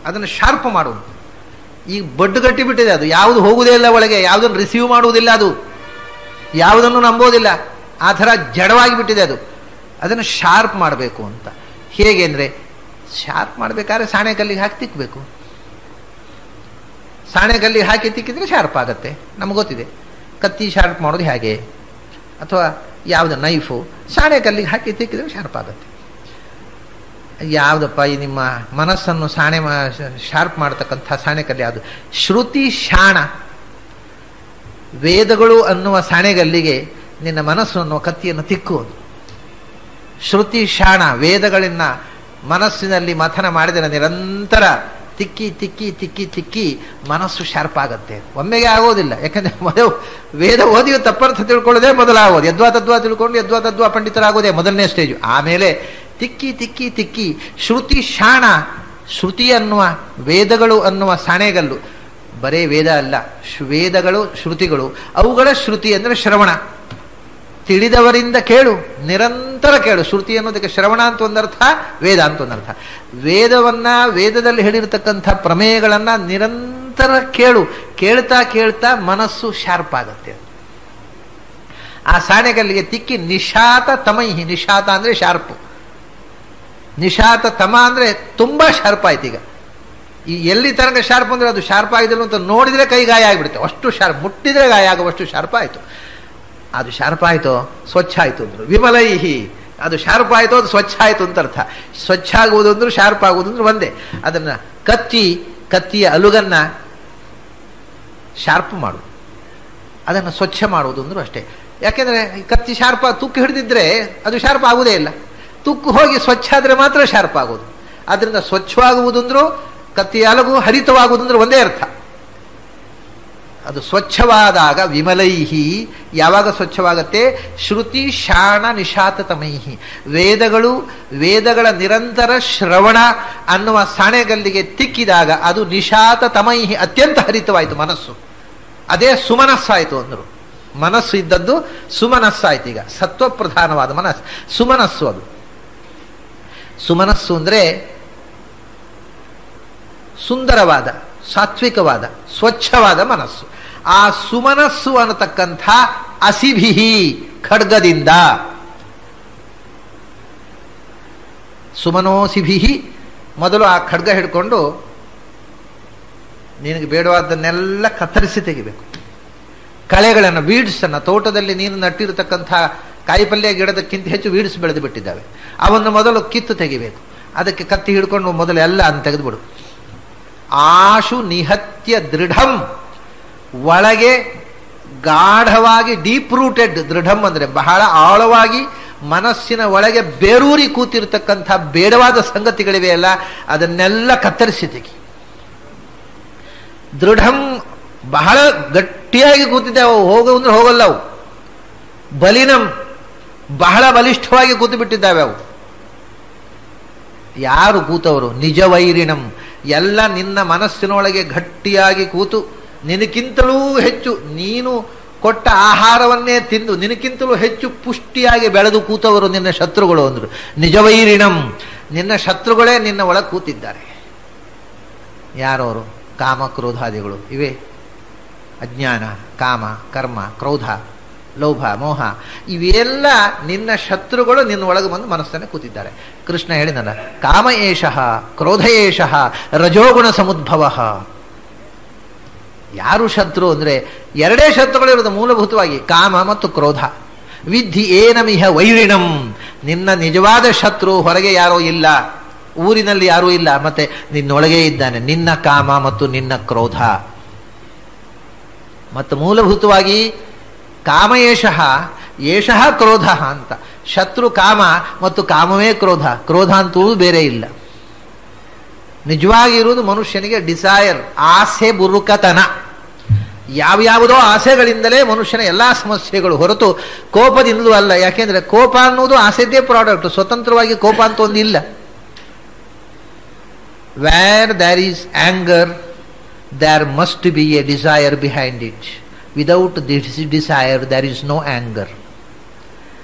ಅದನ್ನು ಶಾರ್ಪ್ ಮಾಡುವುದು. ಈಗ ಬಡ್ಡು ಕಟ್ಟಿಬಿಟ್ಟಿದೆ. ಅದು ಯಾವುದು ಹೋಗುವುದೇ ಇಲ್ಲ ಒಳಗೆ, ಯಾವುದನ್ನು ರಿಸೀವ್ ಮಾಡುವುದಿಲ್ಲ, ಅದು ಯಾವುದನ್ನು ನಂಬೋದಿಲ್ಲ. ಆ ಥರ ಜಡವಾಗಿ ಬಿಟ್ಟಿದೆ ಅದು. ಅದನ್ನು ಶಾರ್ಪ್ ಮಾಡಬೇಕು ಅಂತ. ಹೇಗೆ ಅಂದರೆ, ಶಾರ್ಪ್ ಮಾಡಬೇಕಾದ್ರೆ ಸಾಣೆ ಕಲ್ಲಿಗೆ ಹಾಕಿ ತಿಕ್ಕಬೇಕು. ಸಾಣೆ ಕಲ್ಲಿಗೆ ಹಾಕಿ ತಿಕ್ಕಿದ್ರೆ ಶಾರ್ಪ್ ಆಗುತ್ತೆ. ನಮ್ಗೆ ಗೊತ್ತಿದೆ. ಕತ್ತಿ ಶಾರ್ಪ್ ಮಾಡೋದು ಹೇಗೆ, ಅಥವಾ ಯಾವುದು ನೈಫು ಸಾಣೆ ಕಲ್ಲಿಗೆ ಹಾಕಿ ತಿಕ್ಕಿದ್ರೆ ಶಾರ್ಪ್ ಆಗುತ್ತೆ. ಯಾವುದಪ್ಪ ಈ ನಿಮ್ಮ ಮನಸ್ಸನ್ನು ಶಾರ್ಪ್ ಮಾಡತಕ್ಕಂಥ ಸಾಣೆಕಲ್ಲಿ ಯಾವುದು? ಶ್ರುತಿ ಶಾಣ. ವೇದಗಳು ಅನ್ನುವ ಸಾಣೆಗಲ್ಲಿಗೆ ನಿನ್ನ ಮನಸ್ಸು ಅನ್ನುವ ಕತ್ತಿಯನ್ನು ತಿಕ್ಕುವುದು. ಶ್ರುತಿ ಶಾಣ, ವೇದಗಳನ್ನ ಮನಸ್ಸಿನಲ್ಲಿ ಮಥನ ಮಾಡಿದರೆ ನಿರಂತರ ತಿಕ್ಕಿ ತಿಕ್ಕಿ ತಿಕ್ಕಿ ತಿಕ್ಕಿ ಮನಸ್ಸು ಶಾರ್ಪ್ ಆಗುತ್ತೆ. ಒಮ್ಮೆಗೆ ಆಗೋದಿಲ್ಲ. ಯಾಕಂದ್ರೆ ವೇದ ಓದಿಯು ತಪ್ಪರ್ಥ ತಿಳ್ಕೊಳ್ಳೋದೇ ಮೊದಲಾಗೋದು. ಯದ್ವಾ ತದ್ವಾ ತಿಳ್ಕೊಂಡು ಯದ್ವಾ ತದ್ವಾ ಪಂಡಿತರಾಗೋದೇ ಮೊದಲನೇ ಸ್ಟೇಜು. ಆಮೇಲೆ ತಿಕ್ಕಿ ತಿಕ್ಕಿ ತಿಕ್ಕಿ ಶ್ರುತಿ ಶಾಣ. ಶ್ರುತಿ ಅನ್ನುವ ವೇದಗಳು ಅನ್ನುವ ಸಾಣೆಗಲ್ಲು ಬರೇ ವೇದ ಅಲ್ಲ, ವೇದಗಳು ಶ್ರುತಿಗಳು. ಅವುಗಳ ಶ್ರುತಿ ಅಂದರೆ ಶ್ರವಣ. ತಿಳಿದವರಿಂದ ಕೇಳು, ನಿರಂತರ ಕೇಳು. ಶ್ರುತಿ ಅನ್ನೋದಕ್ಕೆ ಶ್ರವಣ ಅಂತ ಒಂದರ್ಥ, ವೇದ ಅಂತ ಒಂದರ್ಥ. ವೇದವನ್ನ, ವೇದದಲ್ಲಿ ಹೇಳಿರ್ತಕ್ಕಂಥ ಪ್ರಮೇಯಗಳನ್ನ ನಿರಂತರ ಕೇಳು. ಕೇಳ್ತಾ ಕೇಳ್ತಾ ಮನಸ್ಸು ಶಾರ್ಪ್ ಆಗುತ್ತೆ. ಆ ಸಾಣೆಗಲ್ಲಿಗೆ ತಿಕ್ಕಿ ನಿಶಾತ ತಮೈಹಿ. ನಿಶಾತ ಅಂದ್ರೆ ಶಾರ್ಪು, ನಿಶಾತ ತಮ ಅಂದ್ರೆ ತುಂಬಾ ಶಾರ್ಪ್ ಆಯ್ತು. ಈಗ ಈ ಎಲ್ಲಿ ತನಕ ಶಾರ್ಪ್ ಅಂದ್ರೆ ಅದು ಶಾರ್ಪ್ ಆಗಿದ್ರು ಅಂತ ನೋಡಿದ್ರೆ ಕೈ ಗಾಯ ಆಗಿಬಿಡುತ್ತೆ. ಅಷ್ಟು ಶಾರ್ಪ್, ಮುಟ್ಟಿದ್ರೆ ಗಾಯ ಆಗುವಷ್ಟು ಶಾರ್ಪ್ ಆಯ್ತು. ಅದು ಶಾರ್ಪ್ ಆಯ್ತು, ಸ್ವಚ್ಛ ಆಯ್ತು ಅಂದ್ರು. ವಿಮಲೈಹಿ, ಅದು ಶಾರ್ಪ್ ಆಯ್ತು, ಅದು ಸ್ವಚ್ಛ ಆಯ್ತು ಅಂತ ಅರ್ಥ. ಸ್ವಚ್ಛ ಆಗುವುದು ಅಂದ್ರು ಶಾರ್ಪ್ ಆಗುವುದು ಅಂದ್ರೆ ಒಂದೇ. ಅದನ್ನ ಕತ್ತಿಯ ಅಲುಗನ್ನ ಶಾರ್ಪ್ ಮಾಡು, ಅದನ್ನು ಸ್ವಚ್ಛ ಮಾಡುವುದು ಅಂದ್ರು ಅಷ್ಟೇ. ಯಾಕೆಂದ್ರೆ ಕತ್ತಿ ಶಾರ್ಪ್ ತುಕ್ಕು ಹಿಡಿದಿದ್ರೆ ಅದು ಶಾರ್ಪ್ ಆಗುವುದೇ ಇಲ್ಲ. ತುಕ್ಕು ಹೋಗಿ ಸ್ವಚ್ಛ ಆದ್ರೆ ಮಾತ್ರ ಶಾರ್ಪ್ ಆಗೋದು. ಆದ್ರಿಂದ ಸ್ವಚ್ಛವಾಗುವುದಂದ್ರು ಕತ್ತಿಯ ಅಲಗು ಹರಿತವಾಗುವುದಂದ್ರೆ ಒಂದೇ ಅರ್ಥ. ಅದು ಸ್ವಚ್ಛವಾದಾಗ ವಿಮಲೈಹಿ. ಯಾವಾಗ ಸ್ವಚ್ಛವಾಗತ್ತೆ? ಶ್ರುತಿ ಶಾಣ ನಿಶಾತ ತಮೈಹಿ. ವೇದಗಳ ನಿರಂತರ ಶ್ರವಣ ಅನ್ನುವ ಸಾಣೆಗಲ್ಲಿಗೆ ತಿಕ್ಕಿದಾಗ ಅದು ನಿಶಾತ ತಮೈಹಿ, ಅತ್ಯಂತ ಹರಿತವಾಯಿತು ಮನಸ್ಸು. ಅದೇ ಸುಮನಸ್ಸಾಯಿತು ಅಂದರು. ಮನಸ್ಸು ಇದ್ದದ್ದು ಸುಮನಸ್ಸಾಯ್ತು. ಈಗ ಸತ್ವಪ್ರಧಾನವಾದ ಮನಸ್ಸು ಸುಮನಸ್ಸು. ಅದು ಸುಮನಸ್ಸು ಅಂದ್ರೆ ಸುಂದರವಾದ, ಸಾತ್ವಿಕವಾದ, ಸ್ವಚ್ಛವಾದ ಮನಸ್ಸು. ಆ ಸುಮನಸ್ಸು ಅನ್ನತಕ್ಕಂಥ ಅಸಿಭಿಹಿ, ಖಡ್ಗದಿಂದ. ಸುಮನೋಸಿಭಿಹಿ, ಮೊದಲು ಆ ಖಡ್ಗ ಹಿಡ್ಕೊಂಡು ನಿನಗೆ ಬೇಡವಾದನ್ನೆಲ್ಲ ಕತ್ತರಿಸಿ ತೆಗಿಬೇಕು. ಕಳೆಗಳನ್ನು, ವೀಡ್ಸನ್ನು, ತೋಟದಲ್ಲಿ ನೀನು ನಟ್ಟಿರತಕ್ಕಂಥ ಕಾಯಿಪಲ್ಯ ಗಿಡದಕ್ಕಿಂತ ಹೆಚ್ಚು ವೀಡ್ಸ್ ಬೆಳೆದು ಬಿಟ್ಟಿದ್ದಾವೆ. ಅವನ್ನು ಮೊದಲು ಕಿತ್ತು ತೆಗಿಬೇಕು. ಅದಕ್ಕೆ ಕತ್ತಿ ಹಿಡ್ಕೊಂಡು ಮೊದಲು ಎಲ್ಲ ಅಂತ ತೆಗೆದುಬಿಡು. ಆಶು ನಿಹತ್ಯ ದೃಢಂ, ಒಳಗೆ ಗಾಢವಾಗಿ ಡೀಪ್ ರೂಟೆಡ್. ದೃಢಂ ಅಂದ್ರೆ ಬಹಳ ಆಳವಾಗಿ ಮನಸ್ಸಿನ ಒಳಗೆ ಬೇರೂರಿ ಕೂತಿರ್ತಕ್ಕಂಥ ಬೇಡವಾದ ಸಂಗತಿಗಳಿವೆ ಅಲ್ಲ, ಅದನ್ನೆಲ್ಲ ಕತ್ತರಿಸಿ ತೆಗಿ. ದೃಢಂ, ಬಹಳ ಗಟ್ಟಿಯಾಗಿ ಕೂತಿದ್ದೆ ಅವು, ಹೋಗು ಅಂದ್ರೆ ಹೋಗಲ್ಲ ಅವು. ಬಲಿನಂ, ಬಹಳ ಬಲಿಷ್ಠವಾಗಿ ಕೂತು ಬಿಟ್ಟಿದ್ದಾವೆ ಅವು. ಯಾರು ಕೂತವರು? ನಿಜವೈರಿಣಂ, ಎಲ್ಲ ನಿನ್ನ ಮನಸ್ಸಿನೊಳಗೆ ಗಟ್ಟಿಯಾಗಿ ಕೂತು ನಿನಕ್ಕಿಂತಲೂ ಹೆಚ್ಚು ನೀನು ಕೊಟ್ಟ ಆಹಾರವನ್ನೇ ತಿಂದು ನಿನಕ್ಕಿಂತಲೂ ಹೆಚ್ಚು ಪುಷ್ಟಿಯಾಗಿ ಬೆಳೆದು ಕೂತವರು ನಿನ್ನ ಶತ್ರುಗಳು ಅಂದರು. ನಿಜವೈರಿಣಂ, ನಿನ್ನ ಶತ್ರುಗಳೇ ನಿನ್ನ ಒಳಗೆ ಕೂತಿದ್ದಾರೆ. ಯಾರವರು? ಕಾಮ ಕ್ರೋಧಾದಿಗಳು ಇವೆ. ಅಜ್ಞಾನ, ಕಾಮ, ಕರ್ಮ, ಕ್ರೋಧ, ಲೋಭ, ಮೋಹ, ಇವೆಲ್ಲ ನಿನ್ನ ಶತ್ರುಗಳು ನಿನ್ನ ಒಳಗೆ ಬಂದು ಮನಸ್ಸನ್ನೇ ಕೂತಿದ್ದಾರೆ. ಕೃಷ್ಣ ಹೇಳಿದಲ್ಲ, ಕಾಮ ಏಷಃ ಕ್ರೋಧ ಏಷಃ ರಜೋಗುಣ ಸಮುದ್ಭವ. ಯಾರು ಶತ್ರು ಅಂದ್ರೆ ಎರಡೇ ಶತ್ರುಗಳಿರೋದು ಮೂಲಭೂತವಾಗಿ, ಕಾಮ ಮತ್ತು ಕ್ರೋಧ. ವಿಧಿ ಏನಮಿಹ ವೈರಿಣಂ, ನಿನ್ನ ನಿಜವಾದ ಶತ್ರು ಹೊರಗೆ ಯಾರೋ ಇಲ್ಲ, ಊರಿನಲ್ಲಿ ಯಾರೂ ಇಲ್ಲ, ಮತ್ತೆ ನಿನ್ನೊಳಗೆ ಇದ್ದಾನೆ. ನಿನ್ನ ಕಾಮ ಮತ್ತು ನಿನ್ನ ಕ್ರೋಧ. ಮತ್ತು ಮೂಲಭೂತವಾಗಿ ಕಾಮ ಏಷಃ ಕ್ರೋಧ ಅಂತ. ಶತ್ರು ಕಾಮ ಮತ್ತು ಕಾಮವೇ ಕ್ರೋಧ. ಕ್ರೋಧ ಅಂತೂ ಬೇರೆ ಇಲ್ಲ. ನಿಜವಾಗಿ ಇರುವುದು ಮನುಷ್ಯನಿಗೆ ಡಿಸೈರ್, ಆಸೆ, ಬುರುಕತನ. ಯಾವ್ಯಾವುದೋ ಆಸೆಗಳಿಂದಲೇ ಮನುಷ್ಯನ ಎಲ್ಲಾ ಸಮಸ್ಯೆಗಳು, ಹೊರತು ಕೋಪದಿಂದಲೂ ಅಲ್ಲ. ಯಾಕೆಂದ್ರೆ ಕೋಪ ಅನ್ನೋದು ಆಸೆದ್ದೇ ಪ್ರಾಡಕ್ಟ್. ಸ್ವತಂತ್ರವಾಗಿ ಕೋಪ ಅಂತ ಒಂದು ಇಲ್ಲ. Where there is anger there must be a desire behind it. Without this desire there is no anger.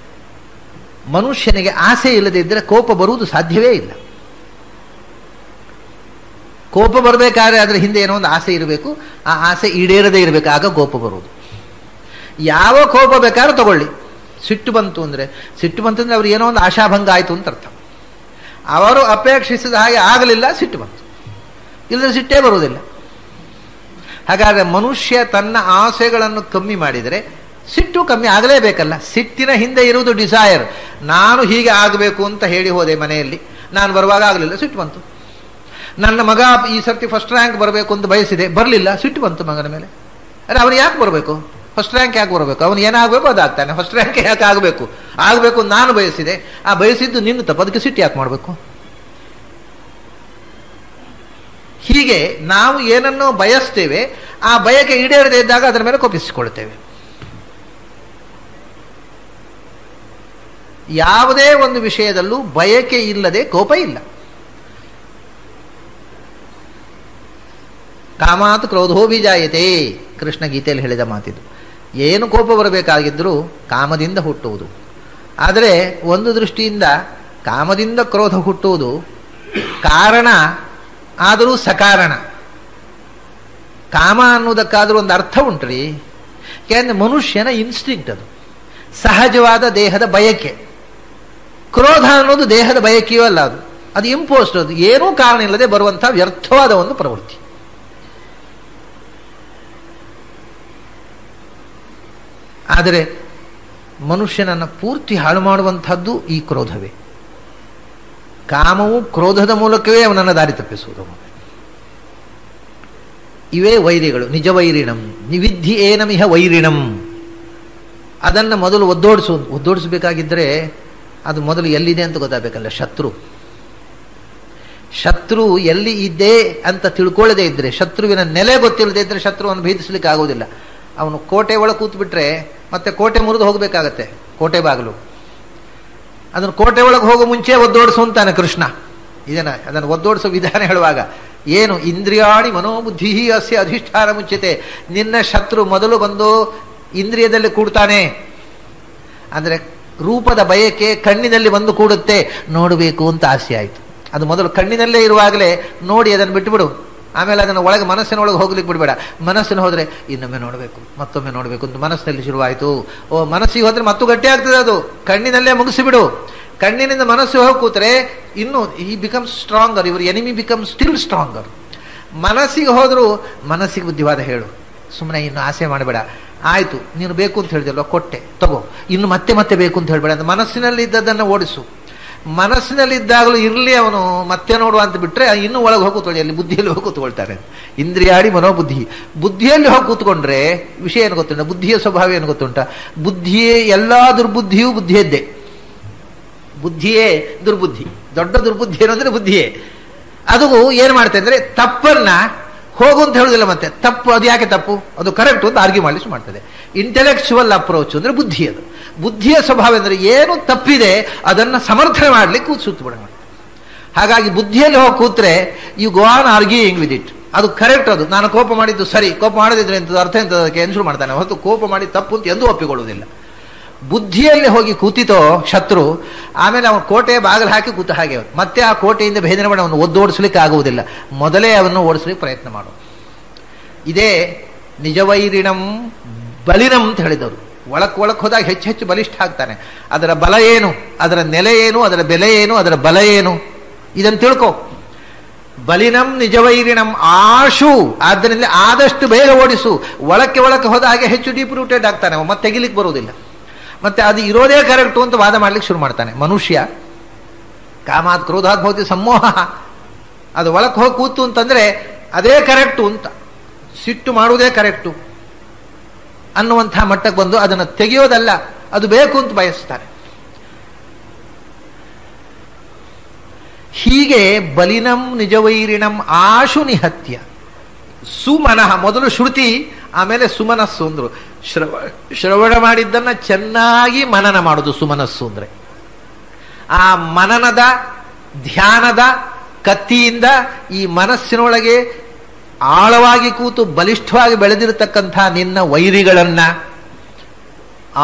ಮನುಷ್ಯನಿಗೆ ಆಸೆ ಇಲ್ಲದೆ ಇದ್ದರೆ ಕೋಪ ಬರುವುದು ಸಾಧ್ಯವೇ ಇಲ್ಲ. ಕೋಪ ಬರಬೇಕಾದ್ರೆ ಅದರ ಹಿಂದೆ ಏನೋ ಒಂದು ಆಸೆ ಇರಬೇಕು, ಆ ಆಸೆ ಈಡೇರದೇ ಇರಬೇಕು, ಆಗ ಕೋಪ ಬರುವುದು. ಯಾವ ಕೋಪ ಬೇಕಾದ್ರೂ ತಗೊಳ್ಳಿ. ಸಿಟ್ಟು ಬಂತು ಅಂದರೆ ಅವ್ರು ಏನೋ ಒಂದು ಆಶಾಭಂಗ ಆಯಿತು ಅಂತ ಅರ್ಥ. ಅವರು ಅಪೇಕ್ಷಿಸಿದ ಹಾಗೆ ಆಗಲಿಲ್ಲ, ಸಿಟ್ಟು ಬಂತು. ಇಲ್ಲದ್ರೆ ಸಿಟ್ಟೇ ಬರುವುದಿಲ್ಲ. ಹಾಗಾದರೆ ಮನುಷ್ಯ ತನ್ನ ಆಸೆಗಳನ್ನು ಕಮ್ಮಿ ಮಾಡಿದರೆ ಸಿಟ್ಟು ಕಮ್ಮಿ ಆಗಲೇಬೇಕಲ್ಲ. ಸಿಟ್ಟಿನ ಹಿಂದೆ ಇರುವುದು ಡಿಸೈರ್. ನಾನು ಹೀಗೆ ಆಗಬೇಕು ಅಂತ ಹೇಳಿ ಹೋದೆ ಮನೆಯಲ್ಲಿ, ನಾನು ಬರುವಾಗ ಆಗಲಿಲ್ಲ, ಸಿಟ್ಟು ಬಂತು. ನನ್ನ ಮಗ ಈ ಸರ್ತಿ ಫಸ್ಟ್ ರ್ಯಾಂಕ್ ಬರಬೇಕು ಅಂತ ಬಯಸಿದೆ, ಬರಲಿಲ್ಲ, ಸಿಟ್ಟು ಬಂತು ಮಗನ ಮೇಲೆ. ಅರೆ ಅವನು ಯಾಕೆ ಬರಬೇಕು? ಫಸ್ಟ್ ರ್ಯಾಂಕ್ ಯಾಕೆ ಬರಬೇಕು? ಅವನು ಏನಾಗಬೇಕು ಅದಾಗ್ತಾನೆ. ಫಸ್ಟ್ ರ್ಯಾಂಕ್ ಯಾಕೆ ಆಗಬೇಕು ನಾನು ಬಯಸಿದೆ, ಆ ಬಯಸಿದ್ದು ನಿನ್ನ ತಪ್ಪು, ಅದಕ್ಕೆ ಸಿಟ್ಟು ಯಾಕೆ ಮಾಡಬೇಕು? ಹೀಗೆ ನಾವು ಏನನ್ನೋ ಬಯಸ್ತೇವೆ, ಆ ಬಯಕೆ ಈಡೇರದೇ ಇದ್ದಾಗ ಅದರ ಮೇಲೆ ಕೋಪಿಸಿಕೊಳ್ತೇವೆ. ಯಾವುದೇ ಒಂದು ವಿಷಯದಲ್ಲೂ ಬಯಕೆ ಇಲ್ಲದೆ ಕೋಪ ಇಲ್ಲ. ಕಾಮಾತ್ ಕ್ರೋಧೋ ಬೀಜಾಯತೆ, ಕೃಷ್ಣ ಗೀತೆಯಲ್ಲಿ ಹೇಳಿದ ಮಾತಿದು. ಏನು ಕೋಪ ಬರಬೇಕಾಗಿದ್ದರೂ ಕಾಮದಿಂದ ಹುಟ್ಟುವುದು. ಆದರೆ ಒಂದು ದೃಷ್ಟಿಯಿಂದ ಕಾಮದಿಂದ ಕ್ರೋಧ ಹುಟ್ಟುವುದು ಕಾರಣ ಆದರೂ ಸಕಾರಣ. ಕಾಮ ಅನ್ನೋದಕ್ಕಾದರೂ ಒಂದು ಅರ್ಥ ಉಂಟ್ರಿ. ಯಾಕೆಂದ್ರೆ ಮನುಷ್ಯನ ಇನ್ಸ್ಟಿಂಕ್ಟ್, ಅದು ಸಹಜವಾದ ದೇಹದ ಬಯಕೆ. ಕ್ರೋಧ ಅನ್ನೋದು ದೇಹದ ಬಯಕೆಯೂ ಅಲ್ಲ, ಅದು ಇಂಪೋಸ್ಟ್, ಅದು ಏನೂ ಕಾರಣ ಇಲ್ಲದೆ ಬರುವಂತಹ ವ್ಯರ್ಥವಾದ ಒಂದು ಪ್ರವೃತ್ತಿ. ಆದರೆ ಮನುಷ್ಯನನ್ನು ಪೂರ್ತಿ ಹಾಳು ಮಾಡುವಂಥದ್ದು ಈ ಕ್ರೋಧವೇ. ಕಾಮವು ಕ್ರೋಧದ ಮೂಲಕವೇ ಅವನನ್ನು ದಾರಿ ತಪ್ಪಿಸುವುದು. ಇವೇ ವೈರಿಗಳು. ನಿಜ ವೈರಿಣಂ ನಿವಿದ್ಧಿ ಏನಮಿಹ ವೈರಿಣಂ. ಅದನ್ನು ಮೊದಲು ಒದ್ದೋಡಿಸಬೇಕಾಗಿದ್ದರೆ ಅದು ಮೊದಲು ಎಲ್ಲಿದೆ ಅಂತ ಗೊತ್ತಾಗಬೇಕಲ್ಲ. ಶತ್ರು ಎಲ್ಲಿ ಇದೆ ಅಂತ ತಿಳ್ಕೊಳ್ಳದೆ ಇದ್ರೆ, ಶತ್ರುವಿನ ನೆಲೆ ಗೊತ್ತಿಲ್ಲದೆ ಇದ್ರೆ ಶತ್ರುವನ್ನು ಭೇದಿಸಲಿಕ್ಕೆ ಆಗೋದಿಲ್ಲ. ಅವನು ಕೋಟೆ ಒಳಗೆ ಕೂತ್ಬಿಟ್ರೆ ಮತ್ತೆ ಕೋಟೆ ಮುರಿದು ಹೋಗಬೇಕಾಗತ್ತೆ, ಕೋಟೆ ಬಾಗಿಲು. ಅದನ್ನು ಕೋಟೆ ಒಳಗೆ ಹೋಗೋ ಮುಂಚೆ ಒದ್ದೋಡಿಸು ಅಂತಾನೆ ಕೃಷ್ಣ. ಅದನ್ನು ಒದ್ದೋಡಿಸೋ ವಿಧಾನ ಹೇಳುವಾಗ ಏನು, ಇಂದ್ರಿಯಾಣಿ ಮನೋಬುದ್ಧಿ ಅಸ್ಯ ಅಧಿಷ್ಠಾನ ಮುಚ್ಯತೆ. ನಿನ್ನ ಶತ್ರು ಮೊದಲು ಬಂದು ಇಂದ್ರಿಯದಲ್ಲಿ ಕೂಡ್ತಾನೆ. ಅಂದರೆ ರೂಪದ ಬಯಕೆ ಕಣ್ಣಿನಲ್ಲಿ ಬಂದು ಕೂಡುತ್ತೆ, ನೋಡಬೇಕು ಅಂತ ಆಸೆ ಆಯಿತು. ಅದು ಮೊದಲು ಕಣ್ಣಿನಲ್ಲೇ ಇರುವಾಗಲೇ ನೋಡಿ ಅದನ್ನು ಬಿಟ್ಟುಬಿಡು. ಆಮೇಲೆ ಅದನ್ನು ಒಳಗೆ ಮನಸ್ಸಿನೊಳಗೆ ಹೋಗ್ಲಿಕ್ಕೆ ಬಿಡಬೇಡ. ಮನಸ್ಸಿನ ಹೋದರೆ ಇನ್ನೊಮ್ಮೆ ನೋಡಬೇಕು, ಮತ್ತೊಮ್ಮೆ ನೋಡಬೇಕು ಅಂತ ಮನಸ್ಸಿನಲ್ಲಿ ಶುರುವಾಯಿತು. ಮನಸ್ಸಿಗೆ ಹೋದರೆ ಮತ್ತೂ ಗಟ್ಟಿ ಆಗ್ತದೆ. ಅದು ಕಣ್ಣಿನಲ್ಲೇ ಮುಗಿಸಿಬಿಡು. ಕಣ್ಣಿನಿಂದ ಮನಸ್ಸು ಹೋಗಿ ಕೂತ್ರೆ ಇನ್ನು ಈ becomes stronger, your enemy become still stronger. ಮನಸ್ಸಿಗೆ ಹೋದರೂ ಮನಸ್ಸಿಗೆ ಬುದ್ಧಿವಾದ ಹೇಳು, ಸುಮ್ಮನೆ ಇನ್ನು ಆಸೆ ಮಾಡಬೇಡ. ಆಯಿತು, ನೀನು ಬೇಕು ಅಂತ ಹೇಳಿದಲ್ವ, ಕೊಟ್ಟೆ, ತಗೋ, ಇನ್ನು ಮತ್ತೆ ಮತ್ತೆ ಬೇಕು ಅಂತ ಹೇಳಬೇಡ ಅಂತ ಮನಸ್ಸಿನಲ್ಲಿ ಇದ್ದದನ್ನು ಓಡಿಸು. ಮನಸ್ಸಿನಲ್ಲಿದ್ದಾಗಲೂ ಇರಲಿ, ಅವನು ಮತ್ತೆ ನೋಡುವ ಅಂತ ಬಿಟ್ಟರೆ ಇನ್ನೂ ಒಳಗೆ ಹೋಗಿ ಕೂತ್ಕೊಳ್ಳಿ. ಅಲ್ಲಿ ಬುದ್ಧಿಯಲ್ಲಿ ಹೋಗಿ ಕೂತ್ಕೊಳ್ತಾರೆ. ಇಂದ್ರಿಯಾಡಿ ಮನೋಬುದ್ಧಿ. ಬುದ್ಧಿಯಲ್ಲಿ ಹೋಗಿ ಕೂತ್ಕೊಂಡ್ರೆ ವಿಷಯ ಏನು ಗೊತ್ತುಂಟ, ಬುದ್ಧಿಯ ಸ್ವಭಾವ ಏನು ಗೊತ್ತುಂಟ. ಬುದ್ಧಿಯೇ ಎಲ್ಲ ದುರ್ಬುದ್ಧಿಯೂ ಬುದ್ಧಿಯದ್ದೇ. ಬುದ್ಧಿಯೇ ದುರ್ಬುದ್ಧಿ. ದೊಡ್ಡ ದುರ್ಬುದ್ಧಿ ಏನು ಅಂದರೆ ಬುದ್ಧಿಯೇ. ಅದು ಏನು ಮಾಡುತ್ತೆ ಅಂದರೆ ತಪ್ಪನ್ನ ಹೋಗು ಅಂತ ಹೇಳುದಿಲ್ಲ. ಮತ್ತೆ ತಪ್ಪು ಅದು ಯಾಕೆ ತಪ್ಪು, ಅದು ಕರೆಕ್ಟು ಅಂತ ಆರ್ಗ್ಯೂ ಮಾಡಲಿಕ್ಕೆ ಮಾಡ್ತದೆ. ಇಂಟೆಲೆಕ್ಚುವಲ್ ಅಪ್ರೋಚ್ ಅಂದರೆ ಬುದ್ಧಿ. ಅದು ಬುದ್ಧಿಯ ಸ್ವಭಾವ ಅಂದರೆ ಏನು ತಪ್ಪಿದೆ ಅದನ್ನು ಸಮರ್ಥನೆ ಮಾಡಲಿಕ್ಕೆ ಸುತ್ತು ಬಿಡ. ಹಾಗಾಗಿ ಬುದ್ಧಿಯಲ್ಲಿ ಹೋಗಿ ಕೂತ್ರೆ you go on arguing with it. ಅದು ಕರೆಕ್ಟ್, ಅದು ನಾನು ಕೋಪ ಮಾಡಿದ್ದು ಸರಿ, ಕೋಪ ಮಾಡದಿದ್ರೆ ಎಂಥದ್ದು ಅರ್ಥ ಎಂಥದಕ್ಕೆ ಎನ್ಶೂರು ಮಾಡ್ತಾನೆ ಹೊತ್ತು ಕೋಪ ಮಾಡಿ ತಪ್ಪು ಅಂತ ಎಂದೂ ಒಪ್ಪಿಕೊಳ್ಳುವುದಿಲ್ಲ. ಬುದ್ಧಿಯಲ್ಲಿ ಹೋಗಿ ಕೂತಿತೋ ಶತ್ರು, ಆಮೇಲೆ ಅವನು ಕೋಟೆ ಬಾಗಿಲು ಹಾಕಿ ಕೂತ ಹಾಗೆ ಮತ್ತೆ ಆ ಕೋಟೆಯಿಂದ ಭೇದನೆ ಮಾಡಿ ಅವನು ಒದ್ದೋಡಿಸ್ಲಿಕ್ಕೆ ಆಗುವುದಿಲ್ಲ. ಮೊದಲೇ ಅವನ್ನು ಓಡಿಸ್ಲಿಕ್ಕೆ ಪ್ರಯತ್ನ ಮಾಡು. ಇದೇ ನಿಜವೈರಿಣಂ ಬಲಿನಂ ಅಂತ ಹೇಳಿದವರು. ಒಳಕ್ಕೆ ಹೋದಾಗ ಹೆಚ್ಚು ಹೆಚ್ಚು ಬಲಿಷ್ಠ ಆಗ್ತಾನೆ. ಅದರ ಬಲ ಏನು, ಅದರ ನೆಲೆ ಏನು, ಅದರ ಬೆಲೆ ಏನು, ಅದರ ಬಲ ಏನು, ಇದನ್ನು ತಿಳ್ಕೊ. ಬಲಿನಂ ನಿಜವೈರಿಣಂ ಆಶು. ಆದ್ದರಿಂದ ಆದಷ್ಟು ಬೇಗ ಓಡಿಸು. ಒಳಕ್ಕೆ ಹೋದ ಹಾಗೆ ಹೆಚ್ಚು ಡೀಪ್ ರೂಟೆಡ್ ಆಗ್ತಾನೆ, ಮತ್ತೆ ತೆಗಿಲಿಕ್ಕೆ ಬರುವುದಿಲ್ಲ. ಮತ್ತೆ ಅದು ಇರೋದೇ ಕರೆಕ್ಟು ಅಂತ ವಾದ ಮಾಡ್ಲಿಕ್ಕೆ ಶುರು ಮಾಡ್ತಾನೆ ಮನುಷ್ಯ. ಕಾಮಾತ್ ಕ್ರೋಧಾತ್ ಭವತಿ ಸಮೋಹ. ಅದು ಒಳಕ್ಕೆ ಹೋಗಿ ಕೂತು ಅಂತಂದ್ರೆ ಅದೇ ಕರೆಕ್ಟು ಅಂತ, ಸಿಟ್ಟು ಮಾಡುವುದೇ ಕರೆಕ್ಟು ಅನ್ನುವಂಥ ಮಟ್ಟಕ್ಕೆ ಬಂದು ಅದನ್ನು ತೆಗೆಯೋದಲ್ಲ, ಅದು ಬೇಕು ಅಂತ ಬಯಸ್ತಾರೆ. ಹೀಗೆ ಬಲಿನಂ ನಿಜವೈರಿಣಂ ಆಶು ನಿಹತ್ಯ. ಸುಮನಃ, ಮೊದಲು ಶ್ರುತಿ ಆಮೇಲೆ ಸುಮನಸ್ಸು ಅಂದ್ರು. ಶ್ರವಣ ಮಾಡಿದ್ದನ್ನ ಚೆನ್ನಾಗಿ ಮನನ ಮಾಡುದು ಸುಮನಸ್ಸು ಅಂದ್ರೆ. ಆ ಮನನದ ಧ್ಯಾನದ ಕತ್ತಿಯಿಂದ ಈ ಮನಸ್ಸಿನೊಳಗೆ ಆಳವಾಗಿ ಕೂತು ಬಲಿಷ್ಠವಾಗಿ ಬೆಳೆದಿರತಕ್ಕಂಥ ನಿನ್ನ ವೈರಿಗಳನ್ನ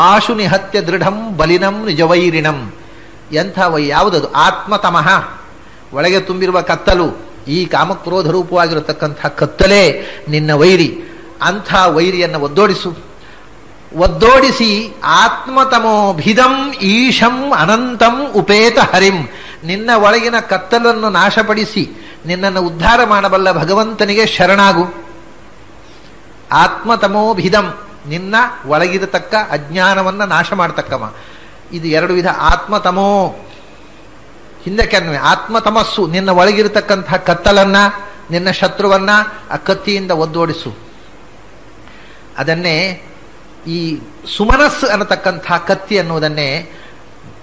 ಆಶು ನಿಹತ್ಯ ದೃಢಂ ಬಲಿನಂ ನಿಜವೈರಿಣಂ. ಎಂಥ ಯಾವುದದು? ಆತ್ಮತಮಃ, ಒಳಗೆ ತುಂಬಿರುವ ಕತ್ತಲು, ಈ ಕಾಮಕ್ರೋಧ ರೂಪವಾಗಿರತಕ್ಕಂಥ ಕತ್ತಲೇ ನಿನ್ನ ವೈರಿ. ಅಂಥ ವೈರಿಯನ್ನು ಒದ್ದೋಡಿಸಿ ಆತ್ಮತಮೋಭಿದಂ ಈಶಂ ಅನಂತಂ ಉಪೇತ ಹರಿಂ, ನಿನ್ನ ಒಳಗಿನ ಕತ್ತಲನ್ನು ನಾಶಪಡಿಸಿ ನಿನ್ನನ್ನು ಉದ್ಧಾರ ಮಾಡಬಲ್ಲ ಭಗವಂತನಿಗೆ ಶರಣಾಗು. ಆತ್ಮತಮೋಭಿದಂ, ನಿನ್ನ ಒಳಗಿರತಕ್ಕ ಅಜ್ಞಾನವನ್ನ ನಾಶ ಮಾಡತಕ್ಕವ. ಇದು ಎರಡು ವಿಧ. ಆತ್ಮತಮೋ ಹಿಂದಕ್ಕೆ ಅನ್ವಯ. ಆತ್ಮತಮಸ್ಸು, ನಿನ್ನ ಒಳಗಿರತಕ್ಕಂಥ ಕತ್ತಲನ್ನ, ನಿನ್ನ ಶತ್ರುವನ್ನ ಆ ಕತ್ತಿಯಿಂದ ಒದ್ದೋಡಿಸು. ಅದನ್ನೇ ಈ ಸುಮನಸ್ಸು ಅನ್ನತಕ್ಕಂಥ ಕತ್ತಿ ಅನ್ನುವುದನ್ನೇ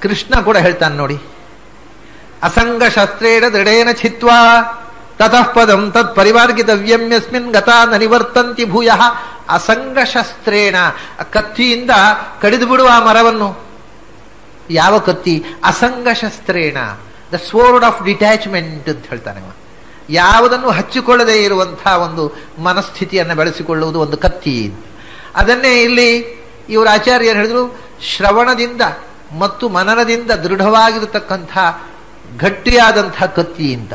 ಕೃಷ್ಣ ಕೂಡ ಹೇಳ್ತಾನೆ ನೋಡಿ. ಅಸಂಗ ಶಸ್ತ್ರೇಣ ದೃಢೇನ ಚಿತ್ವಾ ತತಃ ಪದಂ ತತ್ ಪರಿವಾರ್ಗಿತವ್ಯಂ ಯಸ್ಮಿನ್ ಗತಾ ನ ನಿವರ್ತಂತಿ ಭೂಯಃ. ಅಸಂಗ ಶಸ್ತ್ರೇಣ, ಕತ್ತಿಯಿಂದ ಕಡಿದು ಬಿಡುವ ಆ ಮರವನ್ನು. ಯಾವ ಕತ್ತಿ? ಅಸಂಗ ಶಸ್ತ್ರೇಣ, ದ ಸ್ವೋರ್ಡ್ ಆಫ್ ಡಿಟ್ಯಾಚ್ಮೆಂಟ್ ಅಂತ ಹೇಳ್ತಾನೆ. ಯಾವುದನ್ನು ಹಚ್ಚಿಕೊಳ್ಳದೇ ಇರುವಂತಹ ಒಂದು ಮನಸ್ಥಿತಿಯನ್ನು ಬೆಳೆಸಿಕೊಳ್ಳುವುದು ಒಂದು ಕತ್ತಿ. ಅದನ್ನೇ ಇಲ್ಲಿ ಇವರು ಆಚಾರ್ಯರು ಹೇಳಿದ್ರು, ಶ್ರವಣದಿಂದ ಮತ್ತು ಮನನದಿಂದ ದೃಢವಾಗಿರತಕ್ಕಂಥ ಗಟ್ಟಿಯಾದಂಥ ಕತ್ತಿ ಅಂತ.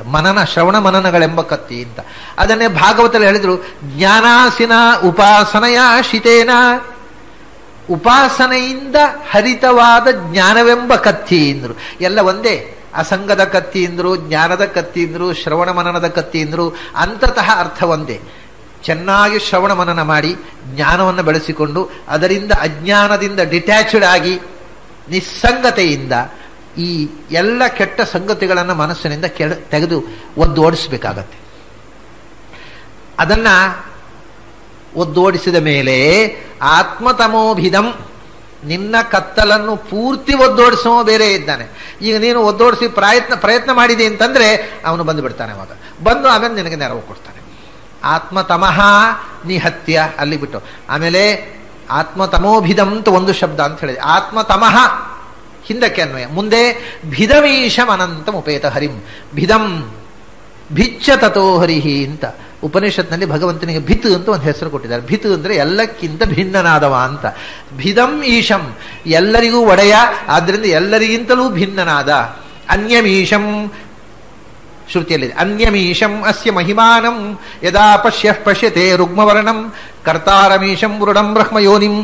ಶ್ರವಣ ಮನನಗಳೆಂಬ ಕತ್ತಿ ಅಂತ. ಅದನ್ನೇ ಭಾಗವತಲ್ಲಿ ಹೇಳಿದ್ರು, ಜ್ಞಾನಾಸಿನ ಉಪಾಸನೆಯ ಶಿತೇನ, ಉಪಾಸನೆಯಿಂದ ಹರಿತವಾದ ಜ್ಞಾನವೆಂಬ ಕತ್ತಿ ಎಂದ್ರು. ಎಲ್ಲ ಒಂದೇ. ಅಸಂಗದ ಕತ್ತಿ ಎಂದ್ರು, ಜ್ಞಾನದ ಕತ್ತಿ ಎಂದ್ರು, ಶ್ರವಣ ಮನನದ ಕತ್ತಿ ಎಂದ್ರು. ಅಂತತಃ ಅರ್ಥ ಒಂದೇ. ಚೆನ್ನಾಗಿ ಶ್ರವಣ ಮನನ ಮಾಡಿ ಜ್ಞಾನವನ್ನು ಬೆಳೆಸಿಕೊಂಡು ಅದರಿಂದ ಅಜ್ಞಾನದಿಂದ ಡಿಟ್ಯಾಚ್ಡ್ ಆಗಿ ನಿಸ್ಸಂಗತೆಯಿಂದ ಈ ಎಲ್ಲ ಕೆಟ್ಟ ಸಂಗತಿಗಳನ್ನು ಮನಸ್ಸಿನಿಂದ ತೆಗೆದು ಒದ್ದೋಡಿಸಬೇಕಾಗತ್ತೆ. ಅದನ್ನ ಒದ್ದೋಡಿಸಿದ ಮೇಲೆ ಆತ್ಮತಮೋಭಿದಂ, ನಿನ್ನ ಕತ್ತಲನ್ನು ಪೂರ್ತಿ ಒದ್ದೋಡಿಸೋ ಬೇರೆ ಇದ್ದಾನೆ. ಈಗ ನೀನು ಒದ್ದೋಡಿಸಿ ಪ್ರಯತ್ನ ಮಾಡಿದೆ ಅಂತಂದ್ರೆ ಅವನು ಬಂದು ಬಿಡ್ತಾನೆ. ಅವಾಗ ಬಂದು ಆಮೇಲೆ ನಿನಗೆ ನೆರವು ಕೊಡ್ತಾನೆ. ಆತ್ಮತಮಃ ನಿಹತ್ಯ ಅಲ್ಲಿ ಬಿಟ್ಟು ಆಮೇಲೆ ಆತ್ಮತಮೋಭಿದಂ ಅಂತ ಒಂದು ಶಬ್ದ ಅಂತ ಹೇಳಿದೆ. ಆತ್ಮತಮಃ ಹಿಂದಕ್ಕೆ ಅನ್ವಯ. ಮುಂದೆ ಭಿದಮೀಶಂ ಅನಂತಂ ಉಪೇತ ಹರಿಂ. ಭಿದಂ ಭಿಚ್ಚ ತಥೋ ಹರಿಹಿ ಅಂತ ಉಪನಿಷತ್ನಲ್ಲಿ ಭಗವಂತನಿಗೆ ಭಿತ್ ಅಂತ ಒಂದು ಹೆಸರು ಕೊಟ್ಟಿದ್ದಾರೆ. ಭಿತ್ ಅಂದ್ರೆ ಎಲ್ಲಕ್ಕಿಂತ ಭಿನ್ನನಾದವ ಅಂತ. ಭಿದಂ ಈಶಂ, ಎಲ್ಲರಿಗೂ ಒಡೆಯ, ಆದ್ರಿಂದ ಎಲ್ಲರಿಗಿಂತಲೂ ಭಿನ್ನನಾದ. ಅನ್ಯಮೀಶಂ ಶ್ರುತಿಯಲ್ಲಿದೆ. ಅನ್ಯಮೀಶಂ ಅಸ್ಯ ಮಹಿಮಾನಂ ಯದಾ ಪಶ್ಯತೆ ರುಗ್ಮವರ್ಣಂ ಕರ್ತಾರಮೀಶಂ ವೃಢಂ ಬ್ರಹ್ಮಯೋನಿಂ.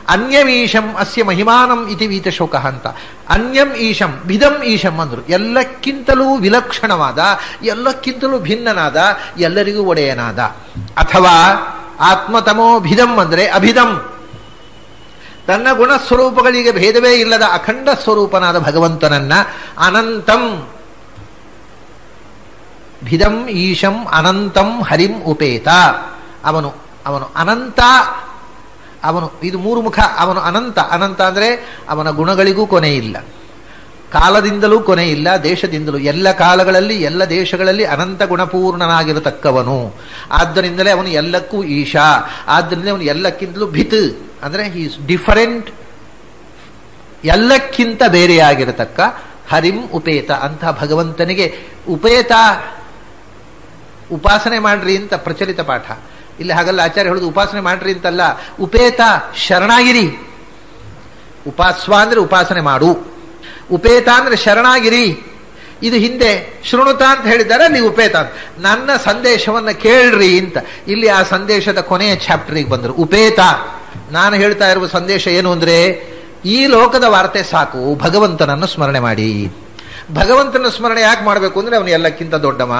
ಅನ್ಯಮೀಶಂ ಅಸ್ಯ ಮಹಿಮಾನಂ ಇತಿ ವೀತಶೋಕ ಅಂತ. ಅನ್ಯಂ ಈಶಂ, ಭಿದಂ ಈಶಂ ಅಂದ್ರು ಎಲ್ಲಕ್ಕಿಂತಲೂ ವಿಲಕ್ಷಣವಾದ, ಎಲ್ಲಕ್ಕಿಂತಲೂ ಭಿನ್ನನಾದ, ಎಲ್ಲರಿಗೂ ಒಡೆಯನಾದ. ಅಥವಾ ಆತ್ಮತಮೋ ಭಿದಂ ಅಂದ್ರೆ ಅಭಿದಂ, ತನ್ನ ಗುಣ ಸ್ವರೂಪಗಳಿಗೆ ಭೇದವೇ ಇಲ್ಲದ ಅಖಂಡ ಸ್ವರೂಪನಾದ ಭಗವಂತನನ್ನ ಅನಂತಂ, ಭಿದಂ ಈಶಂ ಅನಂತಂ ಹರಿಂ ಉಪೇತ. ಅವನು ಅನಂತ, ಅವನು ಇದು ಮೂರು ಮುಖ. ಅವನು ಅನಂತ. ಅನಂತ ಅಂದ್ರೆ ಅವನ ಗುಣಗಳಿಗೂ ಕೊನೆ ಇಲ್ಲ, ಕಾಲದಿಂದಲೂ ಕೊನೆ ಇಲ್ಲ, ದೇಶದಿಂದಲೂ. ಎಲ್ಲ ಕಾಲಗಳಲ್ಲಿ ಎಲ್ಲ ದೇಶಗಳಲ್ಲಿ ಅನಂತ ಗುಣಪೂರ್ಣನಾಗಿರತಕ್ಕವನು. ಆದ್ದರಿಂದಲೇ ಅವನು ಎಲ್ಲಕ್ಕೂ ಈಶಾ. ಆದ್ದರಿಂದ ಅವನು ಎಲ್ಲಕ್ಕಿಂತಲೂ ಭಿತ್ ಅಂದ್ರೆ ಹಿ ಈಸ್ ಡಿಫರೆಂಟ್, ಎಲ್ಲಕ್ಕಿಂತ ಬೇರೆಯಾಗಿರತಕ್ಕ ಹರಿಂ ಉಪೇತ. ಅಂಥ ಭಗವಂತನಿಗೆ ಉಪೇತ, ಉಪಾಸನೆ ಮಾಡ್ರಿ ಅಂತ ಪ್ರಚಲಿತ ಪಾಠ. ಇಲ್ಲಿ ಹಾಗಲ್ಲ, ಆಚಾರ್ಯ ಹೇಳುದು ಉಪಾಸನೆ ಮಾಡ್ರಿ ಅಂತಲ್ಲ, ಉಪೇತ ಶರಣಾಗಿರಿ. ಉಪಾಸ್ವ ಅಂದ್ರೆ ಉಪಾಸನೆ ಮಾಡು, ಉಪೇತ ಅಂದ್ರೆ ಶರಣಾಗಿರಿ. ಇದು ಹಿಂದೆ ಶೃಣುತ ಅಂತ ಹೇಳಿದ್ದಾರೆ, ಅಲ್ಲಿ ಉಪೇತ ಅಂತ. ನನ್ನ ಸಂದೇಶವನ್ನು ಕೇಳ್ರಿ ಅಂತ. ಇಲ್ಲಿ ಆ ಸಂದೇಶದ ಕೊನೆಯ ಚಾಪ್ಟರ್ಗೆ ಬಂದರು. ಉಪೇತ, ನಾನು ಹೇಳ್ತಾ ಇರುವ ಸಂದೇಶ ಏನು ಅಂದ್ರೆ, ಈ ಲೋಕದ ವಾರ್ತೆ ಸಾಕು, ಭಗವಂತನನ್ನು ಸ್ಮರಣೆ ಮಾಡಿ. ಭಗವಂತನ ಸ್ಮರಣೆ ಯಾಕೆ ಮಾಡಬೇಕು ಅಂದ್ರೆ ಅವನು ಎಲ್ಲಕ್ಕಿಂತ ದೊಡ್ಡವ.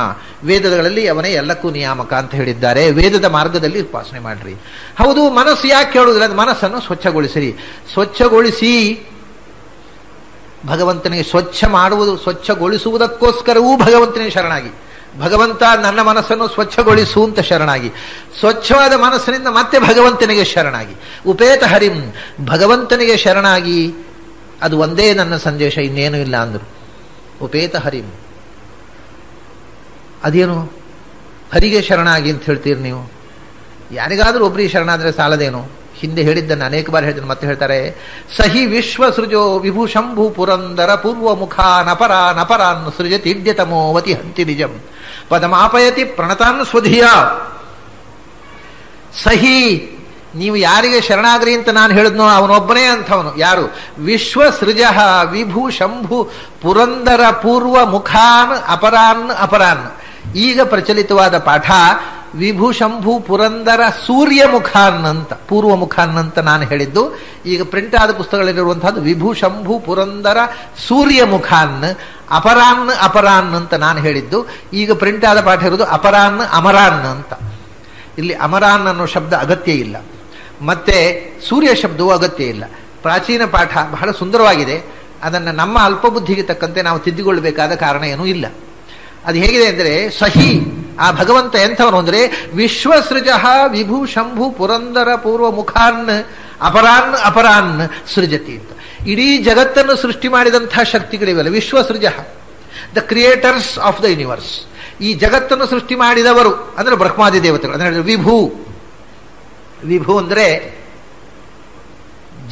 ವೇದಗಳಲ್ಲಿ ಅವನೇ ಎಲ್ಲಕ್ಕೂ ನಿಯಾಮಕ ಅಂತ ಹೇಳಿದ್ದಾರೆ. ವೇದದ ಮಾರ್ಗದಲ್ಲಿ ಉಪಾಸನೆ ಮಾಡ್ರಿ. ಹೌದು, ಮನಸ್ಸು ಯಾಕೆ ಕೇಳುವುದಿಲ್ಲ? ಮನಸ್ಸನ್ನು ಸ್ವಚ್ಛಗೊಳಿಸಿರಿ. ಸ್ವಚ್ಛಗೊಳಿಸಿ ಭಗವಂತನಿಗೆ ಸ್ವಚ್ಛಗೊಳಿಸುವುದಕ್ಕೋಸ್ಕರವೂ ಭಗವಂತನಿಗೆ ಶರಣಾಗಿ. ಭಗವಂತ ನನ್ನ ಮನಸ್ಸನ್ನು ಸ್ವಚ್ಛಗೊಳಿಸು ಅಂತ ಶರಣಾಗಿ, ಸ್ವಚ್ಛವಾದ ಮನಸ್ಸಿನಿಂದ ಮತ್ತೆ ಭಗವಂತನಿಗೆ ಶರಣಾಗಿ. ಉಪೇತ ಹರಿಂ, ಭಗವಂತನಿಗೆ ಶರಣಾಗಿ. ಅದು ಒಂದೇ ನನ್ನ ಸಂದೇಶ, ಇನ್ನೇನು ಇಲ್ಲ ಅಂದ್ರು. ಉಪೇತ ಹರಿಂ. ಅದೇನು ಹರಿಗೆ ಶರಣಾಗಿ ಅಂತ ಹೇಳ್ತೀರಿ ನೀವು? ಯಾರಿಗಾದ್ರೂ ಒಬ್ಬರಿಗೆ ಶರಣಾದ್ರೆ ಸಾಲದೇನು? ಹಿಂದೆ ಹೇಳಿದ್ದನ್ನು ಅನೇಕ ಬಾರಿ ಹೇಳಿದ್ದನ್ನು ಮತ್ತೆ ಹೇಳ್ತಾರೆ. ಸಹಿ ವಿಶ್ವಸೃಜೋ ವಿಭು ಶಂಭು ಪುರಂದರ ಪೂರ್ವ ಮುಖಾನಪರಾನ್ ಸೃಜತಿ ಇಡ್ಯತಮೋವತಿ ಹಂತಿ ನಿಜಂ ಪದಮಾಪಯತಿ ಪ್ರಣತಾನ್ ಸ್ವಧಿಯ. ಸಹಿ, ನೀವು ಯಾರಿಗೆ ಶರಣಾಗ್ರಿ ಅಂತ ನಾನು ಹೇಳಿದ್ನೋ ಅವನೊಬ್ಬನೇ ಅಂಥವನು. ಯಾರು? ವಿಶ್ವಸೃಜ ವಿಭು ಶಂಭು ಪುರಂದರ ಪೂರ್ವ ಮುಖಾನ್ ಅಪರಾನ್. ಈಗ ಪ್ರಚಲಿತವಾದ ಪಾಠ ವಿಭು ಶಂಭು ಪುರಂದರ ಸೂರ್ಯಮುಖಾನ್ ಅಂತ, ಪೂರ್ವ ಮುಖಾನ್ ಅಂತ ನಾನು ಹೇಳಿದ್ದು. ಈಗ ಪ್ರಿಂಟ್ ಆದ ಪುಸ್ತಕಗಳಲ್ಲಿರುವಂತಹದ್ದು ವಿಭು ಶಂಭು ಪುರಂದರ ಸೂರ್ಯಮುಖಾನ್, ಅಪರಾನ್ ಅಂತ ನಾನು ಹೇಳಿದ್ದು. ಈಗ ಪ್ರಿಂಟ್ ಆದ ಪಾಠ ಇರೋದು ಅಪರಾನ್ ಅಮರಾನ್ ಅಂತ. ಇಲ್ಲಿ ಅಮರಾನ್ ಅನ್ನೋ ಶಬ್ದ ಅಗತ್ಯ ಇಲ್ಲ, ಮತ್ತೆ ಸೂರ್ಯ ಶಬ್ದವೂ ಅಗತ್ಯ ಇಲ್ಲ. ಪ್ರಾಚೀನ ಪಾಠ ಬಹಳ ಸುಂದರವಾಗಿದೆ. ಅದನ್ನು ನಮ್ಮ ಅಲ್ಪಬುದ್ಧಿಗೆ ತಕ್ಕಂತೆ ನಾವು ತಿದ್ದಿಕೊಳ್ಳಬೇಕಾದ ಕಾರಣ ಏನೂ ಇಲ್ಲ. ಅದು ಹೇಗಿದೆ ಅಂದರೆ, ಸಹಿ ಆ ಭಗವಂತ ಎಂಥವನು ಅಂದರೆ ವಿಶ್ವಸೃಜ ವಿಭು ಶಂಭು ಪುರಂದರ ಪೂರ್ವ ಮುಖಾನ್ ಅಪರಾನ್ ಸೃಜತಿ ಅಂತ. ಇಡೀ ಜಗತ್ತನ್ನು ಸೃಷ್ಟಿ ಮಾಡಿದಂತಹ ಶಕ್ತಿಗಳಿವೆಲ್ಲ ವಿಶ್ವಸೃಜ, the creators of the universe. ಈ ಜಗತ್ತನ್ನು ಸೃಷ್ಟಿ ಮಾಡಿದವರು ಅಂದ್ರೆ ಬ್ರಹ್ಮಾದಿ ದೇವತೆಗಳು. ಅಂದ್ರೆ ವಿಭು ಅಂದರೆ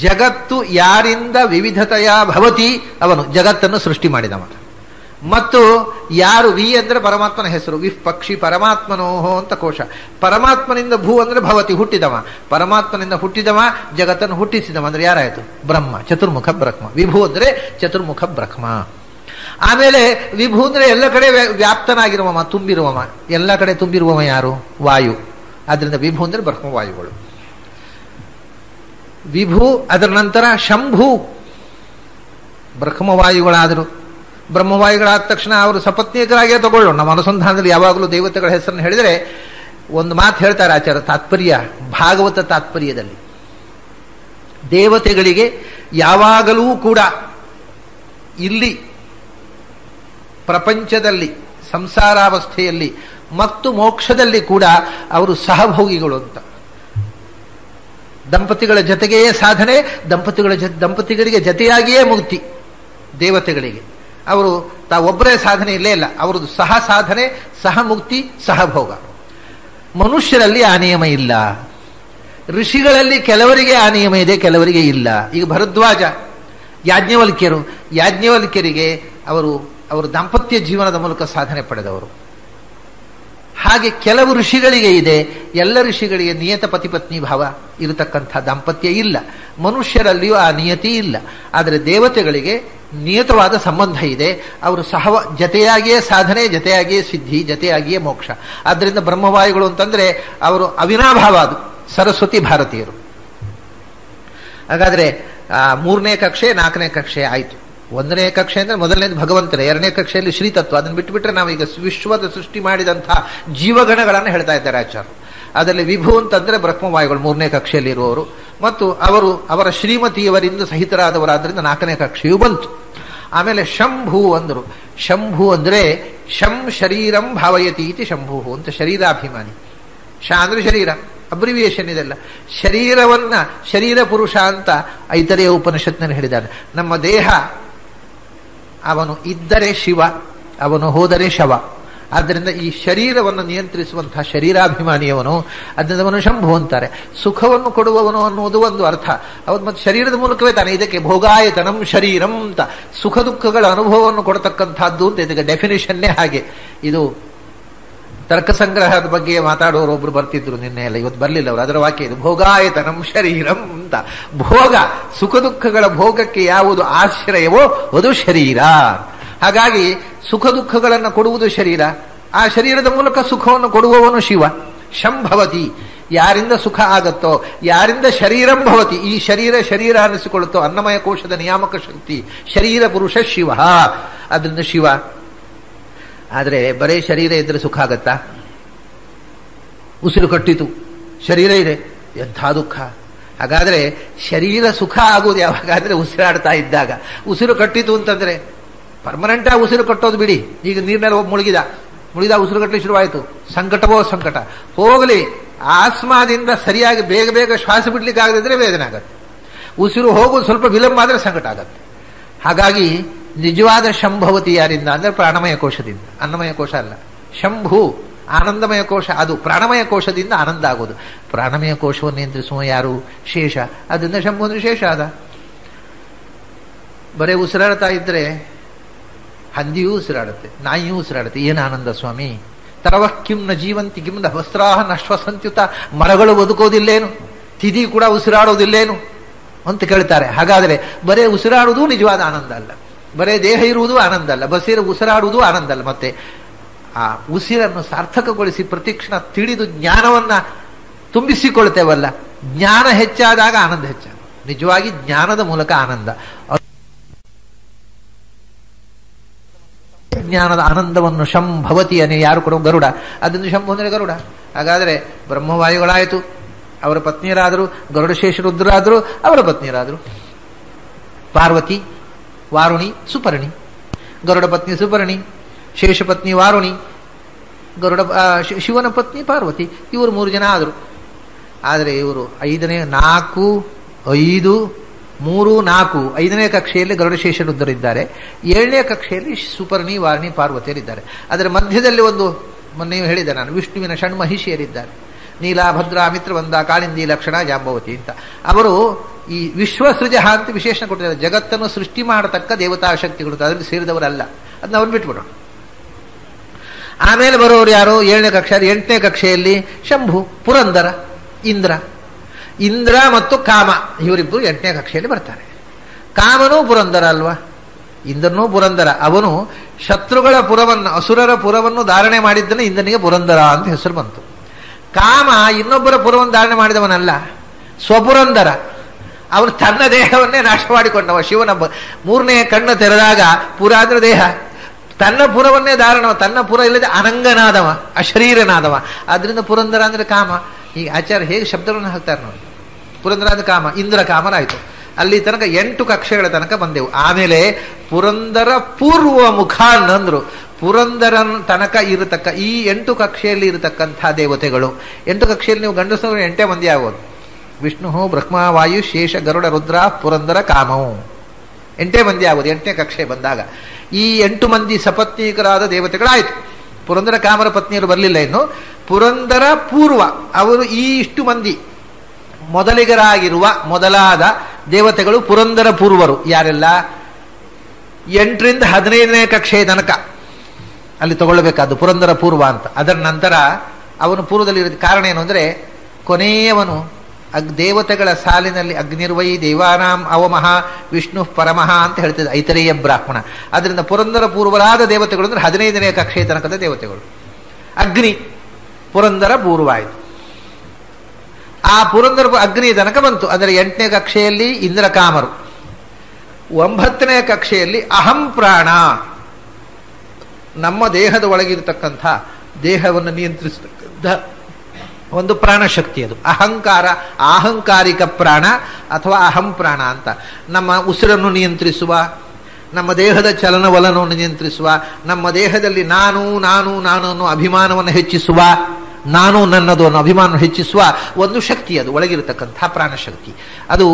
ಜಗತ್ತು ಯಾರಿಂದ ವಿವಿಧತೆಯ ಭವತಿ ಅವನು ಜಗತ್ತನ್ನು ಸೃಷ್ಟಿ ಮಾಡಿದವ. ಮತ್ತು ಯಾರು ವಿ ಅಂದ್ರೆ ಪರಮಾತ್ಮನ ಹೆಸರು, ವಿಫ್ ಪಕ್ಷಿ ಪರಮಾತ್ಮನೋಹೋ ಅಂತ ಕೋಶ. ಪರಮಾತ್ಮನಿಂದ ಭೂ ಅಂದ್ರೆ ಭವತಿ ಹುಟ್ಟಿದವ, ಪರಮಾತ್ಮನಿಂದ ಹುಟ್ಟಿದವ ಜಗತ್ತನ್ನು ಹುಟ್ಟಿಸಿದವ ಅಂದ್ರೆ ಯಾರಾಯ್ತು? ಬ್ರಹ್ಮ, ಚತುರ್ಮುಖ ಬ್ರಹ್ಮ. ವಿಭು ಅಂದ್ರೆ ಚತುರ್ಮುಖ ಬ್ರಹ್ಮ. ಆಮೇಲೆ ವಿಭು ಅಂದ್ರೆ ಎಲ್ಲ ಕಡೆ ವ್ಯಾಪ್ತನಾಗಿರುವವ, ತುಂಬಿರುವವ. ಎಲ್ಲ ಕಡೆ ತುಂಬಿರುವವ ಯಾರು? ವಾಯು. ಆದ್ರಿಂದ ವಿಭು ಅಂದ್ರೆ ಬ್ರಹ್ಮವಾಯುಗಳು. ವಿಭು, ಅದರ ನಂತರ ಶಂಭು, ಬ್ರಹ್ಮವಾಯುಗಳಾದರು. ಬ್ರಹ್ಮವಾಯುಗಳಾದ ತಕ್ಷಣ ಅವರು ಸಪತ್ನೀಕರಾಗೇ ತಗೊಳ್ಳೋಣ. ನಮ್ಮ ಅನುಸಂಧಾನದಲ್ಲಿ ಯಾವಾಗಲೂ ದೇವತೆಗಳ ಹೆಸರನ್ನು ಹೇಳಿದರೆ ಒಂದು ಮಾತು ಹೇಳ್ತಾರೆ ಆಚಾರ್ಯ ತಾತ್ಪರ್ಯ, ಭಾಗವತ ತಾತ್ಪರ್ಯದಲ್ಲಿ. ದೇವತೆಗಳಿಗೆ ಯಾವಾಗಲೂ ಕೂಡ ಇಲ್ಲಿ ಪ್ರಪಂಚದಲ್ಲಿ ಸಂಸಾರಾವಸ್ಥೆಯಲ್ಲಿ ಮತ್ತು ಮೋಕ್ಷದಲ್ಲಿ ಕೂಡ ಅವರು ಸಹಭೋಗಿಗಳು ಅಂತ. ದಂಪತಿಗಳ ಜೊತೆಗೆಯೇ ಸಾಧನೆ, ದಂಪತಿಗಳಿಗೆ ಜತೆಯಾಗಿಯೇ ಮುಕ್ತಿ. ದೇವತೆಗಳಿಗೆ ಅವರು ತಾವೊಬ್ಬರೇ ಸಾಧನೆ ಇಲ್ಲೇ ಇಲ್ಲ, ಅವರದ್ದು ಸಹ ಸಾಧನೆ, ಸಹ ಮುಕ್ತಿ, ಸಹಭೋಗ. ಮನುಷ್ಯರಲ್ಲಿ ಆ ನಿಯಮ ಇಲ್ಲ. ಋಷಿಗಳಲ್ಲಿ ಕೆಲವರಿಗೆ ಆ ನಿಯಮ ಇದೆ, ಕೆಲವರಿಗೆ ಇಲ್ಲ. ಈಗ ಭರದ್ವಾಜ, ಯಾಜ್ಞವಲ್ಕ್ಯರಿಗೆ ಅವರು ದಾಂಪತ್ಯ ಜೀವನದ ಮೂಲಕ ಸಾಧನೆ ಪಡೆದವರು. ಹಾಗೆ ಕೆಲವು ಋಷಿಗಳಿಗೆ ಇದೆ. ಎಲ್ಲ ಋಷಿಗಳಿಗೆ ನಿಯತ ಪತಿಪತ್ನಿ ಭಾವ ಇರತಕ್ಕಂಥ ದಾಂಪತ್ಯ ಇಲ್ಲ. ಮನುಷ್ಯರಲ್ಲಿಯೂ ಆ ನಿಯತಿ ಇಲ್ಲ. ಆದರೆ ದೇವತೆಗಳಿಗೆ ನಿಯತವಾದ ಸಂಬಂಧ ಇದೆ. ಅವರು ಜತೆಯಾಗಿಯೇ ಸಾಧನೆ, ಜತೆಯಾಗಿಯೇ ಸಿದ್ಧಿ, ಜತೆಯಾಗಿಯೇ ಮೋಕ್ಷ. ಆದ್ದರಿಂದ ಬ್ರಹ್ಮವಾಯುಗಳು ಅಂತಂದ್ರೆ ಅವರು ಅವಿನಾಭಾವ. ಅದು ಸರಸ್ವತಿ ಭಾರತೀಯರು. ಹಾಗಾದ್ರೆ 3ನೇ ಕಕ್ಷೆ 4ನೇ ಕಕ್ಷೆ ಆಯಿತು. 1ನೇ ಕಕ್ಷೆ ಅಂದ್ರೆ ಮೊದಲನೇದು ಭಗವಂತನೇ, 2ನೇ ಕಕ್ಷೆಯಲ್ಲಿ ಶ್ರೀತತ್ವ. ಅದನ್ನು ಬಿಟ್ಟುಬಿಟ್ರೆ ನಾವೀಗ ವಿಶ್ವದ ಸೃಷ್ಟಿ ಮಾಡಿದಂತಹ ಜೀವಗಣಗಳನ್ನು ಹೇಳ್ತಾ ಇದ್ದಾರೆ ಆಚಾರ್ಯರು. ಅದರಲ್ಲಿ ವಿಭು ಅಂತಂದ್ರೆ ಬ್ರಹ್ಮವಾಯುಗಳು 3ನೇ ಕಕ್ಷೆಯಲ್ಲಿ ಇರುವವರು, ಮತ್ತು ಅವರ ಶ್ರೀಮತಿಯವರಿಂದ ಸಹಿತರಾದವರಾದ್ರಿಂದ 4ನೇ ಕಕ್ಷೆಯೂ ಬಂತು. ಆಮೇಲೆ ಶಂಭು ಅಂದರು. ಶಂಭು ಅಂದ್ರೆ ಶಂ ಶರೀರಂ ಭಾವಯತಿ ಇತಿ ಶಂಭು ಅಂತ, ಶರೀರಾಭಿಮಾನಿ. ಶ ಅಂದ್ರೆ ಶರೀರ, ಅಬ್ರಿವಿಯೇಷನ್ ಇದೆಲ್ಲ. ಶರೀರ ಪುರುಷ ಅಂತ ಐತರೆಯ ಉಪನಿಷತ್ನಲ್ಲಿ ಹೇಳಿದ್ದಾರೆ. ನಮ್ಮ ದೇಹ ಅವನು ಇದ್ದರೆ ಶಿವ, ಅವನು ಹೋದರೆ ಶವ. ಆದ್ದರಿಂದ ಈ ಶರೀರವನ್ನು ನಿಯಂತ್ರಿಸುವಂತಹ ಶರೀರಾಭಿಮಾನಿಯವನು, ಅದರಿಂದ ಅವನು ಶಂಭು ಅಂತಾರೆ. ಸುಖವನ್ನು ಕೊಡುವವನು ಅನ್ನುವುದು ಒಂದು ಅರ್ಥ. ಅವನು ಮತ್ತೆ ಶರೀರದ ಮೂಲಕವೇ ತಾನೆ. ಇದಕ್ಕೆ ಭೋಗಾಯತನಂ ಶರೀರಂ ಅಂತ, ಸುಖ ದುಃಖಗಳ ಅನುಭವವನ್ನು ಕೊಡತಕ್ಕಂಥದ್ದು ಅಂತ ಇದಕ್ಕೆ ಡೆಫಿನೇಷನ್ನೇ ಹಾಗೆ. ಇದು ತರ್ಕ ಸಂಗ್ರಹದ ಬಗ್ಗೆ ಮಾತಾಡೋರು ಒಬ್ರು ಬರ್ತಿದ್ರು ನಿನ್ನೆ ಎಲ್ಲ, ಇವತ್ತು ಬರಲಿಲ್ಲ ಅವರು. ಅದರ ವಾಕ್ಯ ಇದು, ಭೋಗಾಯತನಂ ಶರೀರಂ ಅಂತ. ಭೋಗ, ಸುಖ ದುಃಖಗಳ ಭೋಗಕ್ಕೆ ಯಾವುದು ಆಶ್ರಯವೋ ಅದು ಶರೀರ. ಹಾಗಾಗಿ ಸುಖ ದುಃಖಗಳನ್ನು ಕೊಡುವುದು ಶರೀರ. ಆ ಶರೀರದ ಮೂಲಕ ಸುಖವನ್ನು ಕೊಡುವವನು ಶಿವ. ಶಂಭವತಿ, ಯಾರಿಂದ ಸುಖ ಆಗತ್ತೋ, ಯಾರಿಂದ ಶರೀರಂ ಭವತಿ, ಈ ಶರೀರ ಅನ್ನಿಸಿಕೊಳ್ಳುತ್ತೋ, ಅನ್ನಮಯ ಕೋಶದ ನಿಯಾಮಕ ಶಕ್ತಿ ಶರೀರ ಪುರುಷ ಶಿವ. ಅದರಿಂದ ಶಿವ. ಆದರೆ ಬರೇ ಶರೀರ ಇದ್ರೆ ಸುಖ ಆಗತ್ತಾ? ಉಸಿರು ಕಟ್ಟಿತು, ಶರೀರ ಇದೆ, ಎಂಥ ದುಃಖ. ಹಾಗಾದ್ರೆ ಶರೀರ ಸುಖ ಆಗುವುದು ಯಾವಾಗಾದ್ರೆ ಉಸಿರಾಡ್ತಾ ಇದ್ದಾಗ. ಉಸಿರು ಕಟ್ಟಿತು ಅಂತಂದ್ರೆ ಪರ್ಮನೆಂಟ್ ಆಗಿ ಉಸಿರು ಕಟ್ಟೋದು ಬಿಡಿ. ಈಗ ನೀರಿನಲ್ಲಿ ಮುಳುಗಿದ ಉಸಿರು ಕಟ್ಟಲಿ ಶುರುವಾಯಿತು, ಸಂಕಟವೋ ಸಂಕಟ. ಹೋಗಲಿ, ಆಸ್ಮಾದಿಂದ ಸರಿಯಾಗಿ ಬೇಗ ಶ್ವಾಸ ಬಿಡ್ಲಿಕ್ಕೆ ಆಗದಿದ್ರೆ ವೇದನೆ ಆಗತ್ತೆ. ಉಸಿರು ಹೋಗೋದು ಸ್ವಲ್ಪ ವಿಳಂಬ ಆದರೆ ಸಂಕಟ ಆಗತ್ತೆ. ಹಾಗಾಗಿ ನಿಜವಾದ ಶಂಭವತಿ ಯಾರಿಂದ ಅಂದ್ರೆ ಪ್ರಾಣಮಯ ಕೋಶದಿಂದ, ಅನ್ನಮಯ ಕೋಶ ಅಲ್ಲ. ಶಂಭು ಆನಂದಮಯ ಕೋಶ, ಅದು ಪ್ರಾಣಮಯ ಕೋಶದಿಂದ ಆನಂದ ಆಗೋದು. ಪ್ರಾಣಮಯ ಕೋಶವನ್ನು ನಿಯಂತ್ರಿಸುವ ಯಾರು? ಶೇಷ. ಅದರಿಂದ ಶಂಭು ಅಂದ್ರೆ ಶೇಷ ಆದ. ಬರೇ ಉಸಿರಾಡ್ತಾ ಇದ್ರೆ ಹಂದಿಯೂ ಉಸಿರಾಡುತ್ತೆ, ನಾಯಿಯೂ ಉಸಿರಾಡುತ್ತೆ. ಏನು ಆನಂದ ಸ್ವಾಮಿ! ತರವಃ ಕಿಂ ನ ಜೀವಂತಿ ಕಿಂ ನ ವಸ್ತ್ರಾಹ ನಶ್ವಸಂತ್ಯುತ. ಮರಗಳು ಬದುಕೋದಿಲ್ಲೇನು? ತಿಥಿ ಕೂಡ ಉಸಿರಾಡೋದಿಲ್ಲೇನು ಅಂತ ಕೇಳ್ತಾರೆ. ಹಾಗಾದರೆ ಬರೇ ಉಸಿರಾಡುವುದು ನಿಜವಾದ ಆನಂದ ಅಲ್ಲ, ಬರೇ ದೇಹ ಇರುವುದು ಆನಂದ ಅಲ್ಲ, ಉಸಿರಾಡುವುದು ಆನಂದ ಅಲ್ಲ. ಮತ್ತೆ ಆ ಉಸಿರನ್ನು ಸಾರ್ಥಕಗೊಳಿಸಿ ಪ್ರತಿಕ್ಷಣ ತಿಳಿದು ಜ್ಞಾನವನ್ನ ತುಂಬಿಸಿಕೊಳ್ತೇವಲ್ಲ, ಜ್ಞಾನ ಹೆಚ್ಚಾದಾಗ ಆನಂದ ಹೆಚ್ಚಾಗ. ನಿಜವಾಗಿ ಜ್ಞಾನದ ಮೂಲಕ ಆನಂದ, ಜ್ಞಾನದ ಆನಂದವನ್ನು ಶಂಭವತಿ ಅನ್ನೋ ಯಾರು ಕೊಡೋ ಗರುಡ, ಅದನ್ನು ಶಂಭು ಅಂದರೆ ಗರುಡ. ಹಾಗಾದರೆ ಬ್ರಹ್ಮವಾಯುಗಳಾಯಿತು, ಅವರ ಪತ್ನಿಯರಾದರು, ಗರುಡಶೇಷರುದ್ರಾದರು, ಅವರ ಪತ್ನಿಯರಾದರು ಪಾರ್ವತಿ, ವಾರುಣಿ, ಸುಪರ್ಣಿ. ಗರುಡ ಪತ್ನಿ ಸುಪರ್ಣಿ, ಶೇಷ ಪತ್ನಿ ವಾರುಣಿ, ಗರುಡ ಶಿವನ ಪತ್ನಿ ಪಾರ್ವತಿ. ಇವರು 3 ಜನ ಆದರು. ಆದರೆ ಇವರು 4, 5, 3, 4 5ನೇ ಕಕ್ಷೆಯಲ್ಲಿ ಗರುಡಶೇಷರುದ್ಧರಿದ್ದಾರೆ. 7ನೇ ಕಕ್ಷೆಯಲ್ಲಿ ಸುಪರ್ಣಿ, ವಾರುಣಿ, ಪಾರ್ವತಿಯರಿದ್ದಾರೆ. ಅದರ ಮಧ್ಯದಲ್ಲಿ ಒಂದು ಮೊನ್ನೆ ಹೇಳಿದೆ ನಾನು, ವಿಷ್ಣುವಿನ ಷಣ್ಮಹಿಷಿಯರಿದ್ದಾರೆ. ನೀಲ, ಭದ್ರ, ಮಿತ್ರವಂದ, ಕಾಳಿಂದಿ, ಲಕ್ಷಣ, ಜಾಂಬವತಿ ಅಂತ. ಅವರು ಈ ವಿಶ್ವಸೃಜ ಅಂತ ವಿಶೇಷಣ ಕೊಟ್ಟಿದ್ದಾರೆ. ಜಗತ್ತನ್ನು ಸೃಷ್ಟಿ ಮಾಡತಕ್ಕ ದೇವತಾ ಶಕ್ತಿಗಳು, ಅದರಲ್ಲಿ ಸೇರಿದವರಲ್ಲ. ಅದನ್ನ ಅವ್ರು ಬಿಟ್ಬಿಡೋಣ. ಆಮೇಲೆ ಬರೋರು ಯಾರು? 7ನೇ ಕಕ್ಷೆ. 8ನೇ ಕಕ್ಷೆಯಲ್ಲಿ ಶಂಭು, ಪುರಂದರ, ಇಂದ್ರ. ಇಂದ್ರ ಮತ್ತು ಕಾಮ ಇವರಿಬ್ಬರು 8ನೇ ಕಕ್ಷೆಯಲ್ಲಿ ಬರ್ತಾರೆ. ಕಾಮನೂ ಪುರಂದರ ಅಲ್ವಾ? ಇಂದ್ರನೂ ಪುರಂದರ. ಅವನು ಶತ್ರುಗಳ ಪುರವನ್ನು, ಅಸುರರ ಪುರವನ್ನು ಧಾರಣೆ ಮಾಡಿದ್ದನ್ನು ಇಂದ್ರನಿಗೆ ಪುರಂದರ ಅಂತ ಹೆಸರು ಬಂತು. ಕಾಮ ಇನ್ನೊಬ್ಬರ ಪುರವನ್ನು ಧಾರಣೆ ಮಾಡಿದವನಲ್ಲ, ಸ್ವಪುರಂದರ. ಅವನು ತನ್ನ ದೇಹವನ್ನೇ ನಾಶ ಮಾಡಿಕೊಂಡವ. ಶಿವನ 3ನೇ ಕಣ್ಣು ತೆರೆದಾಗ ಪುರ ಅಂದ್ರೆ ದೇಹ, ತನ್ನ ಪುರವನ್ನೇ ಧಾರಣ, ತನ್ನ ಪುರ ಇಲ್ಲದೆ ಅನಂಗನಾದವ, ಅಶರೀರನಾದವ. ಆದ್ರಿಂದ ಪುರಂದರ ಅಂದ್ರೆ ಕಾಮ. ಈ ಆಚಾರ್ಯ ಹೇಗೆ ಶಬ್ದಗಳನ್ನು ಹಾಕ್ತಾರೆ ನೋಡಿ. ಪುರಂದರ ಅಂದ್ರೆ ಕಾಮ, ಇಂದ್ರ ಕಾಮರಾಯಿತು. ಅಲ್ಲಿ ತನಕ 8 ಕಕ್ಷೆಗಳ ತನಕ ಬಂದೆವು. ಆಮೇಲೆ ಪುರಂದರ ಪೂರ್ವ ಮುಖ ಅಂದ್ರು. ಪುರಂದರನ ತನಕ ಇರತಕ್ಕ ಈ 8 ಕಕ್ಷೆಯಲ್ಲಿ ಇರತಕ್ಕಂಥ ದೇವತೆಗಳು. 8 ಕಕ್ಷೆಯಲ್ಲಿ ನೀವು ಗಂಡಸರು 8 ಮಂದಿ ಆಗೋದು. ವಿಷ್ಣು, ಬ್ರಹ್ಮ, ವಾಯು, ಶೇಷ, ಗರುಡ, ರುದ್ರ, ಪುರಂದರ, ಕಾಮವು 8 ಮಂದಿ ಆಗೋದು 8ನೇ ಕಕ್ಷೆ ಬಂದಾಗ. ಈ 8 ಮಂದಿ ಸಪತ್ನೀಕರಾದ ದೇವತೆಗಳಾಯಿತು. ಪುರಂದರ ಕಾಮರ ಪತ್ನಿಯರು ಬರಲಿಲ್ಲ ಇನ್ನು. ಪುರಂದರ ಪೂರ್ವ ಅವರು ಈ ಇಷ್ಟು ಮಂದಿ ಮೊದಲಿಗರಾಗಿರುವ ಮೊದಲಾದ ದೇವತೆಗಳು ಪುರಂದರ ಪೂರ್ವರು. ಯಾರೆಲ್ಲ? 8 ರಿಂದ 15ನೇ ಕಕ್ಷೆಯ ತನಕ ಅಲ್ಲಿ ತಗೊಳ್ಬೇಕಾದ್ದು ಪುರಂದರ ಪೂರ್ವ ಅಂತ. ಅದರ ನಂತರ ಅವನು ಪೂರ್ವದಲ್ಲಿ ಇರೋದು. ಕಾರಣ ಏನು ಅಂದರೆ, ಕೊನೆಯವನು ದೇವತೆಗಳ ಸಾಲಿನಲ್ಲಿ ಅಗ್ನಿರ್ವೈ ದೇವಾನಾಂ ಅವಮಃ ವಿಷ್ಣು ಪರಮಃ ಅಂತ ಹೇಳ್ತಿದ್ದ ಐತರೇಯ ಬ್ರಾಹ್ಮಣ. ಅದರಿಂದ ಪುರಂದರ ಪೂರ್ವರಾದ ದೇವತೆಗಳು ಅಂದ್ರೆ 15ನೇ ಕಕ್ಷೆಯ ತನಕದ ದೇವತೆಗಳು. ಅಗ್ನಿ ಪುರಂದರ ಪೂರ್ವ ಆಯಿತು. ಆ ಪುರಂದರ ಅಗ್ನಿ ತನಕ ಬಂತು. ಅದರ 8ನೇ ಕಕ್ಷೆಯಲ್ಲಿ ಇಂದ್ರಕಾಮರು, 9ನೇ ಕಕ್ಷೆಯಲ್ಲಿ ಅಹಂ ಪ್ರಾಣ, ನಮ್ಮ ದೇಹದ ಒಳಗಿರತಕ್ಕಂಥ ದೇಹವನ್ನು ನಿಯಂತ್ರಿಸತಕ್ಕಂಥ ಒಂದು ಪ್ರಾಣಶಕ್ತಿ. ಅದು ಅಹಂಕಾರ, ಆಹಂಕಾರಿಕ ಪ್ರಾಣ ಅಥವಾ ಅಹಂ ಪ್ರಾಣ ಅಂತ. ನಮ್ಮ ಉಸಿರನ್ನು ನಿಯಂತ್ರಿಸುವ, ನಮ್ಮ ದೇಹದ ಚಲನವಲನವನ್ನು ನಿಯಂತ್ರಿಸುವ, ನಮ್ಮ ದೇಹದಲ್ಲಿ ನಾನು ನಾನು ನಾನು ಅನ್ನೋ ಅಭಿಮಾನವನ್ನು ಹೆಚ್ಚಿಸುವ, ನಾನು ನನ್ನದು ಅನ್ನೋ ಅಭಿಮಾನವನ್ನು ಹೆಚ್ಚಿಸುವ ಒಂದು ಶಕ್ತಿ, ಅದು ಒಳಗಿರತಕ್ಕಂಥ ಪ್ರಾಣಶಕ್ತಿ. ಅದು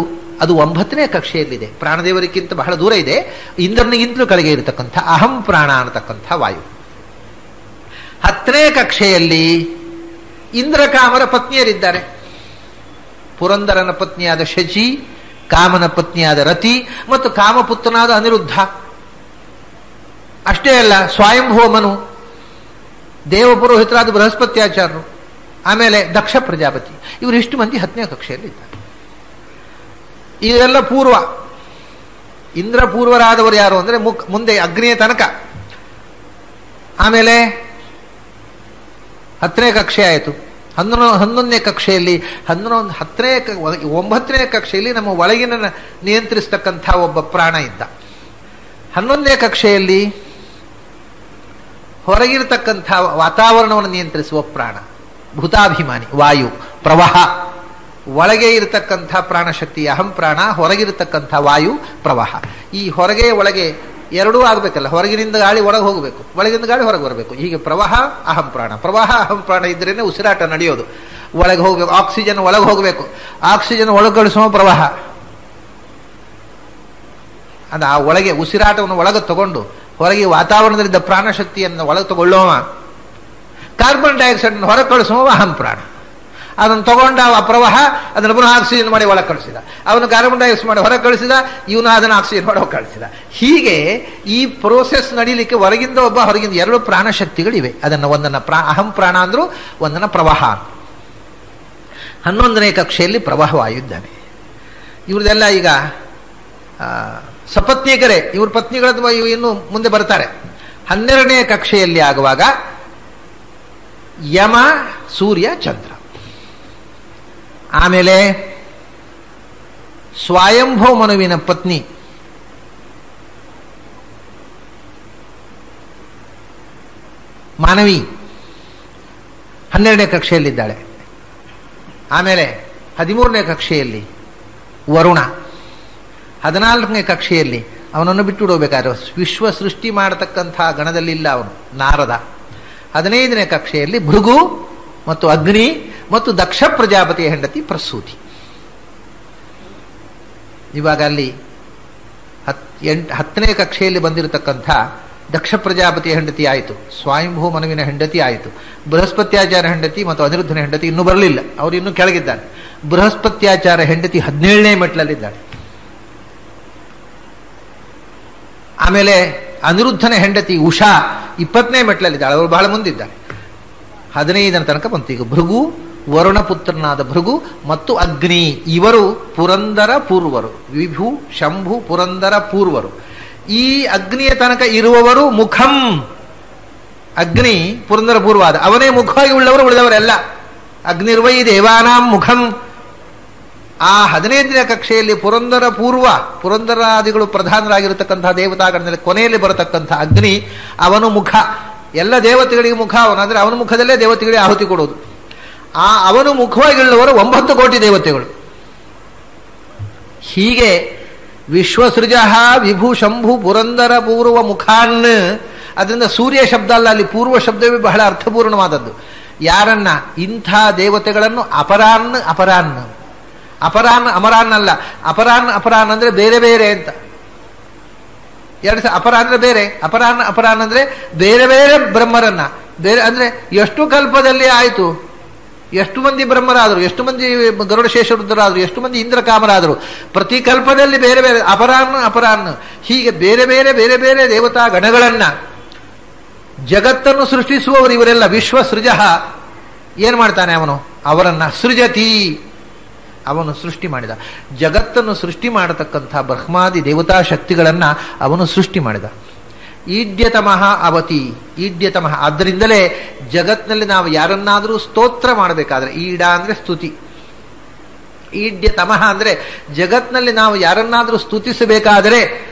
9ನೇ ಕಕ್ಷೆಯಲ್ಲಿದೆ. ಪ್ರಾಣದೇವರಿಗಿಂತ ಬಹಳ ದೂರ ಇದೆ. ಇಂದ್ರನಿಗಿಂತಲೂ ಕೆಳಗೆ ಇರತಕ್ಕಂಥ ಅಹಂ ಪ್ರಾಣ ಅನ್ನತಕ್ಕಂಥ ವಾಯು. 10ನೇ ಕಕ್ಷೆಯಲ್ಲಿ ಇಂದ್ರಕಾಮರ ಪತ್ನಿಯರಿದ್ದಾರೆ. ಪುರಂದರನ ಪತ್ನಿಯಾದ ಶಚಿ, ಕಾಮನ ಪತ್ನಿಯಾದ ರತಿ ಮತ್ತು ಕಾಮಪುತ್ರನಾದ ಅನಿರುದ್ಧ. ಅಷ್ಟೇ ಅಲ್ಲ, ಸ್ವಯಂಭೂಮನು, ದೇವಪುರೋಹಿತರಾದ ಬೃಹಸ್ಪತ್ಯಾಚಾರ್ಯರು, ಆಮೇಲೆ ದಕ್ಷ ಪ್ರಜಾಪತಿ. ಇವರು ಇಷ್ಟು ಮಂದಿ 10ನೇ ಕಕ್ಷೆಯಲ್ಲಿ ಇದ್ದಾರೆ. ಇದೆಲ್ಲ ಪೂರ್ವ. ಇಂದ್ರ ಪೂರ್ವರಾದವರು ಯಾರು ಅಂದರೆ ಮುಂದೆ ಅಗ್ನಿಯ ತನಕ. ಆಮೇಲೆ 10ನೇ ಕಕ್ಷೆ ಆಯಿತು. 11ನೇ ಕಕ್ಷೆಯಲ್ಲಿ 9ನೇ ಕಕ್ಷೆಯಲ್ಲಿ ನಮ್ಮ ಒಳಗಿನ ನಿಯಂತ್ರಿಸ್ತಕ್ಕಂಥ ಒಬ್ಬ ಪ್ರಾಣ ಇದ್ದ. 11ನೇ ಕಕ್ಷೆಯಲ್ಲಿ ಹೊರಗಿರತಕ್ಕಂಥ ವಾತಾವರಣವನ್ನು ನಿಯಂತ್ರಿಸುವ ಪ್ರಾಣ ಭೂತಾಭಿಮಾನಿ ವಾಯು ಪ್ರವಾಹ. ಒಳಗೆ ಇರತಕ್ಕಂಥ ಪ್ರಾಣಶಕ್ತಿ ಅಹಂ ಪ್ರಾಣ, ಹೊರಗಿರತಕ್ಕಂಥ ವಾಯು ಪ್ರವಾಹ. ಈ ಹೊರಗೆ ಒಳಗೆ ಎರಡೂ ಆಗಬೇಕಲ್ಲ. ಹೊರಗಿನಿಂದ ಗಾಳಿ ಒಳಗೆ ಹೋಗಬೇಕು, ಒಳಗಿಂದ ಗಾಳಿ ಹೊರಗೆ ಬರಬೇಕು. ಹೀಗೆ ಪ್ರವಾಹ ಅಹಂ ಪ್ರಾಣ, ಪ್ರವಾಹ ಅಹಂ ಪ್ರಾಣ ಇದ್ರೇನೆ ಉಸಿರಾಟ ನಡೆಯೋದು. ಒಳಗೆ ಹೋಗ್ಬೇಕು, ಆಕ್ಸಿಜನ್ ಒಳಗೆ ಹೋಗಬೇಕು, ಆಕ್ಸಿಜನ್ ಒಳಗಡಿಸುವ ಪ್ರವಾಹ. ಅದು ಆ ಒಳಗೆ ಉಸಿರಾಟವನ್ನು ಒಳಗೆ ತಗೊಂಡು ಹೊರಗೆ ವಾತಾವರಣದಲ್ಲಿದ್ದ ಪ್ರಾಣಶಕ್ತಿಯನ್ನು ಒಳಗೆ ತಗೊಳ್ಳೋವ. ಕಾರ್ಬನ್ ಡೈಆಕ್ಸೈಡ್ ಹೊರಗೆ ಕಳಿಸುವ ಅಹಂ ಪ್ರಾಣ. ಅದನ್ನು ತಗೊಂಡ ಆ ಪ್ರವಾಹ ಅದನ್ನು ಪುನಃ ಆಕ್ಸಿಜನ್ ಮಾಡಿ ಒಳಗೆ ಕಳಿಸಿದ. ಅವನು ಕಾರ್ಬನ್ ಡೈಆಕ್ಸೈಡ್ ಮಾಡಿ ಹೊರಗೆ ಕಳಿಸಿದ, ಇವನು ಅದನ್ನು ಆಕ್ಸಿಜನ್ ಮಾಡಿ ಹೊರಗೆ ಕಳಿಸಿದ. ಹೀಗೆ ಈ ಪ್ರೋಸೆಸ್ ನಡೀಲಿಕ್ಕೆ ಹೊರಗಿಂದ ಒಬ್ಬ, ಹೊರಗಿಂದ 2 ಪ್ರಾಣಶಕ್ತಿಗಳಿವೆ. ಅದನ್ನು ಒಂದನ್ನು ಅಹಂ ಪ್ರಾಣ ಅಂದ್ರು, ಒಂದನ್ನು ಪ್ರವಾಹ. 11ನೇ ಕಕ್ಷೆಯಲ್ಲಿ ಪ್ರವಾಹವಾಯು ಇದ್ದಾನೆ. ಇವ್ರದೆಲ್ಲ ಈಗ ಸಪತ್ನೀಕರೇ. ಇವ್ರ ಪತ್ನಿಗಳದ್ದು ಇನ್ನು ಮುಂದೆ ಬರ್ತಾರೆ. 12ನೇ ಕಕ್ಷೆಯಲ್ಲಿ ಆಗುವಾಗ ಯಮ, ಸೂರ್ಯ, ಚಂದ್ರ. ಆಮೇಲೆ ಸ್ವಯಂಭೂ ಮನುವಿನ ಪತ್ನಿ ಮಾನವಿ 12ನೇ ಕಕ್ಷೆಯಲ್ಲಿದ್ದಾಳೆ. ಆಮೇಲೆ 13ನೇ ಕಕ್ಷೆಯಲ್ಲಿ ವರುಣ, 14ನೇ ಕಕ್ಷೆಯಲ್ಲಿ ಅವನನ್ನು ಬಿಟ್ಟು ಬಿಡಬೇಕಾದ್ರೆ ವಿಶ್ವ ಸೃಷ್ಟಿ ಮಾಡತಕ್ಕಂಥ ಗಣದಲ್ಲಿಲ್ಲ ಅವನು, ನಾರದ. 15ನೇ ಕಕ್ಷೆಯಲ್ಲಿ ಭೃಗು ಮತ್ತು ಅಗ್ನಿ ಮತ್ತು ದಕ್ಷ ಪ್ರಜಾಪತಿಯ ಹೆಂಡತಿ ಪ್ರಸೂತಿ. ಇವಾಗ ಅಲ್ಲಿ 10ನೇ ಕಕ್ಷೆಯಲ್ಲಿ ಬಂದಿರತಕ್ಕಂಥ ದಕ್ಷ ಪ್ರಜಾಪತಿಯ ಹೆಂಡತಿ ಆಯಿತು, ಸ್ವಯಂಭೂ ಮನುವಿನ ಹೆಂಡತಿ ಆಯಿತು, ಬೃಹಸ್ಪತ್ಯಾಚಾರ ಹೆಂಡತಿ ಮತ್ತು ಅನಿರುದ್ಧನ ಹೆಂಡತಿ ಇನ್ನೂ ಬರಲಿಲ್ಲ, ಅವರು ಇನ್ನೂ ಕೆಳಗಿದ್ದಾರೆ. ಬೃಹಸ್ಪತ್ಯಾಚಾರ ಹೆಂಡತಿ 17ನೇ ಮೆಟ್ಲಲ್ಲಿದ್ದಾಳೆ. ಆಮೇಲೆ ಅನಿರುದ್ಧನ ಹೆಂಡತಿ ಉಷಾ 20ನೇ ಮೆಟ್ಲಲ್ಲಿದ್ದಾಳೆ, ಅವರು ಬಹಳ ಮುಂದಿದ್ದಾರೆ. 15ರ ತನಕ ಬಂತು. ಈಗ ಭೃಗು, ವರುಣ ಪುತ್ರನಾದ ಭೃಗು ಮತ್ತು ಅಗ್ನಿ, ಇವರು ಪುರಂದರ ಪೂರ್ವರು. ವಿಭು, ಶಂಭು, ಪುರಂದರ ಪೂರ್ವರು. ಈ ಅಗ್ನಿಯ ತನಕ ಇರುವವರು ಮುಖಂ, ಅಗ್ನಿ ಪುರಂದರ ಪೂರ್ವಾದ, ಅವನೇ ಮುಖವಾಗಿ ಉಳ್ಳವರು, ಉಳಿದವರೆಲ್ಲ ಅಗ್ನಿರ್ವೈ ದೇವಾನಾಂ ಮುಖಂ. ಆ 15ನೇ ಕಕ್ಷೆಯಲ್ಲಿ ಪುರಂದರ ಪೂರ್ವ, ಪುರಂದರಾದಿಗಳು ಪ್ರಧಾನರಾಗಿರತಕ್ಕಂತಹ ದೇವತಾಗಣದಲ್ಲಿ ಕೊನೆಯಲ್ಲಿ ಬರತಕ್ಕಂಥ ಅಗ್ನಿ, ಅವನು ಮುಖ. ಎಲ್ಲ ದೇವತೆಗಳಿಗೆ ಮುಖ ಅವನು, ಅಂದರೆ ಅವನ ಮುಖದಲ್ಲೇ ದೇವತೆಗಳಿಗೆ ಆಹುತಿ ಕೊಡೋದು. ಆ ಅವನು ಮುಖವಾಗಿರುವವರು 9 ಕೋಟಿ ದೇವತೆಗಳು. ಹೀಗೆ ವಿಶ್ವಸೃಜ ವಿಭು ಶಂಭು ಪುರಂದರ ಪೂರ್ವ ಮುಖಾನ್. ಅದರಿಂದ ಸೂರ್ಯ ಶಬ್ದ ಅಲ್ಲ, ಅಲ್ಲಿ ಪೂರ್ವ ಶಬ್ದವೇ ಬಹಳ ಅರ್ಥಪೂರ್ಣವಾದದ್ದು. ಯಾರನ್ನ? ಇಂಥ ದೇವತೆಗಳನ್ನು ಅಪರಾನ್ ಅಪರಾನ್. ಅಪರಾನ್ ಅಮರಾನ್ ಅಲ್ಲ, ಅಪರಾನ್ ಅಪರಾನ್ ಅಂದ್ರೆ ಬೇರೆ ಬೇರೆ ಅಂತ. ಎರಡು ಅಪರಾನ್ ಅಂದ್ರೆ ಬೇರೆ, ಅಪರಾನ್ ಅಪರಾನ್ ಅಂದ್ರೆ ಬೇರೆ ಬೇರೆ ಬ್ರಹ್ಮರನ್ನ. ಬೇರೆ ಅಂದ್ರೆ ಎಷ್ಟು ಕಲ್ಪದಲ್ಲಿ ಆಯಿತು, ಎಷ್ಟು ಮಂದಿ ಬ್ರಹ್ಮರಾದರು, ಎಷ್ಟು ಮಂದಿ ಗರುಡಶೇಷರುದ್ಧರಾದರು, ಎಷ್ಟು ಮಂದಿ ಇಂದ್ರಕಾಮರಾದರು, ಪ್ರತಿ ಕಲ್ಪದಲ್ಲಿ ಬೇರೆ ಬೇರೆ ಅಪರಾನ್ ಅಪರಾನ್. ಹೀಗೆ ಬೇರೆ ಬೇರೆ ಬೇರೆ ಬೇರೆ ದೇವತಾ ಗಣಗಳನ್ನ, ಜಗತ್ತನ್ನು ಸೃಷ್ಟಿಸುವವರು ಇವರೆಲ್ಲ. ವಿಶ್ವ ಸೃಜ ಏನ್ ಮಾಡ್ತಾನೆ ಅವನು? ಅವರನ್ನ ಸೃಜತಿ, ಅವನು ಸೃಷ್ಟಿ ಮಾಡಿದ. ಜಗತ್ತನ್ನು ಸೃಷ್ಟಿ ಮಾಡತಕ್ಕಂಥ ಬ್ರಹ್ಮಾದಿ ದೇವತಾ ಶಕ್ತಿಗಳನ್ನ ಅವನು ಸೃಷ್ಟಿ ಮಾಡಿದ. ಈಡ್ಯತಮಃ ಅವತಿ, ಈಡ್ಯತಮಃ. ಆದ್ದರಿಂದಲೇ ಜಗತ್ನಲ್ಲಿ ನಾವು ಯಾರನ್ನಾದರೂ ಸ್ತೋತ್ರ ಮಾಡಬೇಕಾದ್ರೆ, ಈಡ ಅಂದ್ರೆ ಸ್ತುತಿ, ಈಡ್ಯತಮಃ ಅಂದ್ರೆ ಜಗತ್ನಲ್ಲಿ ನಾವು ಯಾರನ್ನಾದರೂ ಸ್ತುತಿಸಬೇಕಾದರೆ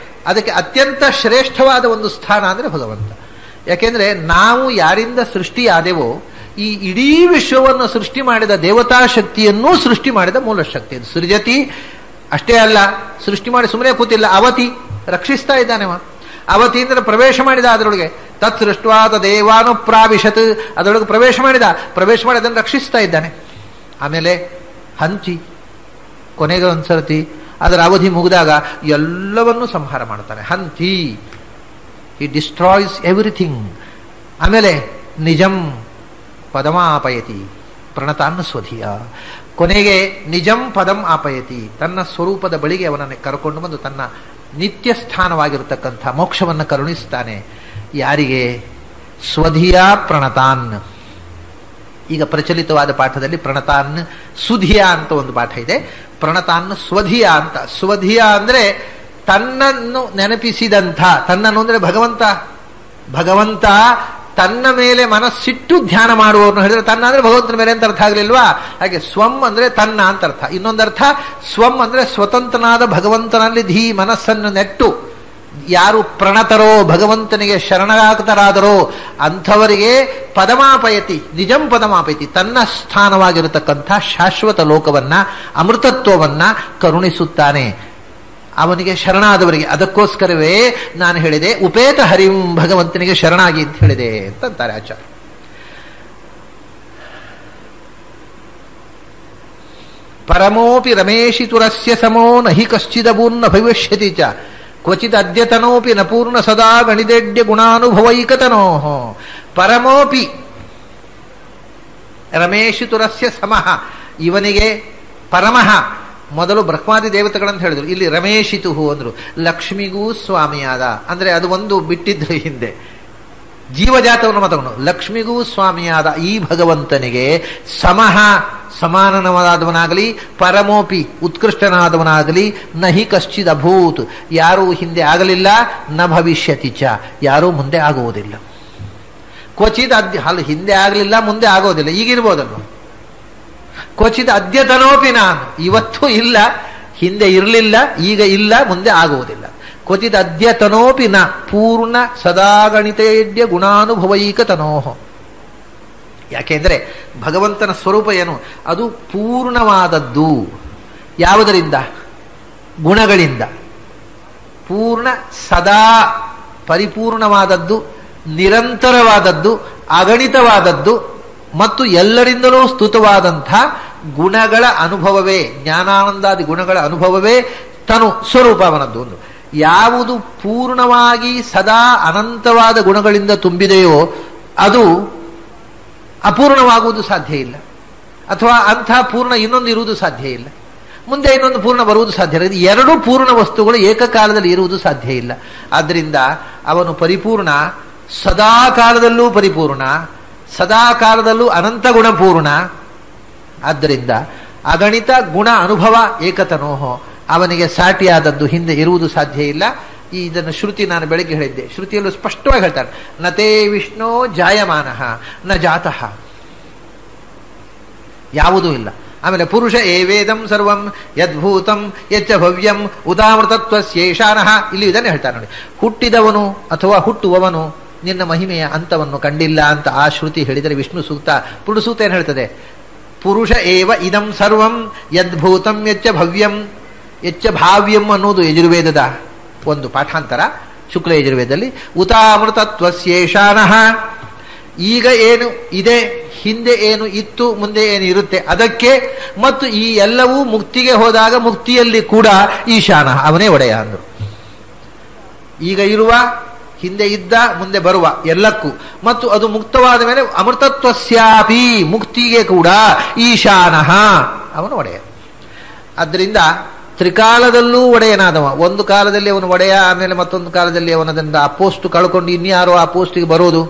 ಅದಕ್ಕೆ ಅತ್ಯಂತ ಶ್ರೇಷ್ಠವಾದ ಒಂದು ಸ್ಥಾನ ಅಂದ್ರೆ ಭಗವಂತ. ಯಾಕೆಂದ್ರೆ ನಾವು ಯಾರಿಂದ ಸೃಷ್ಟಿಯಾದೆವೋ ಈ ಇಡೀ ವಿಶ್ವವನ್ನು ಸೃಷ್ಟಿ ಮಾಡಿದ ದೇವತಾ ಶಕ್ತಿಯನ್ನೂ ಸೃಷ್ಟಿ ಮಾಡಿದ ಮೂಲ ಶಕ್ತಿ. ಅದು ಸೃಜತಿ ಅಷ್ಟೇ ಅಲ್ಲ, ಸೃಷ್ಟಿ ಮಾಡಿ ಸುಮ್ಮನೆ ಕೂತಿಲ್ಲ, ಅವತಿ ರಕ್ಷಿಸ್ತಾ ಇದ್ದಾನೆ. ಅವತಿ ಅಂದ್ರೆ ಪ್ರವೇಶ ಮಾಡಿದ ಅದರೊಳಗೆ. ತತ್ ಸೃಷ್ಟ್ವಾದ ದೇವಾನು ಪ್ರಾವಿಶತ್, ಅದರೊಳಗೆ ಪ್ರವೇಶ ಮಾಡಿ ಅದನ್ನು ರಕ್ಷಿಸ್ತಾ ಇದ್ದಾನೆ. ಆಮೇಲೆ ಹಂಚಿ, ಕೊನೆಗೆ ಒಂದ್ಸರ್ತಿ ಅದರ ಅವಧಿ ಮುಗಿದಾಗ ಎಲ್ಲವನ್ನೂ ಸಂಹಾರ ಮಾಡ್ತಾನೆ. ಹಂತಿ, ಹಿ ಡಿಸ್ಟ್ರಾಯ್ಸ್ ಎವ್ರಿಥಿಂಗ್. ಆಮೇಲೆ ನಿಜಂ ಪದಮಾಪಯತಿ ಪ್ರಣತಾನ್ನ ಸ್ವಧಿಯ, ಕೊನೆಗೆ ನಿಜಂ ಪದಂ ಆಪಯತಿ, ತನ್ನ ಸ್ವರೂಪದ ಬಳಿಗೆ ಅವನನ್ನು ಕರ್ಕೊಂಡು ಬಂದು ತನ್ನ ನಿತ್ಯ ಸ್ಥಾನವಾಗಿರತಕ್ಕಂಥ ಮೋಕ್ಷವನ್ನು ಕರುಣಿಸ್ತಾನೆ. ಯಾರಿಗೆ? ಸ್ವಧಿಯ ಪ್ರಣತಾನ್. ಈಗ ಪ್ರಚಲಿತವಾದ ಪಾಠದಲ್ಲಿ ಪ್ರಣತಾನ್ ಸುಧಿಯ ಅಂತ ಒಂದು ಪಾಠ ಇದೆ, ಪ್ರಣತಾನ್ ಸ್ವಧಿಯ ಅಂತ. ಸ್ವಧಿಯ ಅಂದ್ರೆ ತನ್ನನ್ನು ನೆನಪಿಸಿದಂಥ, ತನ್ನನ್ನು ಅಂದ್ರೆ ಭಗವಂತ ತನ್ನ ಮೇಲೆ ಮನಸ್ಸಿಟ್ಟು ಧ್ಯಾನ ಮಾಡುವವರನ್ನು ಹೇಳಿದ್ರೆ, ತನ್ನ ಅಂದ್ರೆ ಭಗವಂತನ ಮೇಲೆ ಅಂತ ಅರ್ಥ ಆಗಲಿಲ್ವಾ? ಹಾಗೆ ಸ್ವಂ ಅಂದ್ರೆ ತನ್ನ ಅಂತ ಅರ್ಥ. ಇನ್ನೊಂದರ್ಥ ಸ್ವಂ ಅಂದ್ರೆ ಸ್ವತಂತ್ರನಾದ ಭಗವಂತನಲ್ಲಿ ಧೀ ಮನಸ್ಸನ್ನು ನೆಟ್ಟು ಯಾರು ಪ್ರಣತರೋ, ಭಗವಂತನಿಗೆ ಶರಣಾಗತರಾದರೋ ಅಂಥವರಿಗೆ ಪದಮಾಪಯತಿ, ನಿಜಂ ಪದಮಾಪಯತಿ, ತನ್ನ ಸ್ಥಾನವಾಗಿರತಕ್ಕಂಥ ಶಾಶ್ವತ ಲೋಕವನ್ನ, ಅಮೃತತ್ವವನ್ನ ಕರುಣಿಸುತ್ತಾನೆ ಅವನಿಗೆ ಶರಣಾದವರಿಗೆ. ಅದಕ್ಕೋಸ್ಕರವೇ ನಾನು ಹೇಳಿದೆ ಉಪೇತ ಹರಿಂ, ಭಗವಂತನಿಗೆ ಶರಣಾಗಿ ಅಂತ ಹೇಳಿದೆ ಅಂತಾರೆ ಆಚಾರ್ಯ. ಪರಮೋಪಿ ರಮೇಶಿತುರಸ್ಯ ಸಮೋ ನಹಿ ಕಶ್ಚಿದಪೂರ್ಣ ಭವಿಷ್ಯತಿ ಚ ಕ್ವಚಿತ್ ಅದ್ಯತನೋಪಿ ನ ಪೂರ್ಣ ಸದಾ ಗಣಿದೇಡ್ಯ ಗುಣಾನುಭವೈಕತನೋ. ಪರಮೋಪಿ ರಮೇಶಿತುರಸ್ಯ ಸಮಃ, ಇವನಿಗೆ ಪರಮಃ. ಮೊದಲು ಬ್ರಹ್ಮಾದಿ ದೇವತೆಗಳಂತ ಹೇಳಿದ್ರು, ಇಲ್ಲಿ ರಮೇಶಿತು ಅಂದ್ರು. ಲಕ್ಷ್ಮಿಗೂ ಸ್ವಾಮಿಯಾದ ಅಂದ್ರೆ ಅದು ಒಂದು ಬಿಟ್ಟಿದ್ರು ಹಿಂದೆ, ಜೀವಜಾತವನ್ನು ಮತವನ್ನು. ಲಕ್ಷ್ಮಿಗೂ ಸ್ವಾಮಿಯಾದ ಈ ಭಗವಂತನಿಗೆ ಸಮಃ, ಸಮಾನವಾದವನಾಗಲಿ, ಪರಮೋಪಿ ಉತ್ಕೃಷ್ಟನಾದವನಾಗಲಿ, ನಹಿ ಕಶ್ಚಿದ್ ಅಭೂತ್, ಯಾರೂ ಹಿಂದೆ ಆಗಲಿಲ್ಲ, ನ ಭವಿಷ್ಯತಿ ಚ, ಯಾರೂ ಮುಂದೆ ಆಗುವುದಿಲ್ಲ. ಕ್ವಚಿತ್ ಅಲ್ಲಿ ಹಿಂದೆ ಆಗಲಿಲ್ಲ, ಮುಂದೆ ಆಗೋದಿಲ್ಲ, ಈಗಿರ್ಬೋದಲ್ವ. ಕ್ವಚಿತ್ ಅದ್ಯತನೋಪಿ ನಾನು, ಇವತ್ತು ಇಲ್ಲ, ಹಿಂದೆ ಇರಲಿಲ್ಲ, ಈಗ ಇಲ್ಲ, ಮುಂದೆ ಆಗುವುದಿಲ್ಲ. ಕ್ವಚಿತ್ ಅದ್ಯತನೋಪಿ ನ ಪೂರ್ಣ ಸದಾಗಣಿತೇಡ್ಯ ಗುಣಾನುಭವೈಕ ತನೋಹ. ಯಾಕೆಂದ್ರೆ ಭಗವಂತನ ಸ್ವರೂಪ ಏನು? ಅದು ಪೂರ್ಣವಾದದ್ದು. ಯಾವುದರಿಂದ? ಗುಣಗಳಿಂದ. ಪೂರ್ಣ, ಸದಾ ಪರಿಪೂರ್ಣವಾದದ್ದು, ನಿರಂತರವಾದದ್ದು, ಅಗಣಿತವಾದದ್ದು ಮತ್ತು ಎಲ್ಲರಿಂದಲೂ ಸ್ತುತವಾದಂಥ ಗುಣಗಳ ಅನುಭವವೇ, ಜ್ಞಾನಾನಂದಾದಿ ಗುಣಗಳ ಅನುಭವವೇ ತನು ಸ್ವರೂಪವನದ್ದು. ಒಂದು ಯಾವುದು ಪೂರ್ಣವಾಗಿ ಸದಾ ಅನಂತವಾದ ಗುಣಗಳಿಂದ ತುಂಬಿದೆಯೋ ಅದು ಅಪೂರ್ಣವಾಗುವುದು ಸಾಧ್ಯ ಇಲ್ಲ, ಅಥವಾ ಅಂಥ ಪೂರ್ಣ ಇನ್ನೊಂದು ಇರುವುದು ಸಾಧ್ಯ ಇಲ್ಲ, ಮುಂದೆ ಇನ್ನೊಂದು ಪೂರ್ಣ ಬರುವುದು ಸಾಧ್ಯ ಇಲ್ಲ. ಎರಡೂ ಪೂರ್ಣ ವಸ್ತುಗಳು ಏಕಕಾಲದಲ್ಲಿ ಇರುವುದು ಸಾಧ್ಯ ಇಲ್ಲ. ಆದ್ದರಿಂದ ಅವನು ಪರಿಪೂರ್ಣ, ಸದಾ ಕಾಲದಲ್ಲೂ ಪರಿಪೂರ್ಣ, ಸದಾ ಕಾಲದಲ್ಲೂ ಅನಂತ ಗುಣಪೂರ್ಣ. ಆದ್ದರಿಂದ ಅಗಣಿತ ಗುಣ ಅನುಭವ ಏಕತನೋಹೋ, ಅವನಿಗೆ ಸಾಟಿಯಾದದ್ದು ಹಿಂದೆ ಇರುವುದು ಸಾಧ್ಯ ಇಲ್ಲ. ಇದನ್ನು ಶ್ರುತಿ ನಾನು ಬೆಳಗ್ಗೆ ಹೇಳಿದ್ದೆ, ಶ್ರುತಿಯಲ್ಲೂ ಸ್ಪಷ್ಟವಾಗಿ ಹೇಳ್ತಾರೆ, ನತೇ ವಿಷ್ಣು ಜಾಯಮಾನಃ ನ ಜಾತಃ, ಯಾವುದೂ ಇಲ್ಲ. ಆಮೇಲೆ ಪುರುಷ ಏವೇದಂ ಸರ್ವಂ ಯದ್ಭೂತಂ ಯಚ್ಚ ಭವ್ಯಂ ಉದಾಮೃತತ್ವಸ್ಯೇಷಾನಃ, ಇಲ್ಲಿ ಇದನ್ನು ಹೇಳ್ತಾರೆ ನೋಡಿ. ಹುಟ್ಟಿದವನು ಅಥವಾ ಹುಟ್ಟುವವನು ನಿನ್ನ ಮಹಿಮೆಯ ಅಂತವನ್ನು ಕಂಡಿಲ್ಲ ಅಂತ ಆ ಶ್ರುತಿ ಹೇಳಿದರೆ ವಿಷ್ಣು ಸೂಕ್ತ. ಪುರುಷ ಸೂಕ್ತ ಏನು ಹೇಳ್ತದೆ? ಪುರುಷ ಏವ ಇದಂ ಸರ್ವಂ ಯದ್ಭೂತಂ ಯಚ್ಚ ಭವ್ಯಂ ಯಚ್ಚ ಭಾವ್ಯಂ ಅನ್ನೋದು ಯಜುರ್ವೇದದ ಒಂದು ಪಾಠಾಂತರ, ಶುಕ್ಲ ಯಜುರ್ವೇದದಲ್ಲಿ. ಉತಾಮೃತತ್ವಸ್ಯೇಷಾನಃ, ಈಗ ಏನು ಇದೆ, ಹಿಂದೆ ಏನು ಇತ್ತು, ಮುಂದೆ ಏನು ಇರುತ್ತೆ ಅದಕ್ಕೆ, ಮತ್ತು ಈ ಎಲ್ಲವೂ ಮುಕ್ತಿಗೆ ಹೋದಾಗ ಮುಕ್ತಿಯಲ್ಲಿ ಕೂಡ ಈಶಾನ, ಅವನೇ ಒಡೆಯ ಅಂದರು. ಈಗ ಇರುವ, ಹಿಂದೆ ಇದ್ದ, ಮುಂದೆ ಬರುವ ಎಲ್ಲಕ್ಕೂ, ಮತ್ತು ಅದು ಮುಕ್ತವಾದ ಮೇಲೆ ಅಮೃತತ್ವಸ್ಯಾಪಿ, ಮುಕ್ತಿಗೆ ಕೂಡ ಈಶಾನಃ, ಅವನು ಒಡೆಯ. ಆದ್ದರಿಂದ ತ್ರಿಕಾಲದಲ್ಲೂ ಒಡೆಯನಾದವ. ಒಂದು ಕಾಲದಲ್ಲಿ ಅವನು ಒಡೆಯ, ಆಮೇಲೆ ಮತ್ತೊಂದು ಕಾಲದಲ್ಲಿ ಅವನದನ್ನು ಆ ಪೋಸ್ಟ್ ಕಳ್ಕೊಂಡು ಇನ್ಯಾರೋ ಆ ಪೋಸ್ಟಿಗೆ ಬರೋದು,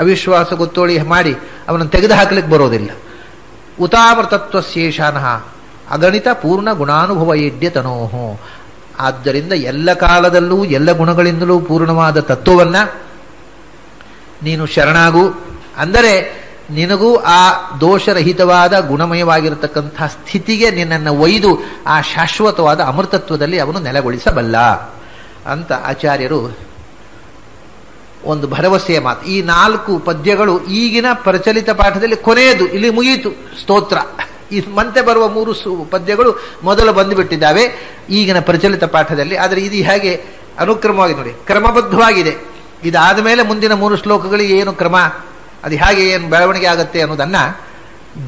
ಅವಿಶ್ವಾಸ ಗೊತ್ತೋಳಿ ಮಾಡಿ ಅವನನ್ನು ತೆಗೆದು ಹಾಕಲಿಕ್ಕೆ ಬರೋದಿಲ್ಲ. ಉತಾಮೃತತ್ವಶೇಷಾನಃ ಅಗಣಿತ ಪೂರ್ಣ ಗುಣಾನುಭವ ಯಡ್ಯ ತನೋಹೋ. ಆದ್ದರಿಂದ ಎಲ್ಲ ಕಾಲದಲ್ಲೂ ಎಲ್ಲ ಗುಣಗಳಿಂದಲೂ ಪೂರ್ಣವಾದ ತತ್ವವನ್ನ ನೀನು ಶರಣಾಗು. ಅಂದರೆ ನಿನಗೂ ಆ ದೋಷರಹಿತವಾದ ಗುಣಮಯವಾಗಿರತಕ್ಕಂಥ ಸ್ಥಿತಿಗೆ ನಿನ್ನನ್ನು ಒಯ್ದು ಆ ಶಾಶ್ವತವಾದ ಅಮೃತತ್ವದಲ್ಲಿ ಅವನು ನೆಲೆಗೊಳಿಸಬಲ್ಲ ಅಂತ ಆಚಾರ್ಯರು ಒಂದು ಭರವಸೆಯ ಮಾತು. ಈ 4 ಪದ್ಯಗಳು ಈಗಿನ ಪ್ರಚಲಿತ ಪಾಠದಲ್ಲಿ ಕೊನೆಯದು, ಇಲ್ಲಿ ಮುಗಿಯಿತು ಸ್ತೋತ್ರ. ಈ ಮತ್ತೆ ಬರುವ 3 ಪದ್ಯಗಳು ಮೊದಲು ಬಂದುಬಿಟ್ಟಿದ್ದಾವೆ ಈಗಿನ ಪ್ರಚಲಿತ ಪಾಠದಲ್ಲಿ. ಆದರೆ ಇದು ಹೇಗೆ ಅನುಕ್ರಮವಾಗಿ ನೋಡಿ, ಕ್ರಮಬದ್ಧವಾಗಿದೆ. ಇದಾದ ಮೇಲೆ ಮುಂದಿನ 3 ಶ್ಲೋಕಗಳಿಗೆ ಏನು ಕ್ರಮ, ಅದು ಹೇಗೆ ಏನು ಬೆಳವಣಿಗೆ ಆಗುತ್ತೆ ಅನ್ನೋದನ್ನ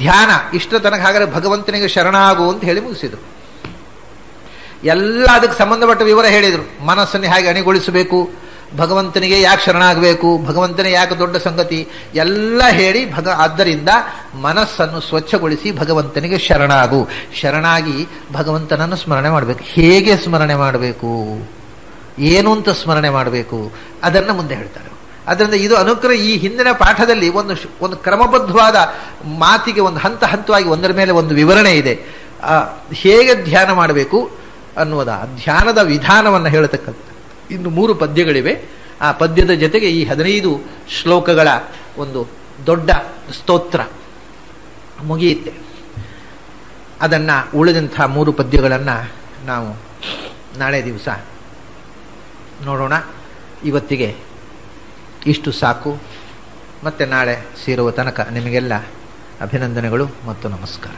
ಧ್ಯಾನ ಇಷ್ಟ ತನಕ ಹಾಗಾದರೆ ಭಗವಂತನಿಗೆ ಶರಣಾಗು ಅಂತ ಹೇಳಿ ಮುಗಿಸಿದರು. ಎಲ್ಲ ಅದಕ್ಕೆ ಸಂಬಂಧಪಟ್ಟ ವಿವರ ಹೇಳಿದರು. ಮನಸ್ಸನ್ನು ಹೇಗೆ ಅಣಿಗೊಳಿಸಬೇಕು, ಭಗವಂತನಿಗೆ ಯಾಕೆ ಶರಣಾಗಬೇಕು, ಭಗವಂತನೇ ಯಾಕೆ ದೊಡ್ಡ ಸಂಗತಿ ಎಲ್ಲ ಹೇಳಿ ಆದ್ದರಿಂದ ಮನಸ್ಸನ್ನು ಸ್ವಚ್ಛಗೊಳಿಸಿ ಭಗವಂತನಿಗೆ ಶರಣಾಗು. ಶರಣಾಗಿ ಭಗವಂತನನ್ನು ಸ್ಮರಣೆ ಮಾಡಬೇಕು. ಹೇಗೆ ಸ್ಮರಣೆ ಮಾಡಬೇಕು, ಏನು ಅಂತ ಸ್ಮರಣೆ ಮಾಡಬೇಕು, ಅದನ್ನು ಮುಂದೆ ಹೇಳ್ತಾರೆ. ಅದರಿಂದ ಇದು ಅನುಕ್ರಮ. ಈ ಹಿಂದಿನ ಪಾಠದಲ್ಲಿ ಒಂದು ಕ್ರಮಬದ್ಧವಾದ ಮಾತಿಗೆ ಒಂದು ಹಂತವಾಗಿ ಒಂದರ ಮೇಲೆ ಒಂದು ವಿವರಣೆ ಇದೆ. ಹೇಗೆ ಧ್ಯಾನ ಮಾಡಬೇಕು ಅನ್ನುವುದ ಧ್ಯಾನದ ವಿಧಾನವನ್ನು ಹೇಳತಕ್ಕಂಥ ಇನ್ನು 3 ಪದ್ಯಗಳಿವೆ. ಆ ಪದ್ಯದ ಜೊತೆಗೆ ಈ 15 ಶ್ಲೋಕಗಳ ಒಂದು ದೊಡ್ಡ ಸ್ತೋತ್ರ ಮುಗಿಯುತ್ತೆ. ಅದನ್ನು ಉಳಿದಂಥ 3 ಪದ್ಯಗಳನ್ನು ನಾವು ನಾಳೆ ದಿವಸ ನೋಡೋಣ. ಇವತ್ತಿಗೆ ಇಷ್ಟು ಸಾಕು. ಮತ್ತೆ ನಾಳೆ ಸೇರುವ ತನಕ ನಿಮಗೆಲ್ಲ ಅಭಿನಂದನೆಗಳು ಮತ್ತು ನಮಸ್ಕಾರ.